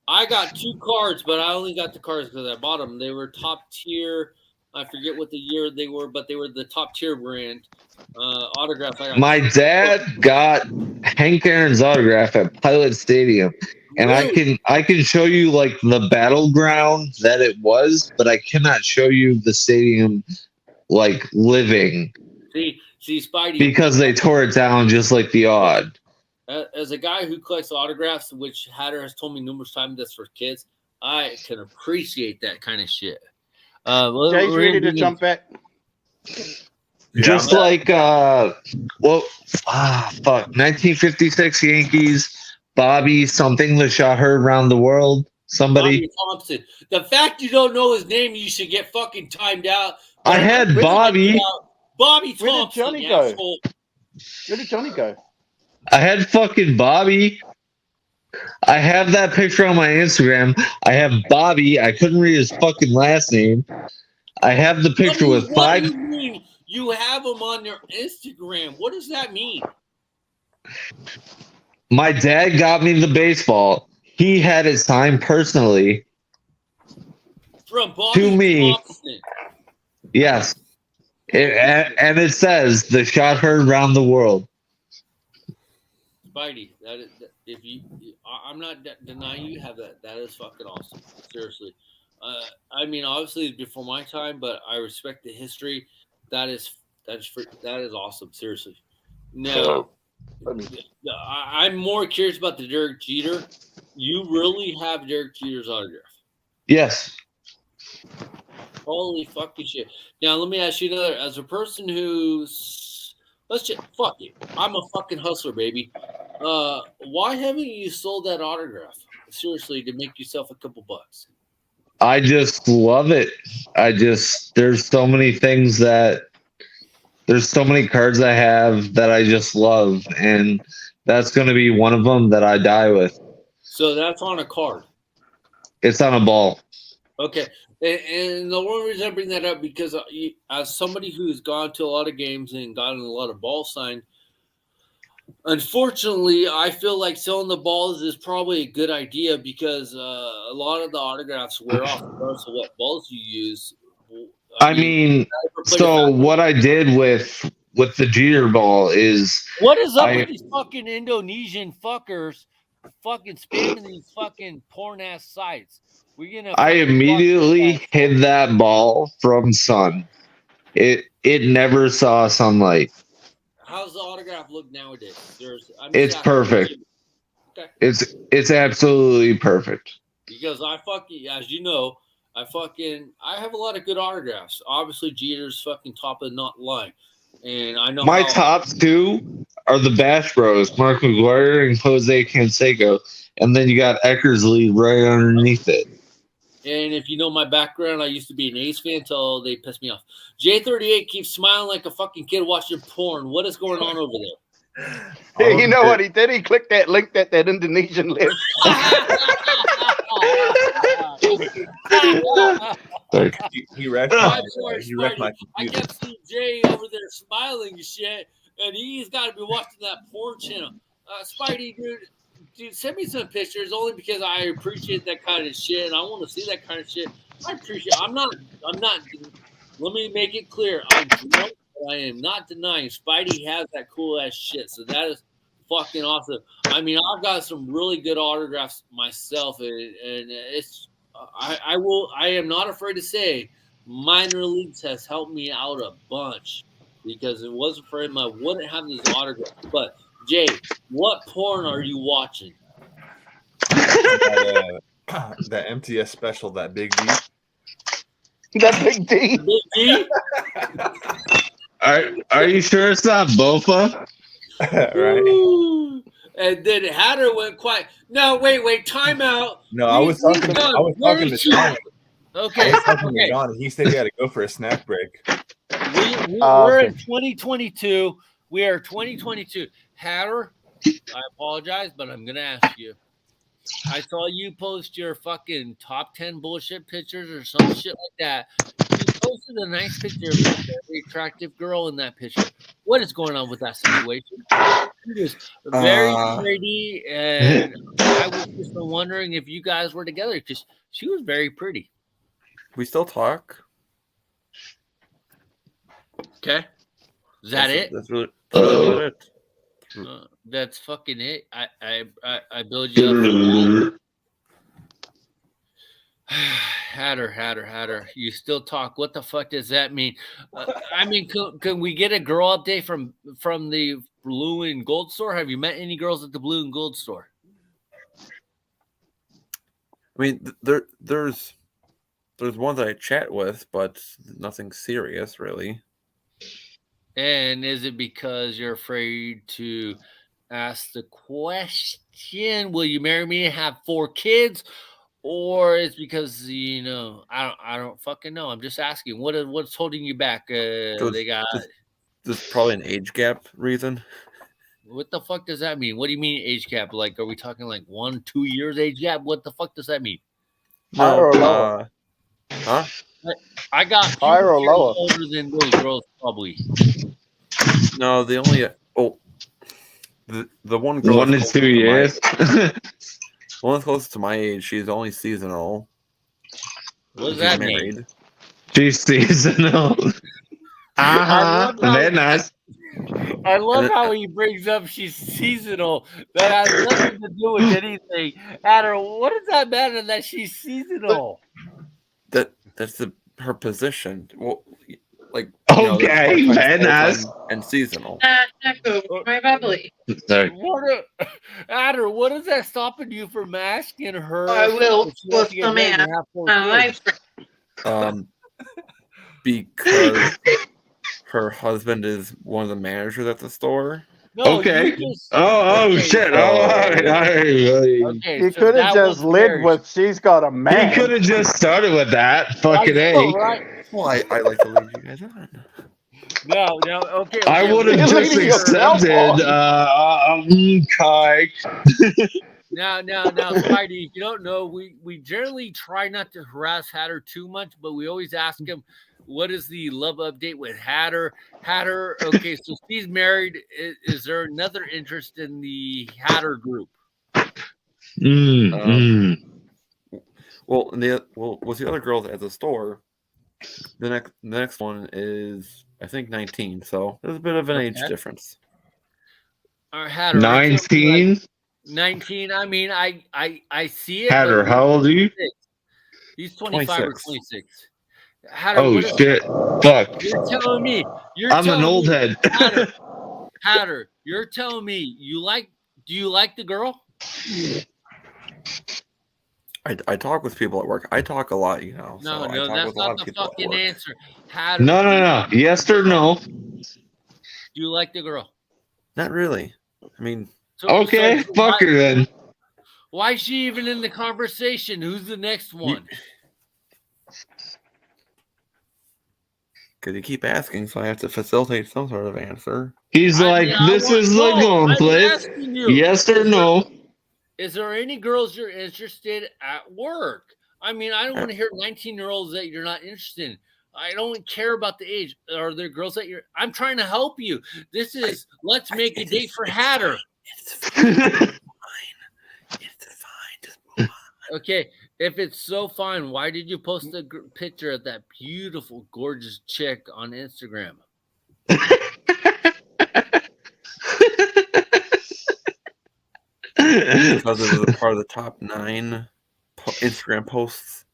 I got 2 cards, but I only got the cards because I bought them. They were top tier. I forget what the year they were, but they were the top tier brand autograph. My dad got Hank Aaron's autograph at Pilot Stadium, and Really? I can show you like the battleground that it was, but I cannot show you the stadium like living. See, Spidey. Because they tore it down just like the odd. As a guy who collects autographs, which Hatter has told me numerous times that's for kids, I can appreciate that kind of shit. Jay's ready to jump back. Just like fuck, 1956 Yankees, Bobby something that shot her around the world. Somebody. Bobby Thompson. The fact you don't know his name, you should get fucking timed out. I had Bobby. Bobby Thompson. Where did Johnny go? Where did Johnny go? I had fucking Bobby. I have that picture on my Instagram. I have Bobby. I couldn't read his fucking last name. I have the picture with What 5. do you mean you have him on your Instagram? What does that mean? My dad got me the baseball. He had it signed personally From Bobby to me. Thompson. Yes. And it says the shot heard around the world. Spidey, I'm not denying you have that. That is fucking awesome. Seriously. I mean, obviously it's before my time, but I respect the history. That is awesome. Seriously. Now, I'm more curious about the Derek Jeter. You really have Derek Jeter's autograph? Yes. Holy fucking shit! Now let me ask you another. As a person who's fuck it, I'm a fucking hustler, baby. Why haven't you sold that autograph? Seriously, to make yourself a couple bucks. I just love it. There's so many things there's so many cards I have that I just love, and that's going to be one of them that I die with. So that's on a card. It's on a ball. Okay. And the one reason I bring that up because as somebody who's gone to a lot of games and gotten a lot of balls signed, unfortunately, I feel like selling the balls is probably a good idea because a lot of the autographs wear off regardless of what balls you use. I mean, so what I did with the Jeter ball is what is up with these fucking Indonesian fuckers fucking spamming these fucking porn ass sites? I immediately hid that ball from sun. It never saw sunlight. How's the autograph look nowadays? It's perfect. Okay. It's absolutely perfect. Because as you know, I have a lot of good autographs. Obviously, Jeter's fucking top of the line, and I know my top 2 are the Bash Bros, Mark McGuire and Jose Canseco, and then you got Eckersley right underneath it. And if you know my background, I used to be an A's fan until they pissed me off. J38 keeps smiling like a fucking kid watching porn. What is going on over there? Hey, you know what he did? He clicked that link that Indonesian left. He wrecked my computer. I kept seeing Jay over there smiling and shit, and he's got to be watching that porn channel. Spidey, dude, send me some pictures only because I appreciate that kind of shit, and I want to see that kind of shit. I appreciate. I'm not. Let me make it clear. I'm drunk, but I am not denying Spidey has that cool ass shit. So that is fucking awesome. I mean, I've got some really good autographs myself, and it's. I am not afraid to say, minor leagues has helped me out a bunch because it wasn't for him, I wouldn't have this autograph. But Jay, what porn are you watching? That MTS special, that Big D. That Big D. Big D. Are you sure it's not Bofa? Right. Ooh. And then Hatter went quiet. No, wait, time out. No, I was talking to John. Okay. I was talking to John, and he said he had to go for a snack break. We're in 2022. We are 2022. Hatter, I apologize, but I'm going to ask you. I saw you post your fucking top 10 bullshit pictures or some shit like that. You posted a nice picture of a very attractive girl in that picture. What is going on with that situation? She was very pretty, and I was just wondering if you guys were together because she was very pretty. We still talk. Okay. Is that it? That's really it. That's fucking it. I build you up for that. Hatter. You still talk. What the fuck does that mean? I mean, can we get a girl update from the Blue and Gold store? Have you met any girls at the Blue and Gold store? I mean, there's ones I chat with, but nothing serious, really. And is it because you're afraid to ask the question, will you marry me and have 4 kids? Or it's because, I don't fucking know. I'm just asking. What's holding you back? There's probably an age gap reason. What the fuck does that mean? What do you mean age gap? Like, are we talking like 1-2 years age gap? What the fuck does that mean? Higher or lower? Huh? I got higher or lower older than those girls, probably. No, the one girl 1 to 2 years. The one that's closest to my age, she's only seasonal. What does that mean? She's seasonal. Very nice. I love how he brings up she's seasonal. That has nothing to do with anything. Hatter, what does that matter that she's seasonal? That's her position. Well, like okay, very nice. And seasonal. My bubbly. Hatter, what is that stopping you from asking her? I will with the man. Because her husband is one of the managers at the store. No, okay. Just, shit. All right. Okay, you could have just led with she's got a man. You could have just started with that. Fucking A. Right? Well, I like to lead you guys on. No, okay. I would have just accepted. Okay. Now, Spidey, if you don't know, we generally try not to harass Hatter too much, but we always ask him, what is the love update with Hatter? Hatter, okay, so she's married. Is there another interest in the Hatter group? Well, with the other girls at the store, the next one is, I think, 19. So there's a bit of an age difference. Hatter, 19? 19. I mean, I see it. Hatter, how old are you? He's 25 or 26. Hatter, shit. Fuck. You're telling me. I'm an old head. Hatter, you're telling me do you like the girl? I talk with people at work. I talk a lot, No, so that's not the fucking answer. Hatter, No. Yes or no? Do you like the girl? Not really. I mean, okay, fuck her then. Why is she even in the conversation? Who's the next one? Because you keep asking, so I have to facilitate some sort of answer. He's like, this is the gauntlet. Yes or no? Is there any girls you're interested at work? I mean, I don't want to hear 19-year-olds that you're not interested in. I don't care about the age. Are there girls that you're? I'm trying to help you. This is let's make a date for Hatter. It's fine. Just move on. Okay, if it's so fine, why did you post a picture of that beautiful, gorgeous chick on Instagram? Because it was a part of the top 9 Instagram posts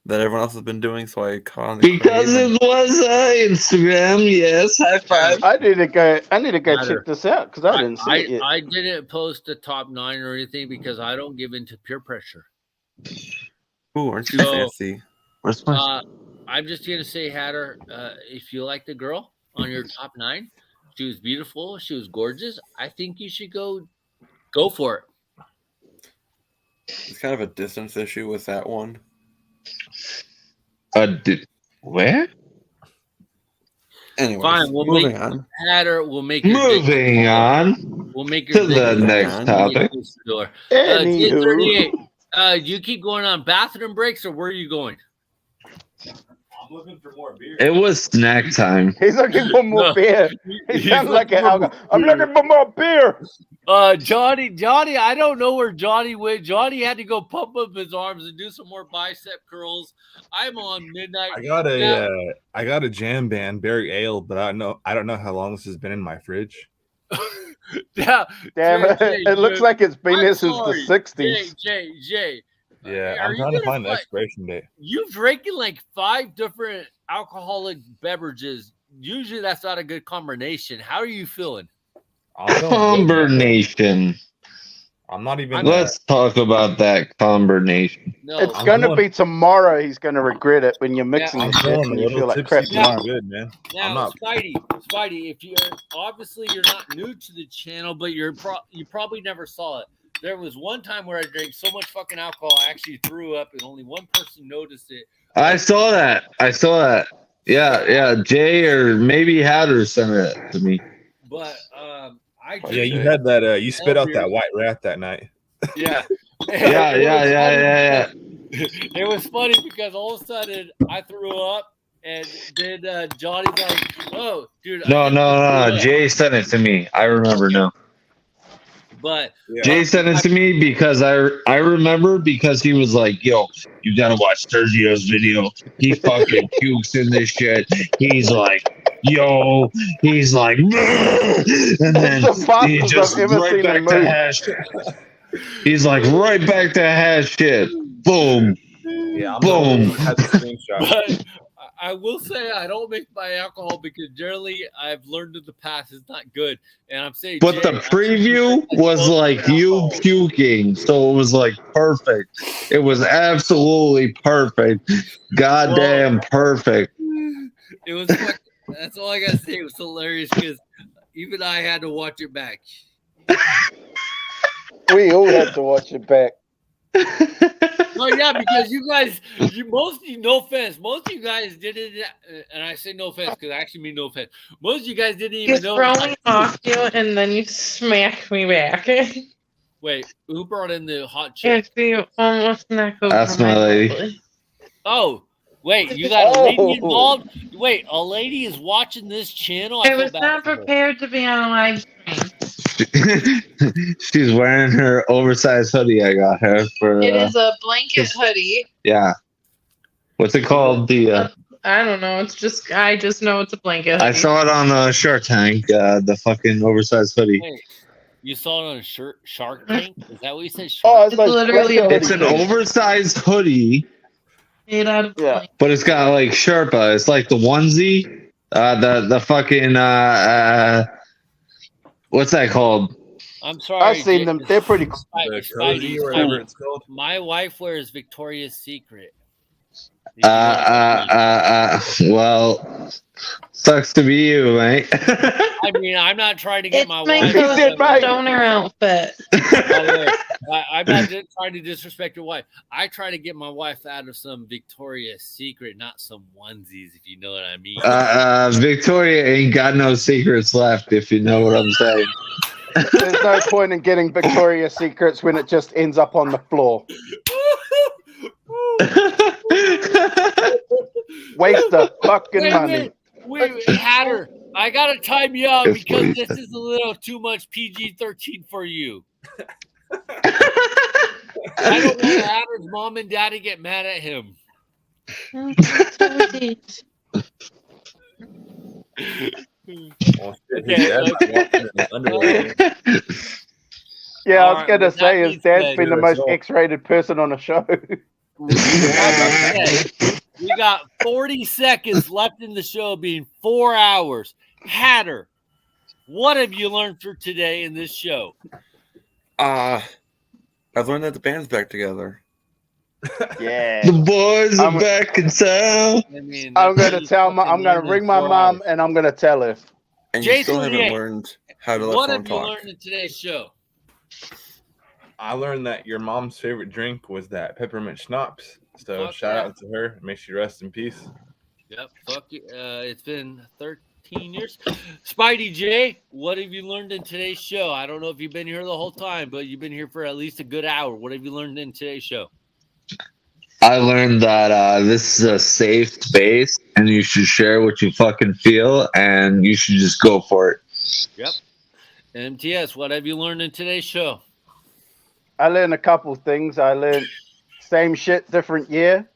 that everyone else has been doing, so I caught on the because it was Instagram. Yes, high five. I need to go check this out because I didn't see it yet. I didn't post a top 9 or anything because I don't give into peer pressure. Ooh, aren't you fancy? I'm just gonna say, Hatter, if you like the girl on your top 9, she was beautiful, she was gorgeous. I think you should go for it. It's kind of a distance issue with that one. Where? Anyway, fine. We'll moving make on. Hatter. We'll make moving on. We'll make to the next topic. Anywho. You keep going on bathroom breaks, or where are you going? I'm looking for more beer. It was snack time. He's looking for more beer. He sounds like an alcohol. I'm looking for more beer. Johnny, I don't know where Johnny went. Johnny had to go pump up his arms and do some more bicep curls. I'm on midnight. I got a jam band, Berry Ale, but I don't know how long this has been in my fridge. Damn, it looks like it's been there since the 60s. Jay. Yeah, I'm trying to find the expiration date. You've drinking like 5 different alcoholic beverages. Usually that's not a good combination. How are you feeling? Combination. I'm not even. Let's talk about that combination. No, it's going to be tomorrow. He's going to regret it when you're mixing the shit and you feel like crap. Good, man. Now, Spidey, if you're not new to the channel, but you probably never saw it. There was one time where I drank so much fucking alcohol I actually threw up, and only one person noticed it. I saw that. Yeah. Jay or maybe Hatter sent it to me. But you had that. You spit out that white rat that night. Yeah. Yeah. It was funny because all of a sudden I threw up, and then Johnny's like, "Oh, dude." No. Jay sent it to me. I remember now. But Jay sent it to me because I remember because he was like, "Yo, you gotta watch Sergio's video. He fucking pukes in this shit." He's like, "Yo," he's like, "Bleh," and then he just right back to hash. He's like right back to hash shit. Boom. Yeah, boom. But I will say I don't mix my alcohol because generally I've learned in the past it's not good. And I'm saying, but the preview was like you puking, so it was like perfect. It was absolutely perfect. Goddamn perfect. It was. That's all I gotta say. It was hilarious because even I had to watch it back. We all had to watch it back. Oh yeah, because no offense, most of you guys didn't, and I say no offense because I actually mean no offense. Most of you guys didn't even know. You throw me off you, and then you smack me back. Wait, who brought in the hot chick? You almost knocked over That's my lady. Oh, wait, you got a lady involved? Wait, a lady is watching this channel? I was not prepared to be on a live stream. She's wearing her oversized hoodie I got her for. It is a blanket hoodie. Yeah. What's it called? I don't know. I just know it's a blanket hoodie. I saw it on Shark Tank. The fucking oversized hoodie. Hey, you saw it on Shark Tank? Is that what you said? Oh, it's literally. It's an oversized hoodie. Made out of blanket. But it's got like Sherpa. It's like the onesie. The fucking what's that called? I'm sorry. I've seen them. They're pretty cool. Spidey, or whatever it's called. My wife wears Victoria's Secret. Well, sucks to be you, mate. I mean, I'm not trying to get It's my my wife. stoner outfit. By the way, I'm not just trying to disrespect your wife. I try to get my wife out of some Victoria's Secret, not some onesies, if you know what I mean. Victoria ain't got no secrets left, if you know what I'm saying. There's no point in getting Victoria's Secrets when it just ends up on the floor. Waste of fucking money. Wait, Hatter, I gotta time you out because this is a little too much PG-13 for you. I don't want Hatter's mom and dad to get mad at him. Yeah, I was gonna with that say his being dad's said- been the most X-rated person on the show. We got 40 seconds left in the show, being 4 hours. Hatter, what have you learned for today in this show? I've learned that the band's back together. Yeah, The boys are back in town. I mean, I'm gonna tell I'm gonna ring my mom and I'm gonna tell her. And you still haven't learned how to let What phone have you talk. learned in today's show? I learned that your mom's favorite drink was that peppermint schnapps. So Fuck shout yeah. out to her. May she rest in peace. Yep, fuck you. It's been 13 years. Spidey J, what have you learned in today's show? I don't know if you've been here the whole time, but you've been here for at least a good hour. What have you learned in today's show? I learned that this is a safe space and you should share what you fucking feel and you should just go for it. Yep. MTS, what have you learned in today's show? I learned a couple things. I learned same shit, different year,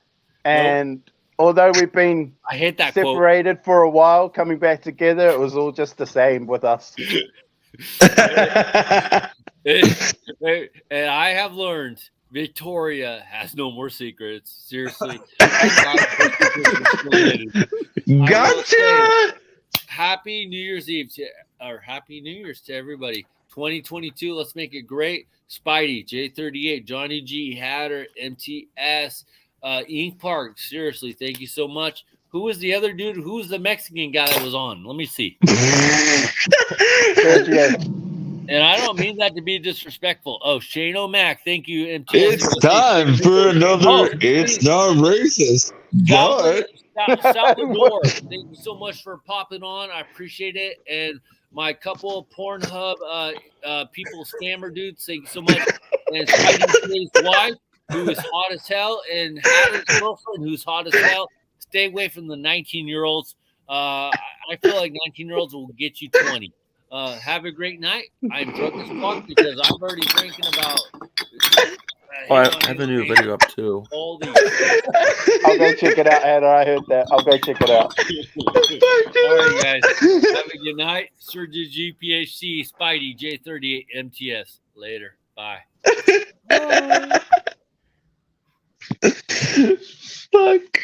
and although we've been I hate that quote. separated for a while, coming back together, it was all just the same with us. And I have learned Victoria has no more secrets. Seriously. Gotcha. Happy New Year's Eve Happy New Year's to everybody. 2022, let's make it great. Spidey, J38, Johnny G, Hatter, MTS, Ink Park. Seriously, thank you so much. Who was the other dude? Who was the Mexican guy that was on? Let me see. And I don't mean that to be disrespectful. Oh, Shane O'Mac, thank you, MTS. It's time for another It's Not Racist. But Salvador, thank you so much for popping on. I appreciate it. And my couple of Pornhub people scammer dudes, thank you so much. And Spidey's wife, who is hot as hell, and Hatter's girlfriend, who's hot as hell. Stay away from the 19-year-olds. I feel like 19-year-olds will get you 20. Have a great night. I'm drunk as fuck because I'm already drinking about. I have a new video up too. I'll go check it out, Anna. I heard that. I'll go check it out. All right, guys. Have a good night. Surgeon GPHC, Spidey, J38, MTS. Later. Bye. Fuck.